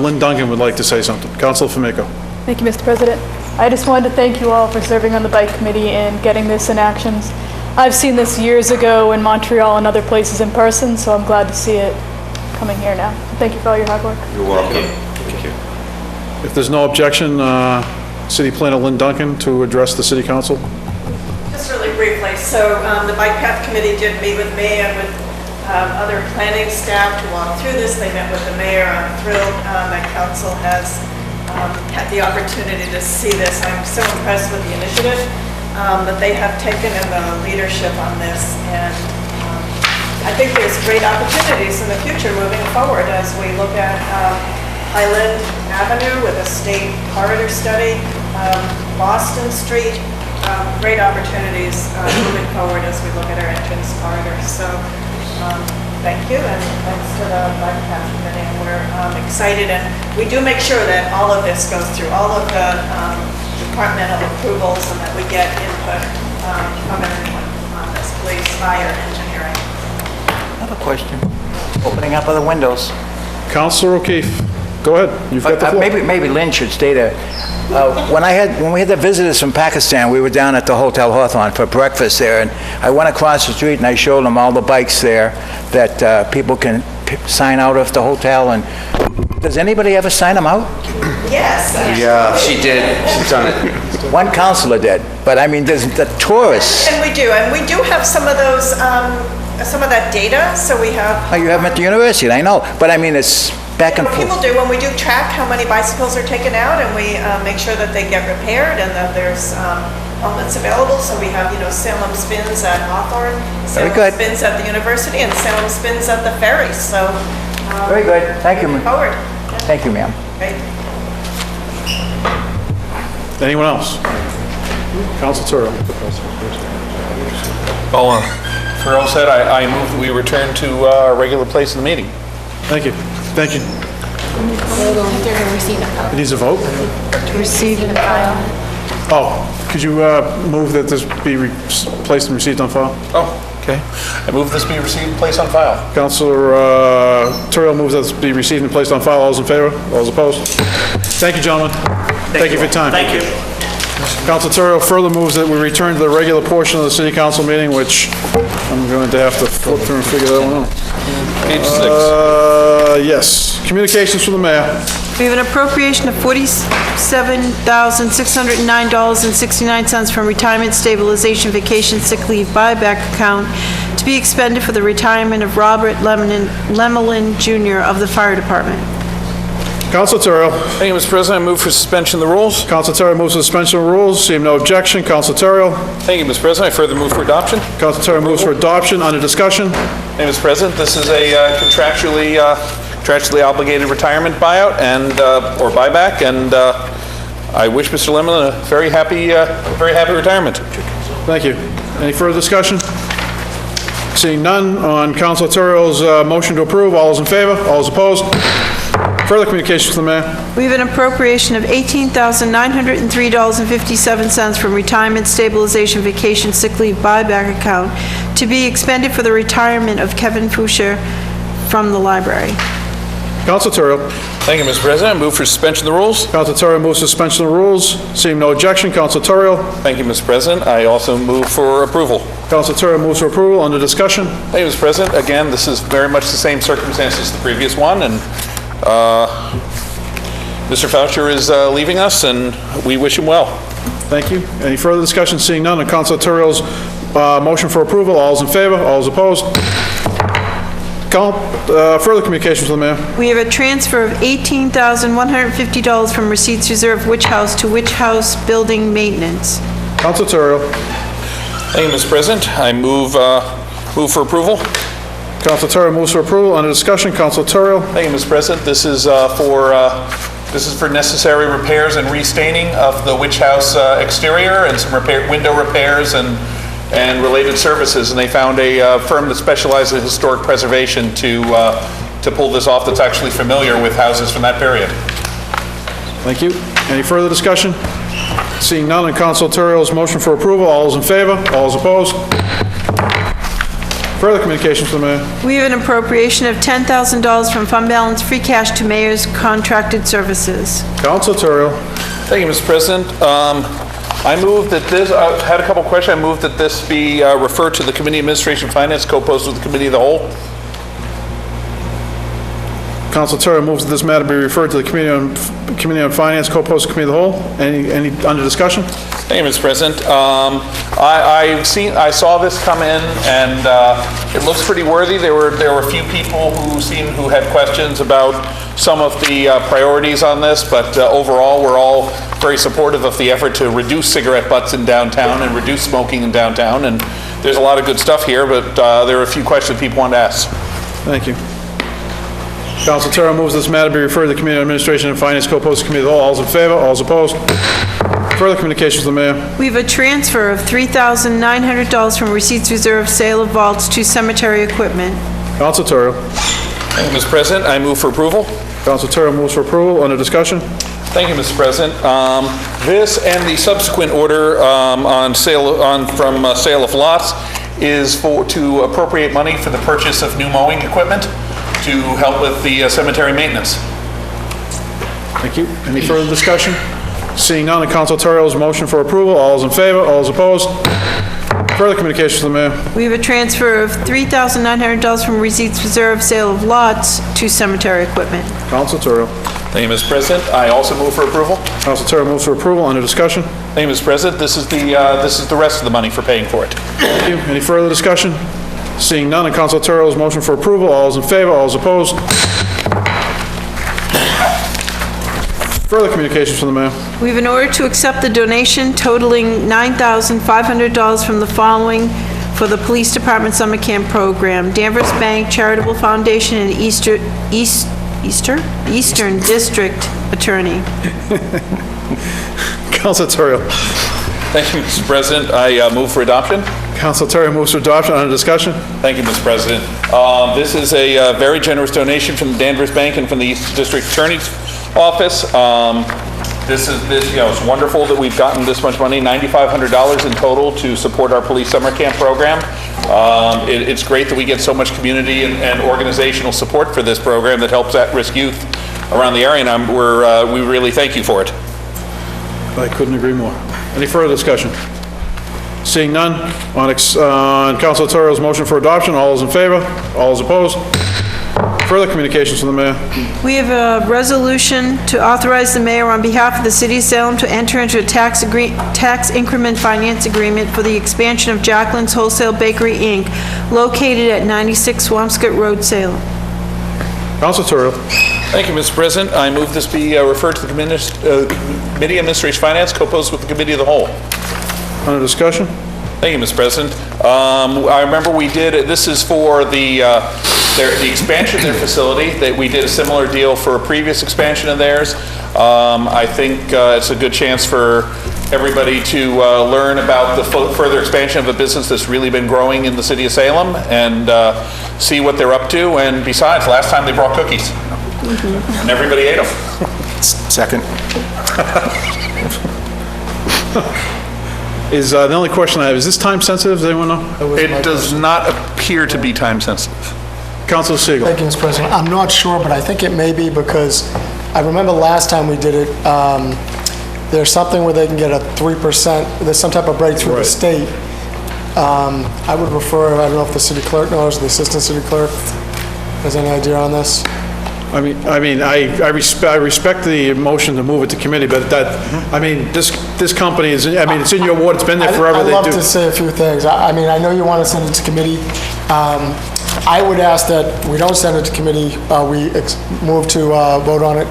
Lynn Duncan would like to say something. Councilor Famico. Thank you, Mr. President. I just wanted to thank you all for serving on the bike committee and getting this in actions. I've seen this years ago in Montreal and other places in person, so I'm glad to see it coming here now. Thank you for all your hard work. You're welcome. Thank you. If there's no objection, City Planner Lynn Duncan to address the City Council. Just really briefly, so the Bike Path Committee did meet with me and with other planning staff to walk through this. They met with the mayor. I'm thrilled that council has had the opportunity to see this. I'm so impressed with the initiative that they have taken and the leadership on this. And I think there's great opportunities in the future moving forward as we look at Highland Avenue with a state corridor study, Boston Street, great opportunities moving forward as we look at our entrance corridor. So thank you, and thanks to the Bike Path Committee. And we're excited, and we do make sure that all of this goes through all of the departmental approvals and that we get input from everyone on this, police, fire, engineering. I have a question. Opening up of the windows. Councilor O'Keefe, go ahead. You've got the floor. Maybe Lynn should stay there. When we had the visitors from Pakistan, we were down at the Hotel Hawthorne for breakfast there, and I went across the street and I showed them all the bikes there that people can sign out of the hotel. And does anybody ever sign them out? Yes. Yeah, she did. She's done it. One councilor did, but I mean, there's the tourists. And we do have some of those, some of that data, so we have... Oh, you have them at the university, I know, but I mean, it's back and What forth. people do when we do track how many bicycles are taken out, and we make sure that they get repaired and that there's helmets available. So we have, Salem Spins at Hawthorne, Very Salem good. Spins at the university, and Salem Spins at the ferry. So Very good. Thank you, moving ma'am. forward. Thank you, ma'am. Great. Anyone else? Councilor Turo. Well, for all said, I move that we return to our regular place in the meeting. Thank you. Thank you. It needs a vote? To receive and file. Oh, could you move that this be placed and received on file? Oh, okay. I move this be received and placed on file. Councilor Turiel moves that this be received and placed on file. All those in favor? All those opposed? Thank you, gentlemen. Thank you for your time. Thank you. Councilor Turiel further moves that we return to the regular portion of the city council meeting, which I'm going to have to flip through and figure that one out. Page 6. Yes. Communications from the mayor. We have an appropriation of $47,609.69 from Retirement Stabilization Vacation Sick Leave Buyback Account to be expended for the retirement of Robert Lemelin Jr. of the Fire Department. Councilor Turiel. Thank you, Mr. President. I move for suspension of the rules. Councilor Turiel moves for suspension of rules. Seeing no objection. Councilor Turiel. Thank you, Mr. President. I further move for adoption. Councilor Turiel moves for adoption. Under discussion. Thank you, Mr. President. This is a contractually obligated retirement buyout and or buyback, and I wish Mr. Lemon a very happy retirement. Thank you. Any further discussion? Seeing none, on Councilor Turiel's motion to approve, all those in favor? All those opposed? Further communications from the mayor. We have an appropriation of $18,903.57 from Retirement Stabilization Vacation Sick Leave Buyback Account to be expended for the retirement of Kevin Foucher from the library. Councilor Turiel. Thank you, Mr. President. I move for suspension of the rules. Councilor Turiel moves suspension of the rules. Seeing no objection, Councilor Turiel. Thank you, Mr. President. I also move for approval. Councilor Turiel moves for approval. Under discussion. Thank you, Mr. President. Again, this is very much the same circumstances as the previous one, and Mr. Foucher is leaving us, and we wish him well. Thank you. Any further discussion? Seeing none, on Councilor Turiel's motion for approval, all those in favor? All those opposed? Further communications from the mayor. We have a transfer of $18,150 from Receipts Reserve Witch House to Witch House Building Maintenance. Councilor Turiel. Thank you, Mr. President. I move Move for approval. Council Terrell moves for approval. Under discussion, Council Terrell. Thank you, Mr. President. This is for necessary repairs and restaining of the Witch House exterior and some window repairs and related services. And they found a firm that specializes in historic preservation to pull this off that's actually familiar with houses from that period. Thank you. Any further discussion? Seeing none, on Council Terrell's motion for approval, all those in favor? All those opposed? Further communications from the mayor. We have an appropriation of $10,000 from fund balance free cash to mayor's contracted services. Council Terrell. Thank you, Mr. President. I move that this, I had a couple questions. I move that this be referred to the Committee on Administration and Finance, co-posted with the Committee of the Whole. Council Terrell moves that this matter be referred to the Committee on Finance, co-posted Committee of the Whole. Any under discussion? Thank you, Mr. President. I saw this come in, and it looks pretty worthy. There were a few people who had questions about some of the priorities on this, but overall, we're all very supportive of the effort to reduce cigarette butts in downtown and reduce smoking in downtown. And there's a lot of good stuff here, but there are a few questions people want to ask. Thank you. Council Terrell moves this matter be referred to the Committee on Administration and Finance, co-posted Committee of the Whole. All those in favor? All those opposed? Further communications from the mayor. We have a transfer of $3,900 from receipts reserve sale of vaults to cemetery equipment. Council Terrell. Thank you, Mr. President. I move for approval. Council Terrell moves for approval. Under discussion. Thank you, Mr. President. This and the subsequent order from sale of lots is to appropriate money for the purchase of new mowing equipment to help with the cemetery maintenance. Thank you. Any further discussion? Seeing none, on Council Terrell's motion for approval, all those in favor, all those opposed? Further communications from the mayor. We have a transfer of $3,900 from receipts reserve sale of lots to cemetery equipment. Council Terrell. Thank you, Mr. President. I also move for approval. Council Terrell moves for approval. Under discussion. Thank you, Mr. President. This is the rest of the money for paying for it. Thank you. Any further discussion? Seeing none, on Council Terrell's motion for approval, all those in favor, all those opposed? Further communications from the mayor. We have an order to accept the donation totaling $9,500 from the following for the Police Department Summer Camp Program: Danvers Bank Charitable Foundation and Eastern District Attorney. Council Terrell. Thank you, Mr. President. I move for adoption. Council Terrell moves for adoption. Under discussion. Thank you, Mr. President. This is a very generous donation from the Danvers Bank and from the Eastern District Attorney's Office. It's wonderful that we've gotten this much money, $9,500 in total to support our police summer camp program. It's great that we get so much community and organizational support for this program that helps at-risk youth around the area, and we really thank you for it. I couldn't agree more. Any further discussion? Seeing none, on Council Terrell's motion for adoption, all those in favor? All those opposed? Further communications from the mayor. We have a resolution to authorize the mayor on behalf of the city of Salem to enter into a tax increment finance agreement for the expansion of Jacqueline's Wholesale Bakery, Inc., located at 96 Swampscott Road, Salem. Council Terrell. Thank you, Mr. President. I move this be referred to the Committee on Administration Finance, co-posed with the Committee of the Whole. Under discussion. Thank you, Mr. President. I remember we did, this is for the expansion of their facility, that we did a similar deal for a previous expansion of theirs. I think it's a good chance for everybody to learn about the further expansion of a business that's really been growing in the city of Salem and see what they're up to. And besides, last time they brought cookies. And everybody ate them. Second. Is the only question I have, is this time sensitive? Does anyone know? It does not appear to be time sensitive. Councilor Siegel. Thank you, Mr. President. I'm not sure, but I think it may be because I remember last time we did it, there's something where they can get a 3%, there's some type of break through the state. I would refer, I don't know if the city clerk knows, the assistant city clerk has any idea on this? I respect the motion to move it to committee, but this company is, it's in your ward, it's been there forever. I'd love to say a few things. I know you want to send it to committee. I would ask that we don't send it to committee. We move to vote on it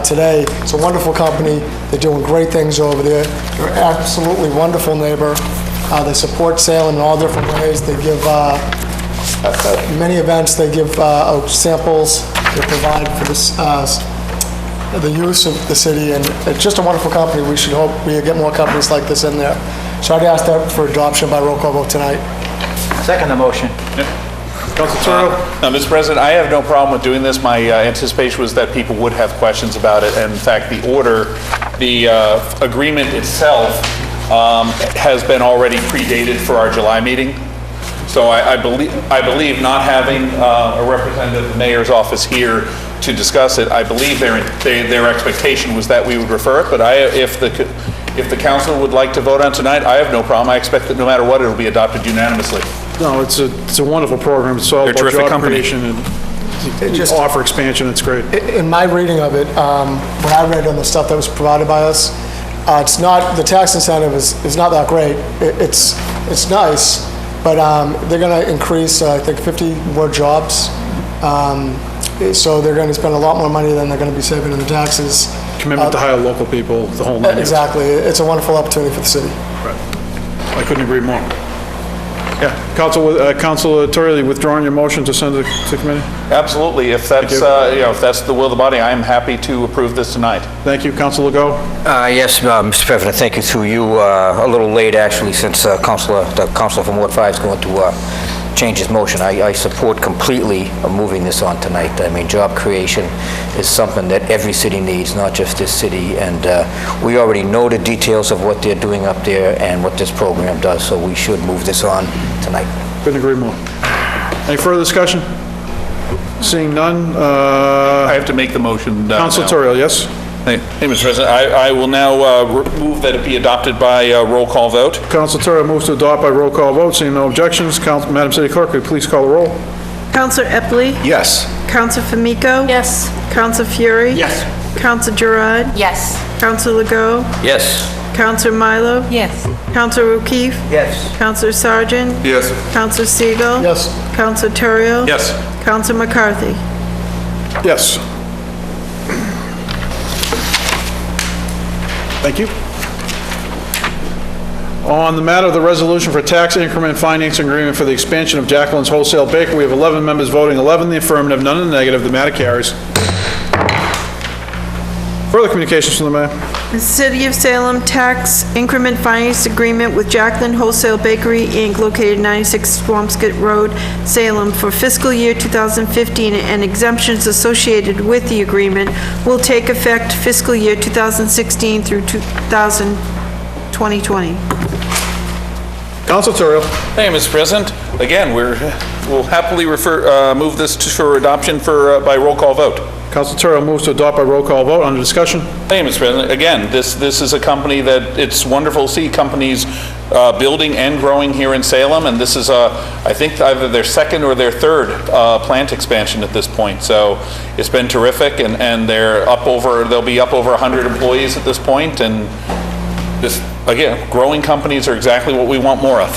today. It's a wonderful company. They're doing great things over there. They're an absolutely wonderful neighbor. They support Salem in all different ways. They give many events, they give out samples, they provide for this, the use of the city, and it's just a wonderful company. We should hope we get more companies like this in there. So I'd ask that for adoption by roll call vote tonight. Second the motion. Mr. President, I have no problem with doing this. My anticipation was that people would have questions about it. And in fact, the agreement itself has been already predated for our July meeting. So I believe not having a representative of the mayor's office here to discuss it, I believe their expectation was that we would refer it. But if the council would like to vote on tonight, I have no problem. I expect that no matter what, it'll be adopted unanimously. No, it's a wonderful program. It's all They're a about terrific job company. creation and just offer expansion. It's great. In my reading of it, when I read on the stuff that was provided by us, it's not, the tax incentive is not that great. It's nice, but they're going to increase, I think, 50 more jobs. So they're going to spend a lot more money than they're going to be saving in the taxes. Commitment to hire local people, the whole nine yards. Exactly. It's a wonderful opportunity for the city. I couldn't agree more. Yeah, Councilor Torrielli, withdrawing your motion to send it to committee? Absolutely. If that's, if that's the will of the body, I am happy to approve this tonight. Thank you. Councilor Legault? Yes, Mr. President, thank you through you. A little late, actually, since the councilor from Ward 5 is going to change his motion. I support completely moving this on tonight. I mean, job creation is something that every city needs, not just this city, and we already know the details of what they're doing up there and what this program does, so we should move this on tonight. Couldn't agree more. Any further discussion? Seeing none, I have to make the motion. Councilor now. Torrielli, yes? Hey, Mr. President, I will now move that it be adopted by roll call vote. Councilor Torrielli moves to adopt by roll call vote. Seeing no objections, Madam City Clerk, will you please call the roll? Councilor Epley? Yes. Councilor Famico? Yes. Councilor Fury? Yes. Councilor Gerard? Yes. Councilor Legault? Yes. Councilor Milo? Yes. Councilor O'Keefe? Yes. Councilor Sargent? Yes. Councilor Siegel? Yes. Councilor Terrio? Yes. Councilor McCarthy? Yes. Thank you. On the matter of the resolution for tax increment financing agreement for the expansion of Jacqueline's Wholesale Bakery, we have 11 members voting, 11 in the affirmative, none in the negative. The matter carries. Further communications from the mayor? The City of Salem tax increment finance agreement with Jacqueline Wholesale Bakery, Inc., located 96 Swampscott Road, Salem, for fiscal year 2015, and exemptions associated with the agreement will take effect fiscal year 2016 through 2020. Councilor Torrielli. Thank you, Mr. President. Again, we'll happily move this for adoption by roll call vote. Councilor Torrielli moves to adopt by roll call vote. Under discussion? Thank you, Mr. President. Again, this is a company that it's wonderful to see companies building and growing here in Salem, and this is, I think, either their second or their third plant expansion at this point. So it's been terrific, and they'll be up over 100 employees at this point, and this, again, growing companies are exactly what we want more of.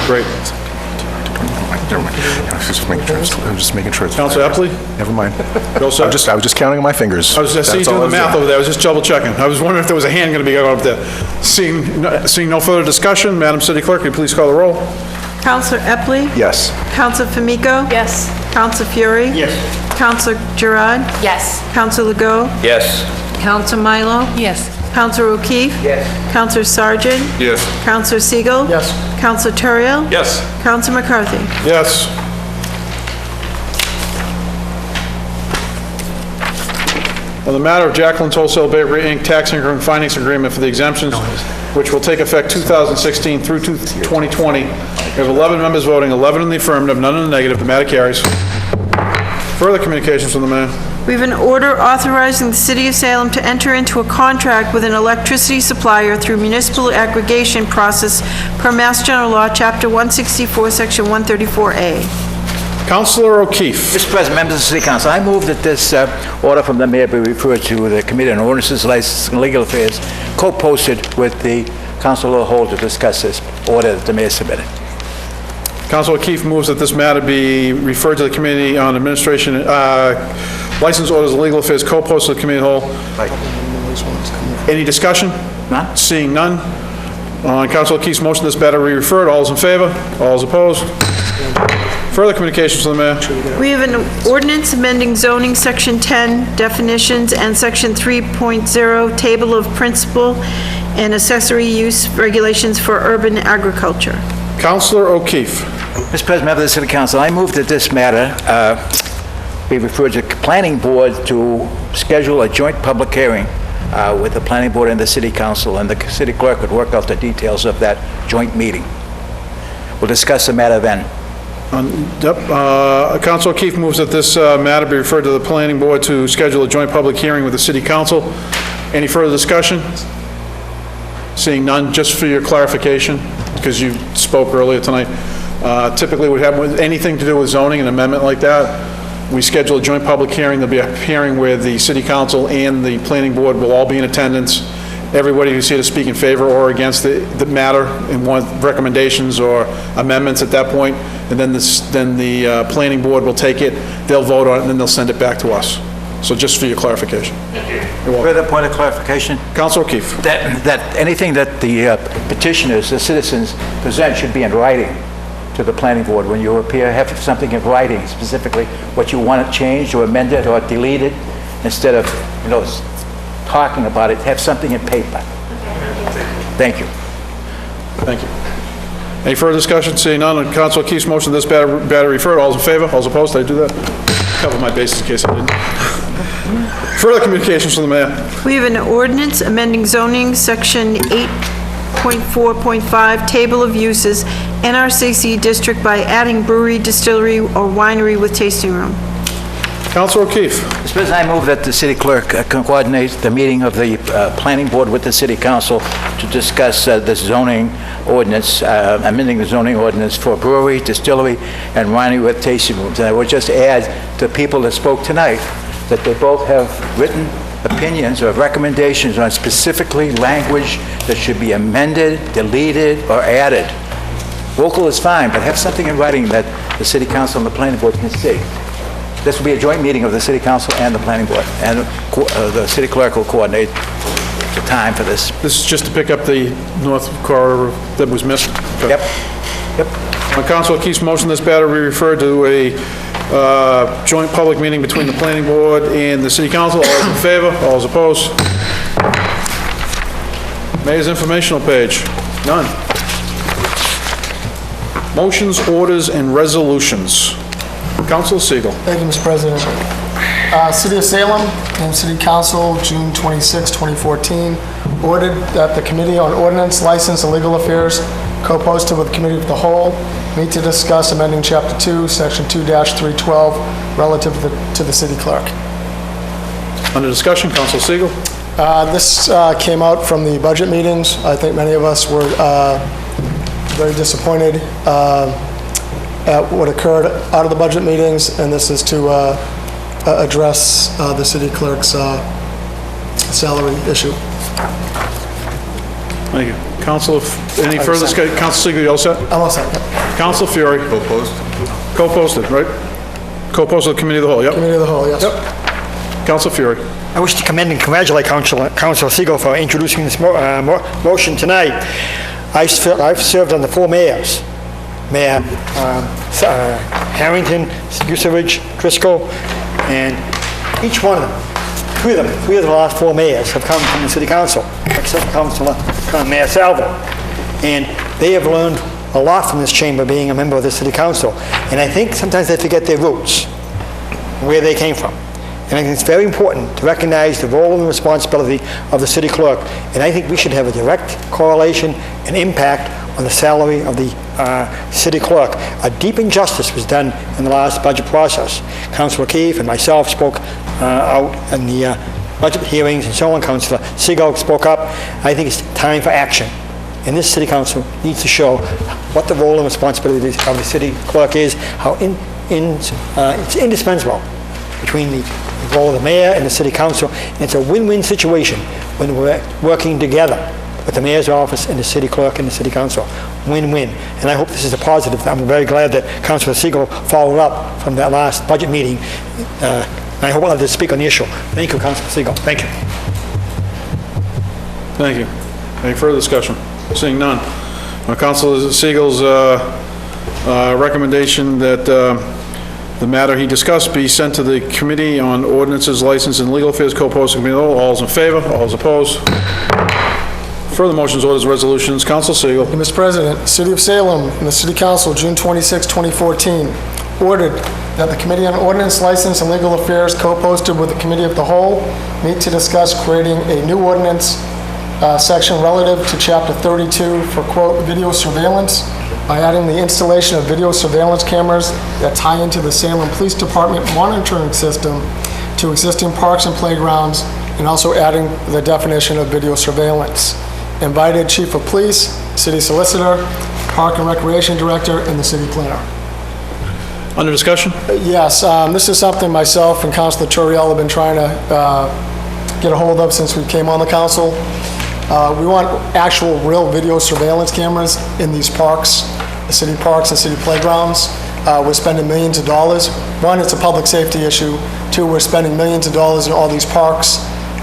Great. Never mind. I was just making sure. Councilor Epley? Never mind. Go, sir. I was just counting on my fingers. I was just That's doing all the I was math over there. I was just double checking. I was wondering if there was a hand going to be going up there. Seeing no further discussion, Madam City Clerk, will you please call the roll? Councilor Epley? Yes. Councilor Famico? Yes. Councilor Fury? Yes. Councilor Gerard? Yes. Councilor Legault? Yes. Councilor Milo? Yes. Councilor O'Keefe? Yes. Councilor Sargent? Yes. Councilor Siegel? Yes. Councilor Terrio? Yes. Councilor McCarthy? Yes. On the matter of Jacqueline's Wholesale Bakery, Inc., tax increment finance agreement for the exemptions, which will take effect 2016 through 2020, we have 11 members voting, 11 in the affirmative, none in the negative. The matter carries. Further communications from the mayor? We have an order authorizing the City of Salem to enter into a contract with an electricity supplier through municipal aggregation process per Mass General Law, Chapter 164, Section 134A. Councilor O'Keefe. Mr. President, members of the City Council, I move that this order from the mayor be referred to the Committee on Ordinances, Licenses, and Legal Affairs, co-posted with the Council of the Whole to discuss this order that the mayor submitted. Councilor O'Keefe moves that this matter be referred to the Committee on Administration, License Orders, and Legal Affairs, co-posted to the Committee of the Whole. Any discussion? None? Seeing none, On Council O'Keefe's motion, this matter be referred. All those in favor? All those opposed? Further communications from the mayor. We have an ordinance amending zoning, Section 10, definitions, and Section 3.0, table of principal and accessory use regulations for urban agriculture. Councilor O'Keefe. Mr. President, members of the City Council, I move that this matter be referred to the Planning Board to schedule a joint public hearing with the Planning Board and the City Council, and the City Clerk would work out the details of that joint meeting. We'll discuss the matter then. Councilor O'Keefe moves that this matter be referred to the Planning Board to schedule a joint public hearing with the City Council. Any further discussion? Seeing none, just for your clarification, because you spoke earlier tonight, typically would have anything to do with zoning, an amendment like that, we schedule a joint public hearing. There'll be a hearing where the City Council and the Planning Board will all be in attendance. Everybody who's here to speak in favor or against the matter and want recommendations or amendments at that point, and then the Planning Board will take it, they'll vote on it, and then they'll send it back to us. So just for your clarification. Further point of clarification? Councilor O'Keefe. That anything that the petitioners, the citizens present should be in writing to the Planning Board. When you appear, have something in writing, specifically what you want it changed or amended or deleted, instead of, talking about it, have something in paper. Thank you. Thank you. Any further discussion? Seeing none, on Councilor O'Keefe's motion, this matter referred. All those in favor? All those opposed? Did I do that? Cover my bases in case I didn't. Further communications from the mayor. We have an ordinance amending zoning, Section 8.4.5, table of uses, NRCC district by adding brewery, distillery, or winery with tasting room. Councilor O'Keefe. Mr. President, I move that the City Clerk coordinate the meeting of the Planning Board with the City Council to discuss the zoning ordinance, amending the zoning ordinance for brewery, distillery, and winery with tasting rooms. And I would just add to people that spoke tonight that they both have written opinions or recommendations on specifically language that should be amended, deleted, or added. Vocal is fine, but have something in writing that the City Council and the Planning Board can see. This will be a joint meeting of the City Council and the Planning Board, and the City Clerk will coordinate the time for this. This is just to pick up the north corridor that was missed? Okay. Yep. On Councilor O'Keefe's motion, this matter be referred to a joint public meeting between the Planning Board and the City Council. All those in favor? All those opposed? Mayor's informational page. None. Motions, orders, and resolutions. Councilor Siegel. Thank you, Mr. President. City of Salem and City Council, June 26, 2014, ordered that the Committee on Ordinance, License, and Legal Affairs, co-posted with the Committee of the Whole, meet to discuss amending Chapter 2, Section 2-312, relative to the City Clerk. Under discussion, Councilor Siegel. This came out from the budget meetings. I think many of us were very disappointed at what occurred out of the budget meetings, and this is to address the city clerk's salary issue. Thank you. Council, any further discussion? Councilor Siegel, you all set? I'm all set. Councilor Fury. Co-posted, right? Co-posted with the Committee of the Whole, yep? Committee of the Whole, yes. Yep. Councilor Fury. I wish to commend and congratulate Councilor Siegel for introducing this motion tonight. I've served under 4 mayors. Mayor Harrington, Usavich, Driscoll, and each one of them, 3 of the last 4 mayors have come from the City Council, except Mayor Salvo. And they have learned a lot from this chamber being a member of the City Council. And I think sometimes they forget their roots, where they came from. And I think it's very important to recognize the role and responsibility of the city clerk. And I think we should have a direct correlation and impact on the salary of the city clerk. A deep injustice was done in the last budget process. Councilor O'Keefe and myself spoke out in the budget hearings and so on. Councilor Siegel spoke up. I think it's time for action. And this city council needs to show what the role and responsibility of the city clerk is, how it's indispensable between the role of the mayor and the city council. And it's a win-win situation when we're working together with the mayor's office and the city clerk and the city council. Win-win. And I hope this is a positive. I'm very glad that Councilor Siegel followed up from that last budget meeting. And I hope I'll have to speak on the issue. Thank you, Councilor Siegel. Thank you. Thank you. Any further discussion? Seeing none. Councilor Siegel's recommendation that the matter he discussed be sent to the Committee on Ordinances, License, and Legal Affairs, co-posted committee. All is in favor? All is opposed? Further motions, orders, resolutions. Council Siegel. Mr. President, City of Salem and the City Council, June 26, 2014, ordered that the Committee on Ordinance, License, and Legal Affairs, co-posted with the Committee of the Whole, meet to discuss creating a new ordinance section relative to Chapter 32 for, quote, video surveillance by adding the installation of video surveillance cameras that tie into the Salem Police Department monitoring system to existing parks and playgrounds, and also adding the definition of video surveillance. Invited Chief of Police, City Solicitor, Park and Recreation Director, and the City Planner. Under discussion? Yes, this is something myself and Councilor Turiel have been trying to get a hold of since we came on the council. We want actual real video surveillance cameras in these parks, the city parks and city playgrounds. We're spending millions of dollars. One, it's a public safety issue. Two, we're spending millions of dollars in all these parks,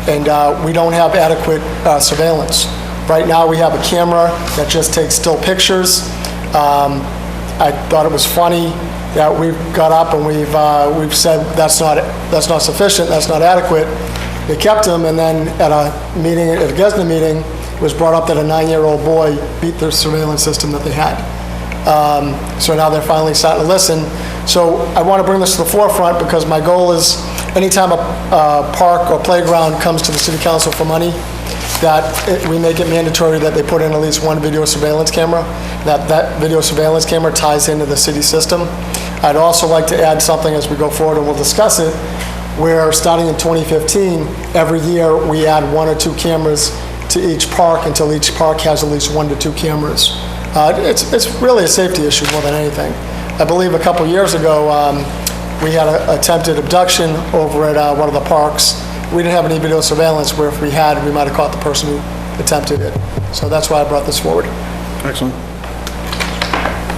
and we don't have adequate surveillance. Right now, we have a camera that just takes still pictures. I thought it was funny that we've got up and we've said that's not sufficient, that's not adequate. They kept them, and then at a meeting, at a GESNA meeting, it was brought up that a 9-year-old boy beat their surveillance system that they had. So now they're finally starting to listen. So I want to bring this to the forefront because my goal is anytime a park or playground comes to the City Council for money, that we make it mandatory that they put in at least one video surveillance camera, that video surveillance camera ties into the city system. I'd also like to add something as we go forward, and we'll discuss it, where starting in 2015, every year we add 1 or 2 cameras to each park until each park has at least 1 to 2 cameras. It's really a safety issue more than anything. I believe a couple years ago, we had an attempted abduction over at one of the parks. We didn't have any video surveillance, where if we had, we might have caught the person who attempted it. So that's why I brought this forward. Excellent.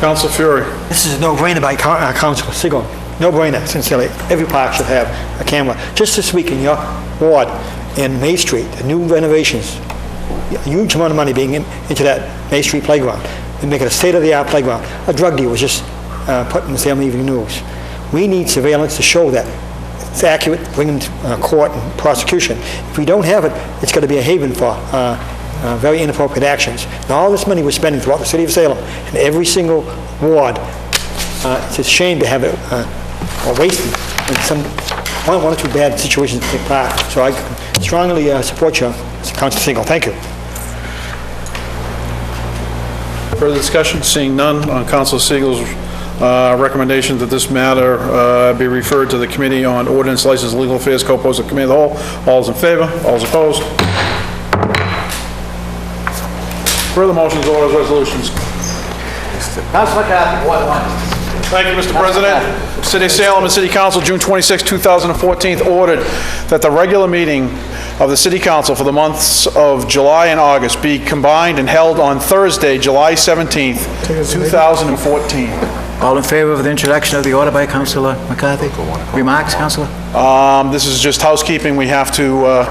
Councilor Fury. This is a no-brainer by Councilor Siegel. No-brainer, sincerely. Every park should have a camera. Just this week in your ward, in May Street, the new renovations, a huge amount of money being into that May Street playground. They make it a state-of-the-art playground. A drug deal was just put in the Salem Evening News. We need surveillance to show that it's accurate, bring them to court and prosecution. If we don't have it, it's going to be a haven for very inappropriate actions. And all this money we're spending throughout the city of Salem, and every single ward, it's a shame to have it wasted in some one or two bad situations to take part. So I strongly support you, Councilor Siegel. Thank you. Further discussion? Seeing none, on Councilor Siegel's recommendation that this matter be referred to the Committee on Ordinance, License, and Legal Affairs, co-posted Committee of the Whole. All is in favor? All is opposed? Further motions, orders, resolutions. Councilor McCarthy, Ward 1. Thank you, Mr. President. City of Salem and City Council, June 26, 2014, ordered that the regular meeting of the City Council for the months of July and August be combined and held on Thursday, July 17th, 2014. All in favor of the introduction of the order by Councilor McCarthy? Remarks, Councilor? This is just housekeeping. We have to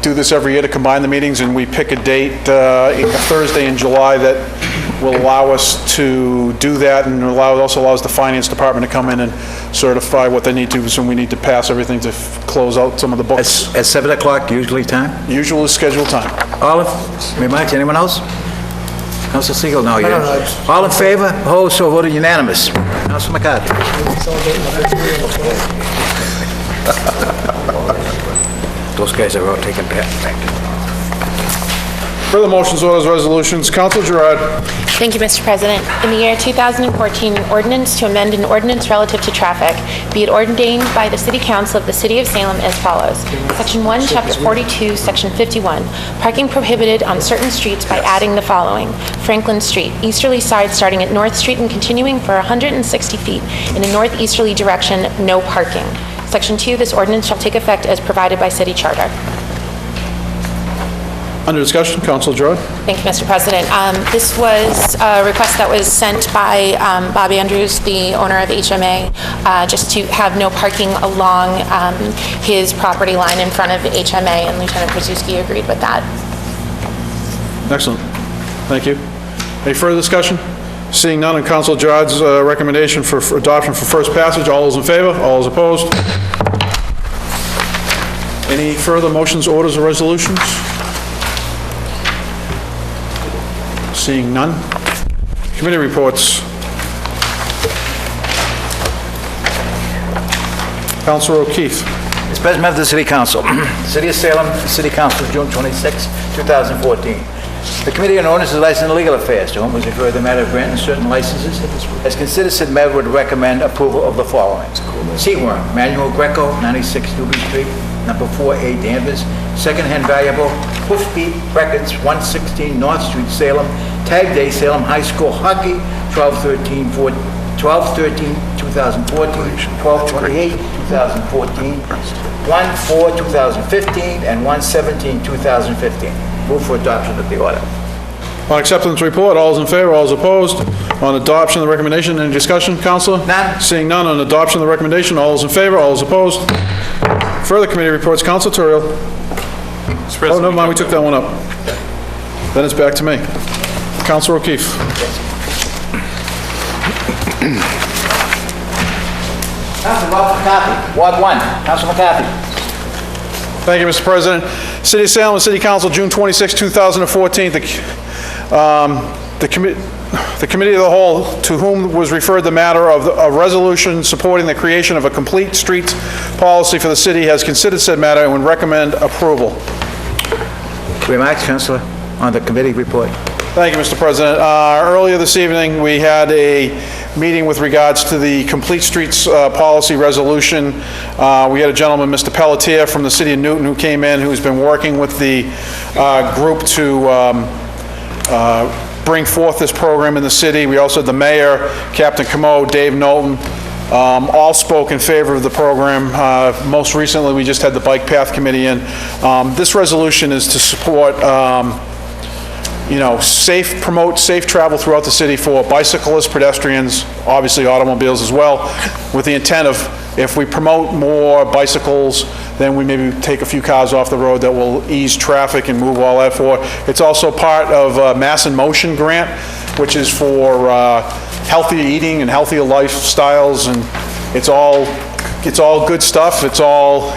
do this every year to combine the meetings, and we pick a date, a Thursday in July, that will allow us to do that, and also allows the Finance Department to come in and certify what they need to, so we need to pass everything to close out some of the books. At 7 o'clock, usually time? Usual scheduled time. All in, remarks, anyone else? Councilor Siegel, no, you. All in favor? Opposed? So voted unanimous. Councilor McCarthy. Those guys are all taken back. Further motions, orders, resolutions. Councilor Gerard. Thank you, Mr. President. In the year 2014, ordinance to amend an ordinance relative to traffic, be it ordained by the City Council of the City of Salem as follows. Section 1, Chapter 42, Section 51, parking prohibited on certain streets by adding the following. Franklin Street, easterly side starting at North Street and continuing for 160 feet in a northeasterly direction, no parking. Section 2, this ordinance shall take effect as provided by city charter. Under discussion, Councilor Gerard. Thank you, Mr. President. This was a request that was sent by Bob Andrews, the owner of HMA, just to have no parking along his property line in front of HMA, and Lieutenant Krasuski agreed with that. Excellent. Thank you. Any further discussion? Seeing none, on Council Jard's recommendation for adoption for first passage, all those in favor? All those opposed? Any further motions, orders, or resolutions? Seeing none. Committee reports. Councilor O'Keefe. Mr. President, members of the City Council. City of Salem, City Council, June 26, 2014. The Committee on Ordinance, License, and Legal Affairs, to whom was referred the matter of granting certain licenses, has considered said matter would recommend approval of the following. Seaworm, Manuel Greco, 96 Newby Street, number 4A, Danvers. Secondhand valuable, Hoofbeat Records, 116 North Street, Salem. Tag day, Salem High School Hockey, 12/13/2014, 12/28/2014, 1/4/2015, and 1/17/2015. Move for adoption of the order. On acceptance report, all those in favor, all those opposed? On adoption of the recommendation, any discussion, Councilor? None. Seeing none, on adoption of the recommendation, all those in favor, all those opposed? Further committee reports, Councilor Terrell. Oh, never mind, we took that one up. Then it's back to me. Councilor O'Keefe. Councilor Robert McCarthy, Ward 1. Councilor McCarthy. Thank you, Mr. President. City of Salem, City Council, June 26, 2014. The Committee of the Whole, to whom was referred the matter of a resolution supporting the creation of a complete streets policy for the city, has considered said matter and would recommend approval. Remarks, Councilor, on the committee report. Thank you, Mr. President. Earlier this evening, we had a meeting with regards to the Complete Streets Policy Resolution. We had a gentleman, Mr. Pelletier, from the city of Newton, who came in, who's been working with the group to bring forth this program in the city. We also had the mayor, Captain Comeau, Dave Knowlton, all spoke in favor of the program. Most recently, we just had the Bike Path Committee in. This resolution is to support promote safe travel throughout the city for bicyclists, pedestrians, obviously automobiles as well, with the intent of, if we promote more bicycles, then we maybe take a few cars off the road that will ease traffic and move all that forward. It's also part of Mass in Motion grant, which is for healthier eating and healthier lifestyles, and it's all good stuff.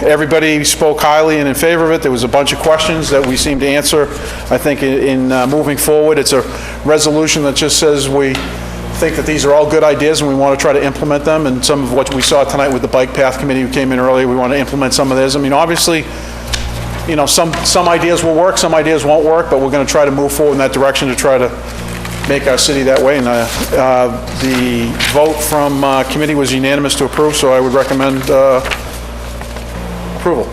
Everybody spoke highly and in favor of it. There was a bunch of questions that we seemed to answer, I think, in moving forward. It's a resolution that just says we think that these are all good ideas and we want to try to implement them, and some of what we saw tonight with the Bike Path Committee who came in earlier, we want to implement some of theirs. I mean, obviously, some ideas will work, some ideas won't work, but we're going to try to move forward in that direction to try to make our city that way, and the vote from committee was unanimous to approve, so I would recommend approval.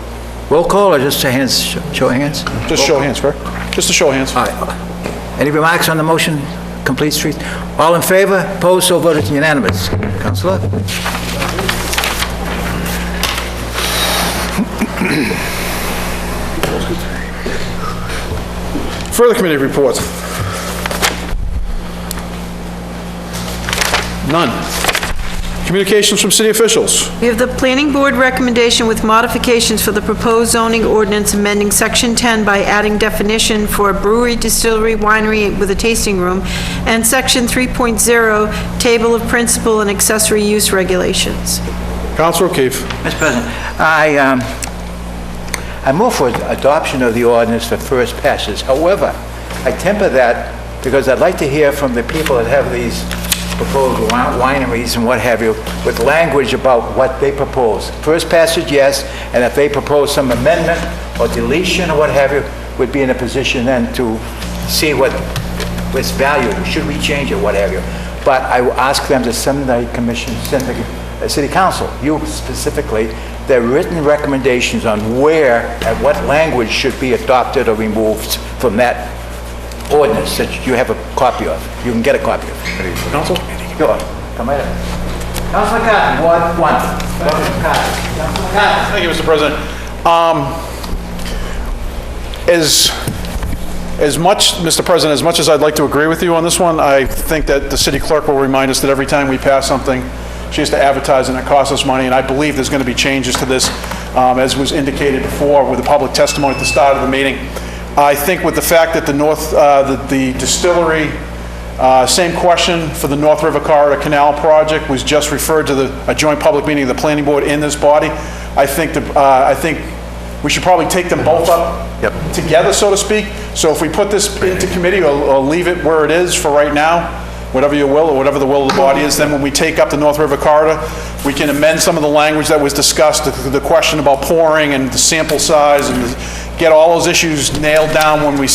Roll call or just a hands, show of hands? Just show of hands, correct? Just a show of hands. All right. Any remarks on the motion, complete streets? All in favor? Opposed? So voted, unanimous. Councilor? Further committee reports. None. Communications from city officials. We have the planning board recommendation with modifications for the proposed zoning ordinance amending section 10 by adding definition for a brewery, distillery, winery with a tasting room, and section 3.0, table of principal and accessory use regulations. Councilor O'Keefe. Mr. President, I move for adoption of the ordinance for first passage. However, I temper that because I'd like to hear from the people that have these proposed wineries and what have you, with language about what they propose. First passage, yes, and if they propose some amendment or deletion or what have you, we'd be in a position then to see what its value, should we change it, what have you. But I will ask them to send the commission, send the city council, you specifically, their written recommendations on where and what language should be adopted or removed from that ordinance that you have a copy of. You can get a copy of. Council? Sure. Come right in. Councilor McCarthy, Ward 1. Councilor McCarthy. Thank you, Mr. President. As much, Mr. President, as much as I'd like to agree with you on this one, I think that the city clerk will remind us that every time we pass something, she has to advertise and it costs us money, and I believe there's going to be changes to this, as was indicated before with the public testimony at the start of the meeting. I think with the fact that the distillery, same question for the North River Corridor Canal project was just referred to a joint public meeting of the planning board in this body. I think we should probably take them both up together, so to speak. So if we put this into committee or leave it where it is for right now, whatever your will, or whatever the will of the body is, then when we take up the North River Corridor, we can amend some of the language that was discussed, the question about pouring and the sample size, and get all those issues nailed down when we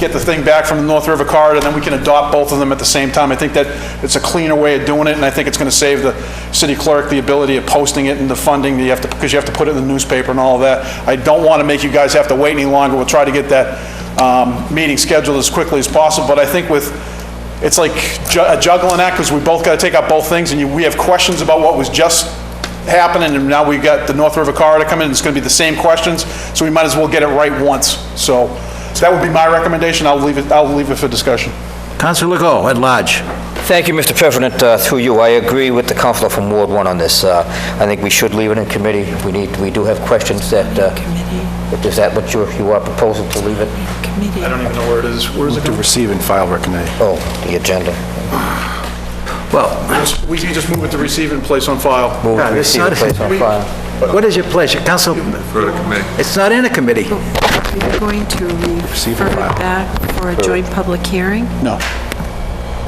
get the thing back from the North River Corridor, and then we can adopt both of them at the same time. I think that it's a cleaner way of doing it, and I think it's going to save the city clerk the ability of posting it and the funding because you have to put it in the newspaper and all of that. I don't want to make you guys have to wait any longer. We'll try to get that meeting scheduled as quickly as possible, but I think it's like a juggling act, because we both got to take up both things, and we have questions about what was just happening, and now we've got the North River Corridor coming, and it's going to be the same questions, so we might as well get it right once. So that would be my recommendation. I'll leave it for discussion. Councilor Legault, at large. Thank you, Mr. President. Through you, I agree with the councilor from Ward 1 on this. I think we should leave it in committee. We do have questions that, is that what you are proposing, to leave it? I don't even know where it is. Where is it? To receive and file recommendation. Oh, the agenda. Well, we can just move it to receive and place on file. Move to receive and place on file. What is your pleasure, Council? For the committee. It's not in a committee. You're going to refer it back for a joint public hearing? No.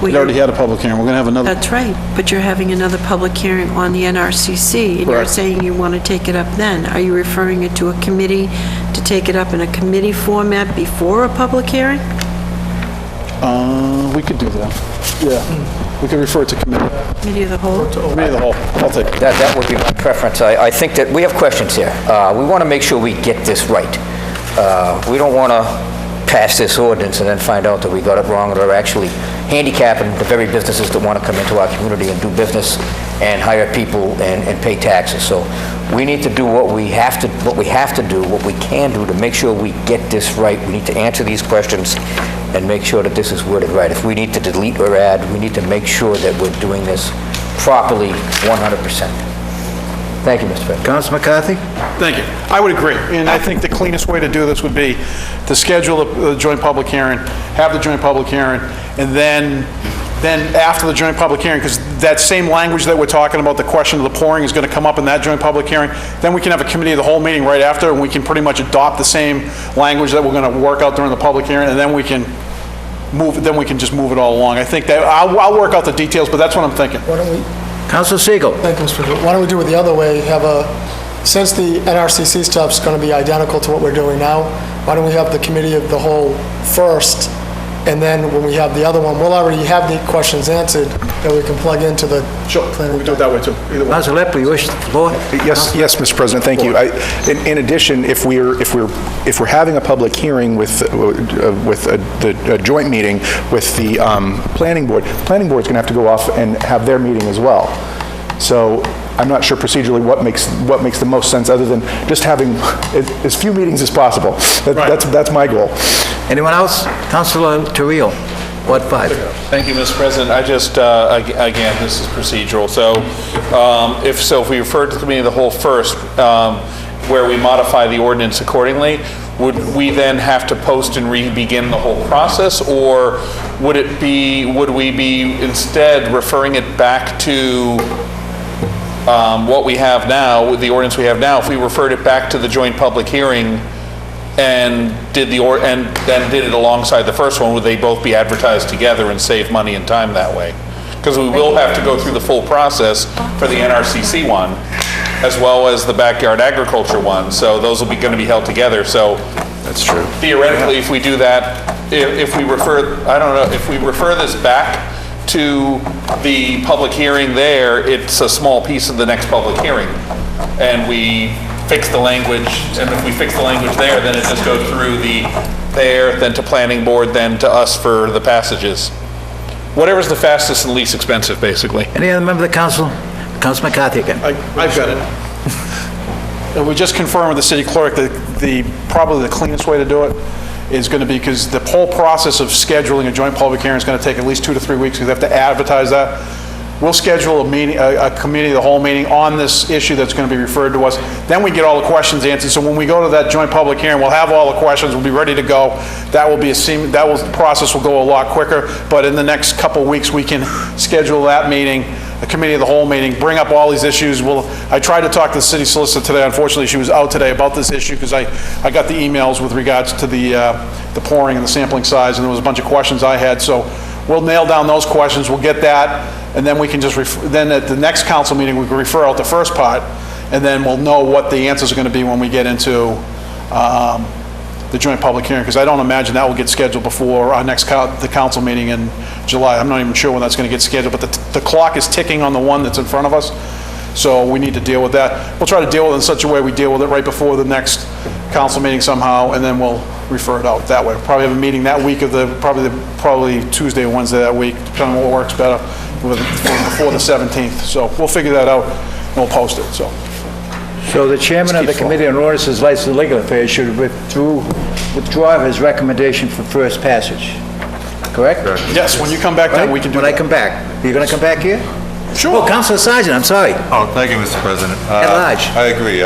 We already had a public hearing. We're going to have another. That's right, but you're having another public hearing on the NRCC, and you're Correct. saying you want to take it up then. Are you referring it to a committee to take it up in a committee format before a public hearing? We could do that. Yeah. We could refer it to committee. Committee of the whole? Committee of the whole. I'll take it. That would be my preference. I think that we have questions here. We want to make sure we get this right. We don't want to pass this ordinance and then find out that we got it wrong, or actually handicapping the very businesses that want to come into our community and do business and hire people and pay taxes. So we need to do what we have to do, what we can do to make sure we get this right. We need to answer these questions and make sure that this is worded right. If we need to delete or add, we need to make sure that we're doing this properly 100%. Thank you, Mr. President. Councilor McCarthy? Thank you. I would agree, and I think the cleanest way to do this would be to schedule a joint public hearing, have the joint public hearing, and then after the joint public hearing, because that same language that we're talking about, the question of the pouring, is going to come up in that joint public hearing, then we can have a committee of the whole meeting right after, and we can pretty much adopt the same language that we're going to work out during the public hearing, and then we can just move it all along. I think that, I'll work out the details, but that's what I'm thinking. Why don't we, Councilor Siegel? thank you, Mr. President. Why don't we do it the other way? Since the NRCC stuff's going to be identical to what we're doing now, why don't we have the committee of the whole first, and then when we have the other one, we'll already have the questions answered that we can plug into the... Sure, we can do it that way too. Either way. Councilor Lepley, you wish the floor? Yes, Mr. President, thank you. In addition, if we're having a public hearing with a joint meeting with the planning board's going to have to go off and have their meeting as well. So I'm not sure procedurally what makes the most sense, other than just having as few meetings as possible. That's my goal. Anyone else? Councilor Terrell, Ward 5. Thank you, Mr. President. I just, again, this is procedural. So if we refer to the committee of the whole first, where we modify the ordinance accordingly, would we then have to post and re-begin the whole process, or would we be instead referring it back to what we have now, with the ordinance we have now? If we referred it back to the joint public hearing and then did it alongside the first one, would they both be advertised together and save money and time that way? Because we will have to go through the full process for the NRCC one, as well as the backyard agriculture one. So those will be going to be held together. So that's true. Theoretically, if we do that, if we refer this back to the public hearing there, it's a small piece of the next public hearing, and we fix the language, and if we fix the language there, then it just goes through then to planning board, then to us for the passages. Whatever's the fastest and least expensive, basically. Any other member of the council? Councilor McCarthy again. I've got it. We just confirmed with the city clerk that probably the cleanest way to do it is going to be, because the whole process of scheduling a joint public hearing is going to take at least 2 to 3 weeks, because they have to advertise that. We'll schedule a meeting, a committee of the whole meeting on this issue that's going to be referred to us. Then we get all the questions answered. So when we go to that joint public hearing, we'll have all the questions, we'll be ready to go. That will be the process will go a lot quicker, but in the next couple of weeks, we can schedule that meeting, a committee of the whole meeting, bring up all these issues. I tried to talk to the city solicitor today. Unfortunately, she was out today about this issue because I got the emails with regards to the pouring and the sampling size, and there was a bunch of questions I had. So we'll nail down those questions, we'll get that, and then we can just, then at the next council meeting, we can refer out the first part, and then we'll know what the answers are going to be when we get into the joint public hearing, because I don't imagine that will get scheduled before our next the council meeting in July. I'm not even sure when that's going to get scheduled, but the clock is ticking on the one that's in front of us, so we need to deal with that. We'll try to deal with it in such a way we deal with it right before the next council meeting somehow, and then we'll refer it out that way. We'll probably have a meeting that week of probably Tuesday or Wednesday that week, depending on what works better, before the 17th. So we'll figure that out, and we'll post it, so. So the chairman of the Committee on Ordinances, Licenses, and Legal Affairs should withdraw his recommendation for first passage, correct? Yes, when you come back, then we can do that. When I come back. Are you going to come back here? Sure. Oh, Councilor Sargent, I'm sorry. Oh, thank you, Mr. President. At large. I agree.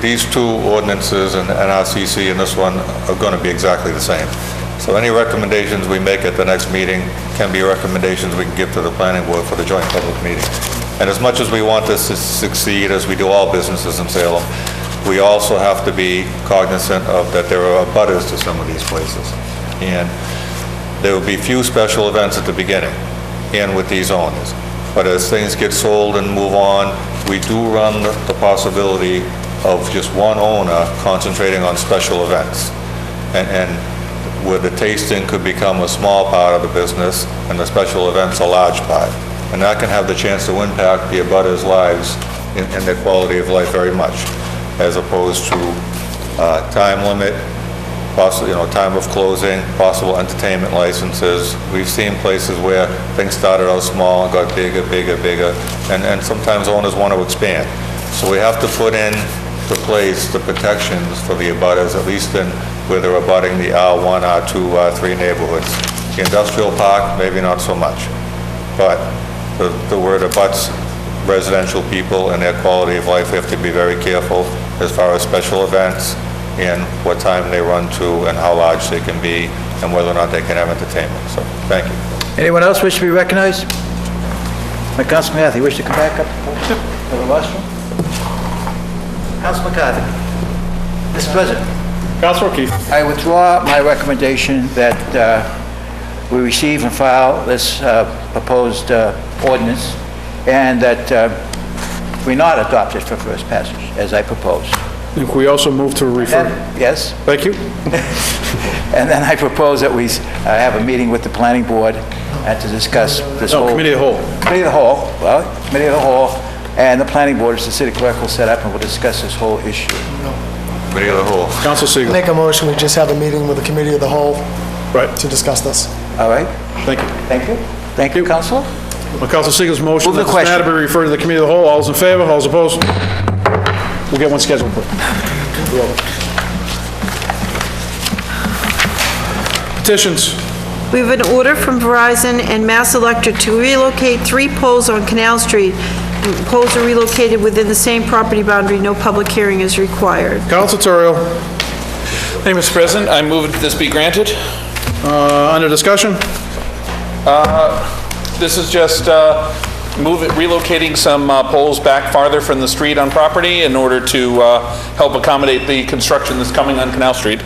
These two ordinances and NRCC and this one are going to be exactly the same. So any recommendations we make at the next meeting can be recommendations we can give to the planning board for the joint public meeting. And as much as we want this to succeed, as we do all businesses in Salem, we also have to be cognizant of that there are abutters to some of these places. And there will be few special events at the beginning and with these owners. But as things get sold and move on, we do run the possibility of just one owner concentrating on special events. And where the tasting could become a small part of the business and the special events a large part. And that can have the chance to impact the abutters' lives in their quality of life very much, as opposed to time limit, possibly, time of closing, possible entertainment licenses. We've seen places where things started out small and got bigger, and sometimes owners want to expand. So we have to put into place the protections for the abutters, at least in where they're abutting the R1, R2, R3 neighborhoods. The industrial park, maybe not so much, but the word abuts residential people and their quality of life. We have to be very careful as far as special events and what time they run to and how large they can be and whether or not they can have entertainment. So, thank you. Anyone else wish to be recognized? Councilor McCarthy, wish to come back up to the rostrum? Councilor McCarthy. Mr. President. Councilor O'Keefe. I withdraw my recommendation that we receive and file this proposed ordinance and that we not adopt it for first passage, as I proposed. Can we also move to refer? Yes. Thank you. And then I propose that we have a meeting with the planning board to discuss this whole... Committee of the Whole. Committee of the Whole, well, Committee of the Whole, and the planning board, as the city clerk will set up, and we'll discuss this whole issue. Committee of the Whole. Councilor Siegel. Make a motion, we just have a meeting with the Committee of the Whole Right. to discuss this. All right? Thank you. Thank you. Thank you, Councilor. Well, Councilor Siegel's motion Move the that this question. matter be referred to the Committee of the Whole. All those in favor? All those opposed? We'll get one scheduled. Petitions. We have an order from Verizon and Mass Electric to relocate 3 poles on Canal Street. Poles are relocated within the same property boundary. No public hearing is required. Councilor Terrell. Thank you, Mr. President. I move that this be granted. Under discussion? This is just relocating some poles back farther from the street on property in order to help accommodate the construction that's coming on Canal Street.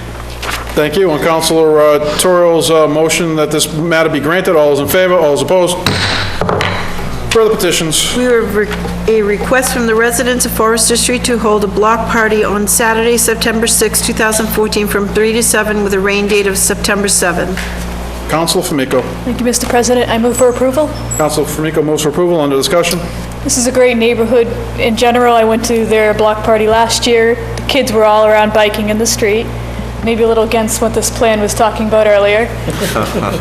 Thank you. On Councilor Terrell's motion that this matter be granted, all those in favor? All those opposed? Further petitions. We have a request from the residents of Forester Street to hold a block party on Saturday, September 6, 2014, from 3 to 7 with a rain date of September 7. Councilor Famico. Thank you, Mr. President. I move for approval. Councilor Famico moves for approval. Under discussion? This is a great neighborhood. In general, I went to their block party last year. The kids were all around biking in the street. Maybe a little against what this plan was talking about earlier.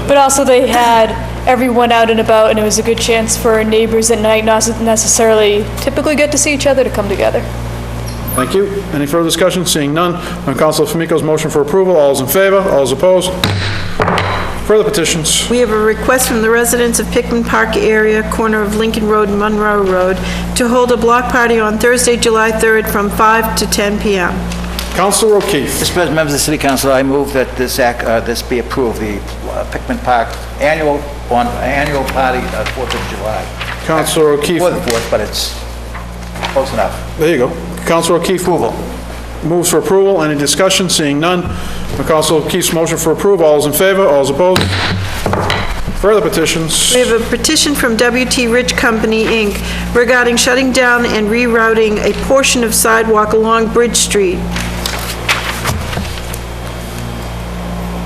But also they had everyone out and about, and it was a good chance for neighbors at night not necessarily typically get to see each other to come together. Thank you. Any further discussion? Seeing none. On Councilor Famico's motion for approval, all those in favor? All those opposed? Further petitions? We have a request from the residents of Pickman Park area, corner of Lincoln Road and Monroe Road, to hold a block party on Thursday, July 3rd from 5 to 10 p.m. Councilor O'Keefe. Mr. President, members of the City Council, I move that this be approved, the Pickman Park annual party, 4th of July. Councilor O'Keefe. For the 4th, but it's close enough. There you go. Councilor O'Keefe. Approval. Moves for approval. Any discussion? Seeing none. On Councilor O'Keefe's motion for approval, all those in favor, all those opposed? Further petitions? We have a petition from W.T. Rich Company, Inc. regarding shutting down and rerouting a portion of sidewalk along Bridge Street.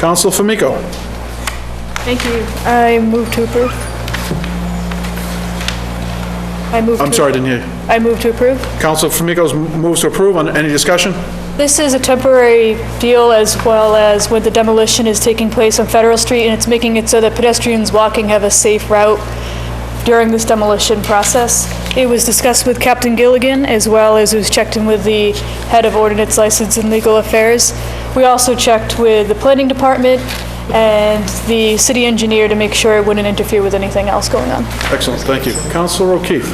Councilor Famico. Thank you. I move to approve. I'm sorry, I didn't hear you. I move to approve. Councilor Famico moves to approve. Any discussion? This is a temporary deal as well as when the demolition is taking place on Federal Street, and it's making it so that pedestrians walking have a safe route during this demolition process. It was discussed with Captain Gilligan, as well as it was checked in with the head of Ordinance License and Legal Affairs. We also checked with the Planning Department and the city engineer to make sure it wouldn't interfere with anything else going on. Excellent, thank you. Councilor O'Keefe.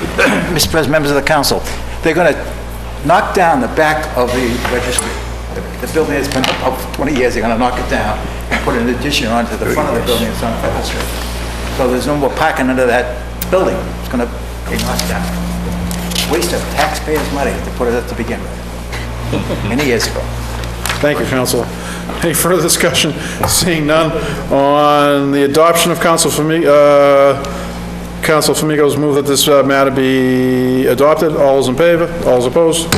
Mr. President, members of the council, they're going to knock down the back of the registry. The building has been up for 20 years. They're going to knock it down and put an addition onto the front of the building. It's on Federal Street. So there's no more parking under that building. It's going to be knocked down. Waste of taxpayers' money to put it up to begin with. Many years ago. Thank you, Councilor. Any further discussion? Seeing none. On the adoption of Councilor Famico's move that this matter be adopted. All those in favor? All those opposed?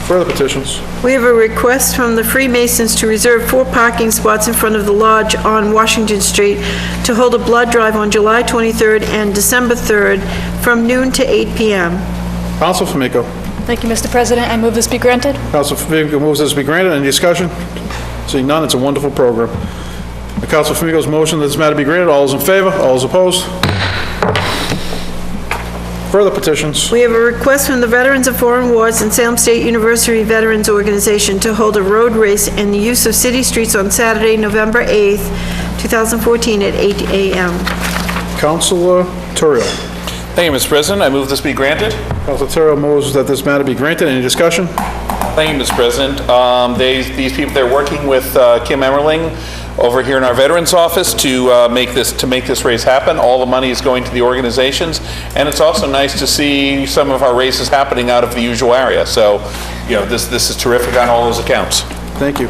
Further petitions? We have a request from the Freemasons to reserve 4 parking spots in front of the lodge on Washington Street to hold a blood drive on July 23rd and December 3rd from noon to 8 p.m. Councilor Famico. Thank you, Mr. President. I move this be granted. Councilor Famico moves this be granted. Any discussion? Seeing none, it's a wonderful program. The Councilor Famico's motion that this matter be granted. All those in favor? All those opposed? Further petitions? We have a request from the Veterans of Foreign Wars and Salem State University Veterans Organization to hold a road race and the use of city streets on Saturday, November 8th, 2014 at 8 a.m. Councilor Turiel. Thank you, Mr. President. I move this be granted. Councilor Turiel moves that this matter be granted. Any discussion? Thank you, Mr. President. These people, they're working with Kim Emmerling over here in our Veterans Office to make this race happen. All the money is going to the organizations, and it's also nice to see some of our races happening out of the usual area. So, you know, this is terrific on all those accounts. Thank you.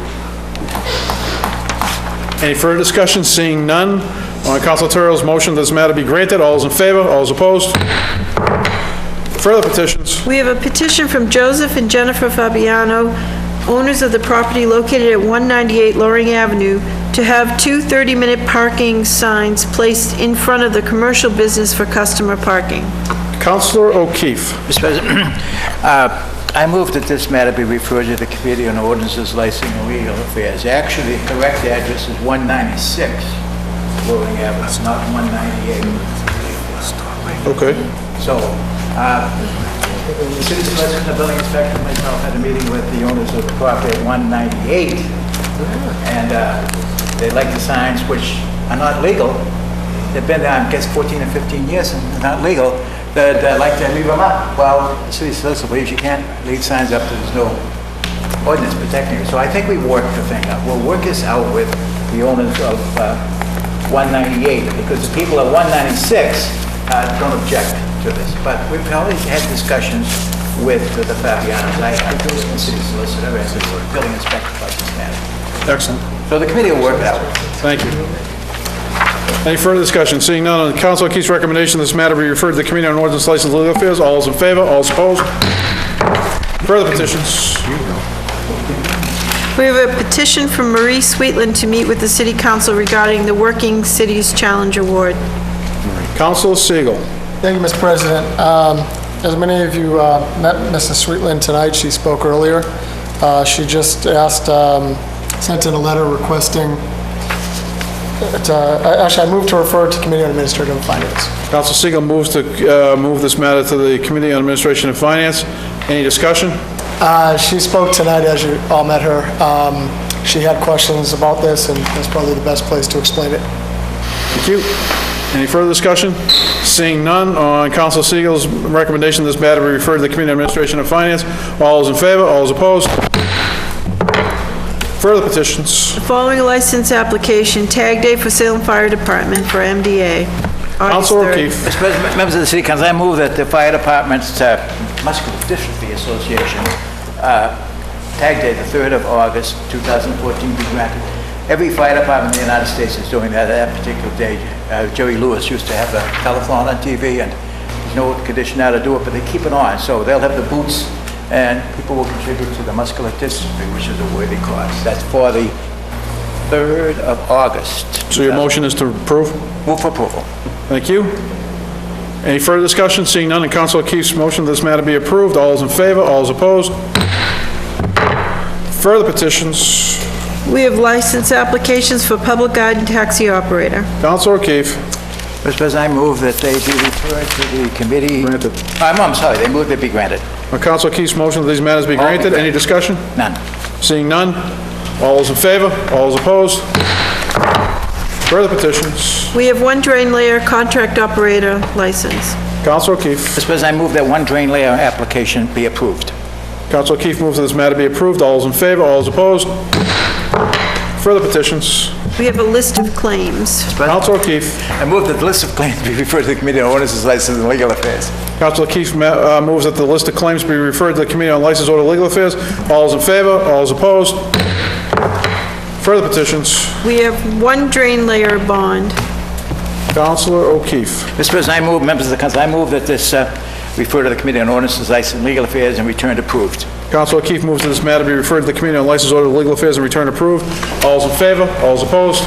Any further discussion? Seeing none. On Councilor Turiel's motion, this matter be granted. All those in favor? All those opposed? Further petitions? We have a petition from Joseph and Jennifer Fabiano, owners of the property located at 198 Loring Avenue, to have 2 30-minute parking signs placed in front of the commercial business for customer parking. Councilor O'Keefe. Mr. President, I move that this matter be referred to the Committee on Ordinances, Licensing, and Legal Affairs. Actually, the correct address is 196 Loring Avenue, not 198. Okay. So, the city solicitor, the building inspector, and myself had a meeting with the owners of the property at 198, and they like the signs, which are not legal. They've been there, I guess, 14 or 15 years and they're not legal. They'd like to leave them up. Well, the city solicitor believes you can't leave signs up that there's no ordinance protecting it. So I think we worked the thing out. We'll work this out with the owners of 198, because the people at 196 don't object to this. But we've always had discussions with the Fabianos. I do the city solicitor and the building inspector about this matter. Excellent. So the committee will work it out. Thank you. Any further discussion? Seeing none, on Councilor O'Keefe's recommendation, this matter be referred to the Committee on Ordinance, License, and Legal Affairs. All those in favor? All those opposed? Further petitions? We have a petition from Marie Sweetland to meet with the City Council regarding the Working Cities Challenge Award. Councilor Siegel. Thank you, Mr. President. As many of you met Mrs. Sweetland tonight, she spoke earlier. She just asked, sent in a letter requesting, actually I moved to refer to Committee on Administrative and Finance. Councilor Siegel moves to move this matter to the Committee on Administration and Finance. Any discussion? She spoke tonight as you all met her. she had questions about this, and that's probably the best place to explain it. Thank you. Any further discussion? Seeing none, on Council Siegel's recommendation, this matter be referred to the Committee on Administration and Finance. All those in favor, all those opposed? Further petitions. The following license application, tag day for Salem Fire Department for MDA. August Councilor 3rd. O'Keefe. Mr. President, members of the City Council, I move that the Fire Department's Muscular Dystrophy Association tag day, the 3rd of August, 2014, be granted. Every fire department in the United States is doing that particular day. Jerry Lewis used to have a telethon on TV, and there's no condition now to do it, but they keep it on. So they'll have the boots, and people will contribute to the muscular dystrophy, which is a worthy cause. That's for the 3rd of August. So your motion is to approve? Move for approval. Thank you. Any further discussion? Seeing none, on Councilor O'Keefe's motion, this matter be approved. All those in favor, all those opposed? Further petitions. We have license applications for public guide and taxi operator. Councilor O'Keefe. Mr. President, I move that they be referred to the committee. Granted. I'm sorry, they move they be granted. On Councilor O'Keefe's motion that these matters be granted, any discussion? None. Seeing none, all those in favor, all those opposed? Further petitions. We have one drain layer contract operator license. Councilor O'Keefe. Mr. President, I move that one drain layer application be approved. Councilor O'Keefe moves that this matter be approved. All those in favor, all those opposed? Further petitions. We have a list of claims. Councilor O'Keefe. I move that the list of claims be referred to the Committee on Ordinances, Licenses, and Legal Affairs. Councilor O'Keefe moves that the list of claims be referred to the Committee on License, Order, Legal Affairs. All those in favor, all those opposed? Further petitions. We have one drain layer bond. Councilor O'Keefe. Mr. President, I move, members of the council, I move that this refer to the Committee on Ordinances, Licenses, and Legal Affairs and return approved. Councilor O'Keefe moves that this matter be referred to the Committee on License, Order, Legal Affairs and return approved. All those in favor, all those opposed?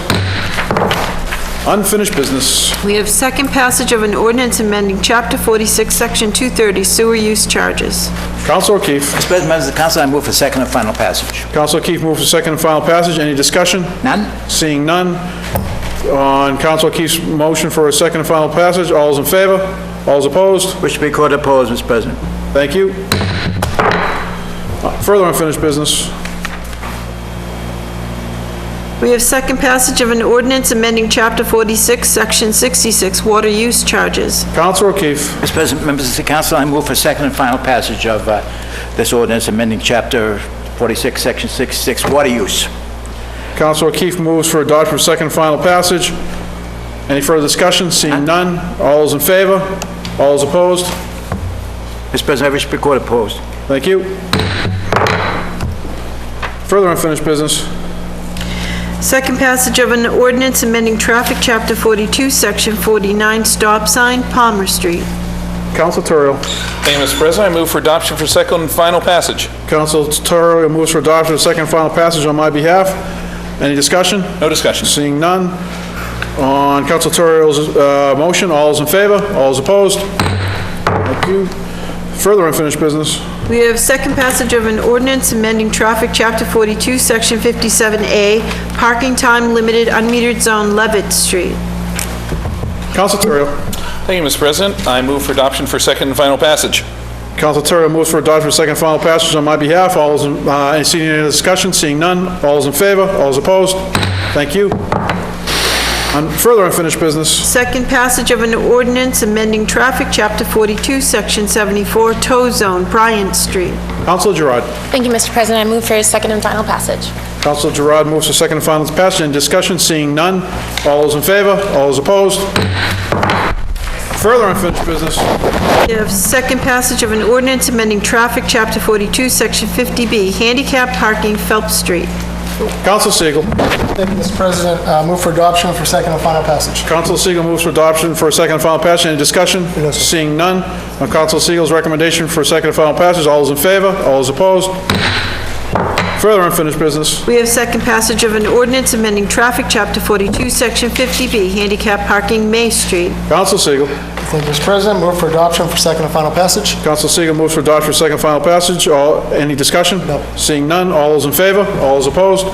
Unfinished business. We have second passage of an ordinance amending Chapter 46, Section 230, sewer use charges. Councilor O'Keefe. Mr. President, members of the council, I move for second and final passage. Councilor O'Keefe moves for second and final passage. Any discussion? None? Seeing none, on Councilor O'Keefe's motion for a second and final passage, all those in favor? All those opposed? Wish to be recorded opposed, Mr. President. Thank you. Further unfinished business. We have second passage of an ordinance amending Chapter 46, Section 66, water use charges. Councilor O'Keefe. Mr. President, members of the council, I move for second and final passage of this ordinance amending Chapter 46, Section 66, water use. Councilor O'Keefe moves for adoption for second and final passage. Any further discussion? Seeing none, all those in favor? All those opposed? Mr. President, I wish to be recorded opposed. Thank you. Further unfinished business. Second passage of an ordinance amending Traffic Chapter 42, Section 49, stop sign, Palmer Street. Councilor Terrell. Thank you, Mr. President. I move for adoption for second and final passage. Councilor Terrell moves for adoption for second and final passage on my behalf. Any discussion? No discussion. Seeing none, on Councilor Terrell's motion, all those in favor? All those opposed? Thank you. Further unfinished business. We have second passage of an ordinance amending Traffic Chapter 42, Section 57A, parking time limited unmetered zone, Levitt Street. Councilor Terrell. Thank you, Mr. President. I move for adoption for second and final passage. Councilor Terrell moves for adoption for second and final passage on my behalf. All those, any discussion? Seeing none, all those in favor? All those opposed? Thank you. Further unfinished business. Second passage of an ordinance amending Traffic Chapter 42, Section 74, tow zone, Bryant Street. Councilor Gerard. Thank you, Mr. President. I move for a second and final passage. Councilor Gerard moves for second and final passage. In discussion, seeing none. All those in favor? All those opposed? Further unfinished business. We have second passage of an ordinance amending Traffic Chapter 42, Section 50B, handicap parking, Phelps Street. Councilor Siegel. Thank you, Mr. President. Move for adoption for second and final passage. Councilor Siegel moves for adoption for a second and final passage. Any discussion? No, sir. Seeing none. On Councilor Siegel's recommendation for a second and final passage, all those in favor? All those opposed? Further unfinished business. We have second passage of an ordinance amending Traffic Chapter 42, Section 50B, handicap parking, May Street. Councilor Siegel. Thank you, Mr. President. Move for adoption for second and final passage. Councilor Siegel moves for adoption for second and final passage. Any discussion? No. Seeing none. All those in favor? All those opposed?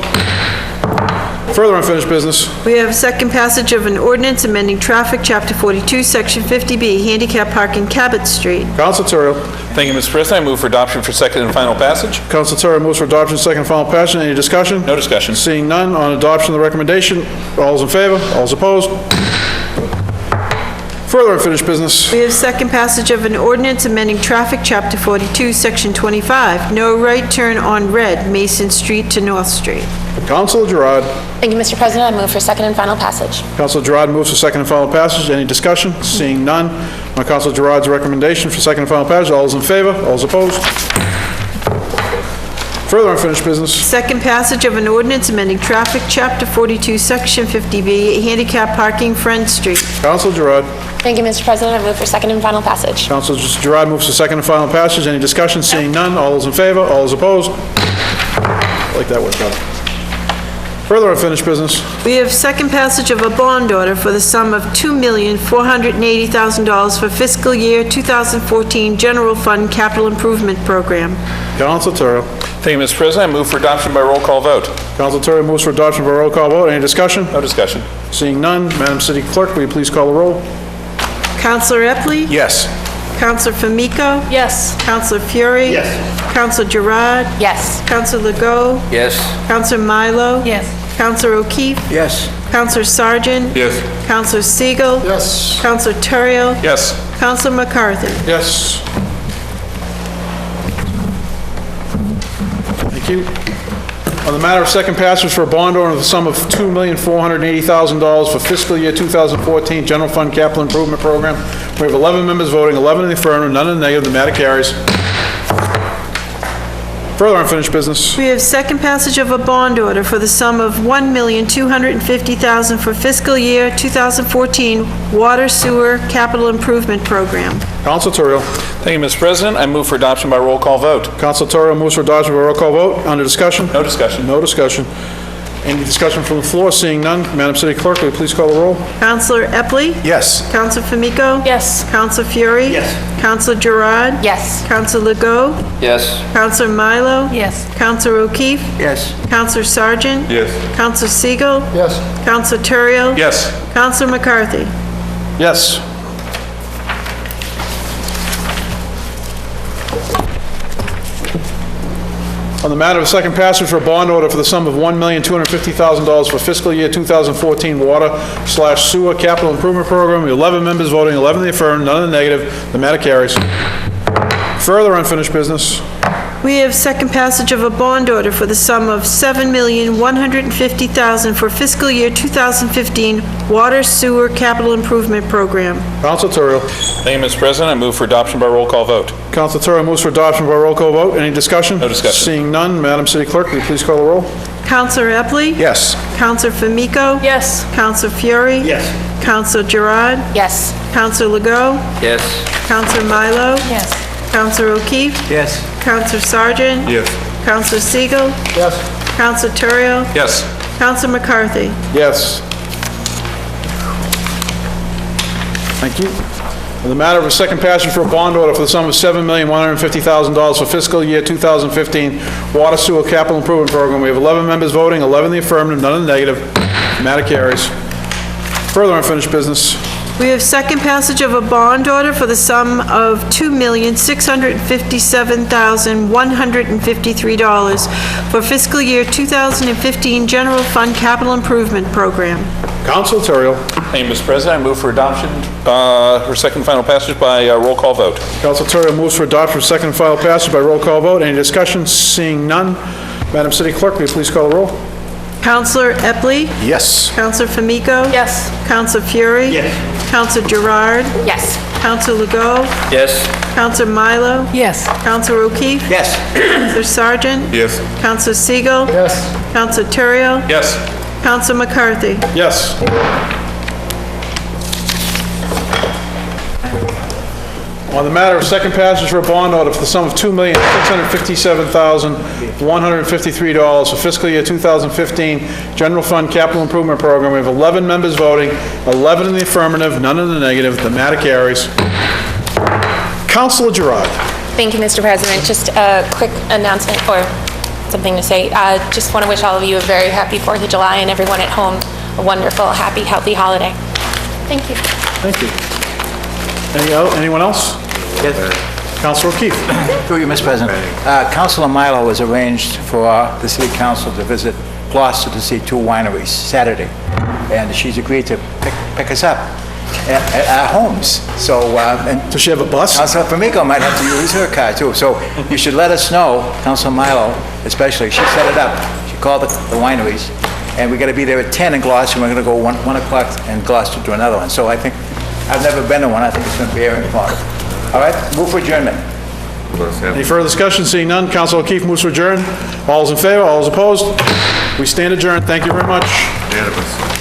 Further unfinished business. We have second passage of an ordinance amending traffic, Chapter 42, Section 50B, handicap parking, Cabot Street. Council Terrell. Thank you, Mr. President. I move for adoption for second and final passage. Council Terrell moves for adoption, second and final passage. Any discussion? No discussion. Seeing none, on adoption of the recommendation, all those in favor? All those opposed? Further unfinished business. We have second passage of an ordinance amending traffic, Chapter 42, Section 25, no right turn on red, Mason Street to North Street. Councilor Gerard. Thank you, Mr. President. I move for second and final passage. Councilor Gerard moves for second and final passage. Any discussion? Seeing none, on Councilor Gerard's recommendation for second and final passage, all those in favor? All those opposed? Further unfinished business. Second passage of an ordinance amending traffic, Chapter 42, Section 50B, handicap parking, Friend Street. Councilor Gerard. Thank you, Mr. President. I move for second and final passage. Councilor Gerard moves for second and final passage. Any discussion? Seeing none, all those in favor? All those opposed? I like that one better. Further unfinished business. We have second passage of a bond order for the sum of $2,480,000 for fiscal year 2014 General Fund Capital Improvement Program. Councilor Terrell. Thank you, Mr. President. I move for adoption by roll call vote. Councilor Terrell moves for adoption by roll call vote. Any discussion? No discussion. Seeing none, Madam City Clerk, will you please call the roll? Counselor Epley? Yes. Counselor Famico? Yes. Counselor Fury? Yes. Counselor Gerard? Yes. Counselor Legault? Yes. Counselor Milo? Yes. Counselor O'Keefe? Yes. Counselor Sargent? Yes. Counselor Siegel? Yes. Counselor Terrio? Yes. Counselor McCarthy? Yes. Thank you. On the matter of second passage for a bond order of the sum of $2,480,000 for fiscal year 2014 General Fund Capital Improvement Program, we have 11 members voting, 11 in the affirmative, none in the negative. The matter carries. Further unfinished business. We have second passage of a bond order for the sum of $1,250,000 for fiscal year 2014 Water Sewer Capital Improvement Program. Council Terrell. Thank you, Mr. President. I move for adoption by roll call vote. Council Terrell moves for adoption by roll call vote. Under discussion? No discussion. No discussion. Any discussion from the floor? Seeing none, Madam City Clerk, will you please call the roll? Counselor Epley? Yes. Counselor Famico? Yes. Counselor Fury? Yes. Counselor Gerard? Yes. Counselor Legault? Yes. Counselor Milo? Yes. Counselor O'Keefe? Yes. Counselor Sargent? Yes. Counselor Siegel? Yes. Counselor Terrio? Yes. Counselor McCarthy? Yes. On the matter of second passage for a bond order for the sum of $1,250,000 for fiscal year 2014 Water/Sewer Capital Improvement Program, we have 11 members voting, 11 in the affirmative, none in the negative. The matter carries. Further unfinished business. We have second passage of a bond order for the sum of $7,150,000 for fiscal year 2015 Water Sewer Capital Improvement Program. Council Terrell. Thank you, Mr. President. I move for adoption by roll call vote. Council Terrell moves for adoption by roll call vote. Any discussion? No discussion. Seeing none, Madam City Clerk, will you please call the roll? Counselor Epley? Yes. Counselor Famico? Yes. Counselor Fury? Yes. Counselor Gerard? Yes. Counselor Legault? Yes. Counselor Milo? Yes. Counselor O'Keefe? Yes. Counselor Sargent? Yes. Counselor Siegel? Yes. Counselor Terrio? Yes. Counselor McCarthy? Yes. Thank you. On the matter of a second passage for a bond order for the sum of $7,150,000 for fiscal year 2015 Water Sewer Capital Improvement Program, we have 11 members voting, 11 in the affirmative, none in the negative. The matter carries. Further unfinished business. We have second passage of a bond order for the sum of $2,657,153 for fiscal year 2015 General Fund Capital Improvement Program. Council Terrell. Thank you, Mr. President. I move for adoption for second and final passage by roll call vote. Council Terrell moves for adoption for second and final passage by roll call vote. Any discussion? Seeing none, Madam City Clerk, will you please call the roll? Counselor Epley? Yes. Counselor Famico? Yes. Counselor Fury? Yes. Counselor Gerard? Yes. Counselor Legault? Yes. Counselor Milo? Yes. Counselor O'Keefe? Yes. Counselor Sargent? Yes. Counselor Siegel? Yes. Counselor Terrio? Yes. Counselor McCarthy? Yes. On the matter of second passage for a bond order for the sum of $2,657,153 for fiscal year 2015 General Fund Capital Improvement Program, we have 11 members voting, 11 in the affirmative, none in the negative. The matter carries. Councilor Gerard. Thank you, Mr. President. Just a quick announcement or something to say. Just want to wish all of you a very happy 4th of July and everyone at home a wonderful, happy, healthy holiday. Thank you. Thank you. Anyone else? Yes. Councilor O'Keefe. Through you, Mr. President. Councilor Milo has arranged for the city council to visit Gloucester to see 2 wineries Saturday, and she's agreed to pick us up at our homes. So, does she have a bus? Councilor Famico might have to use her car too. So you should let us know, Councilor Milo especially. She set it up. She called the wineries, and we got to be there at 10 in Gloucester. And we're going to go 1 o'clock in Gloucester to another one. So I think I've never been to one. I think it's going to be very informative. All right, move for adjournment. Any further discussion? Seeing none, Councilor O'Keefe moves to adjourn. All those in favor, all those opposed? We stand adjourned. Thank you very much. Unanimous.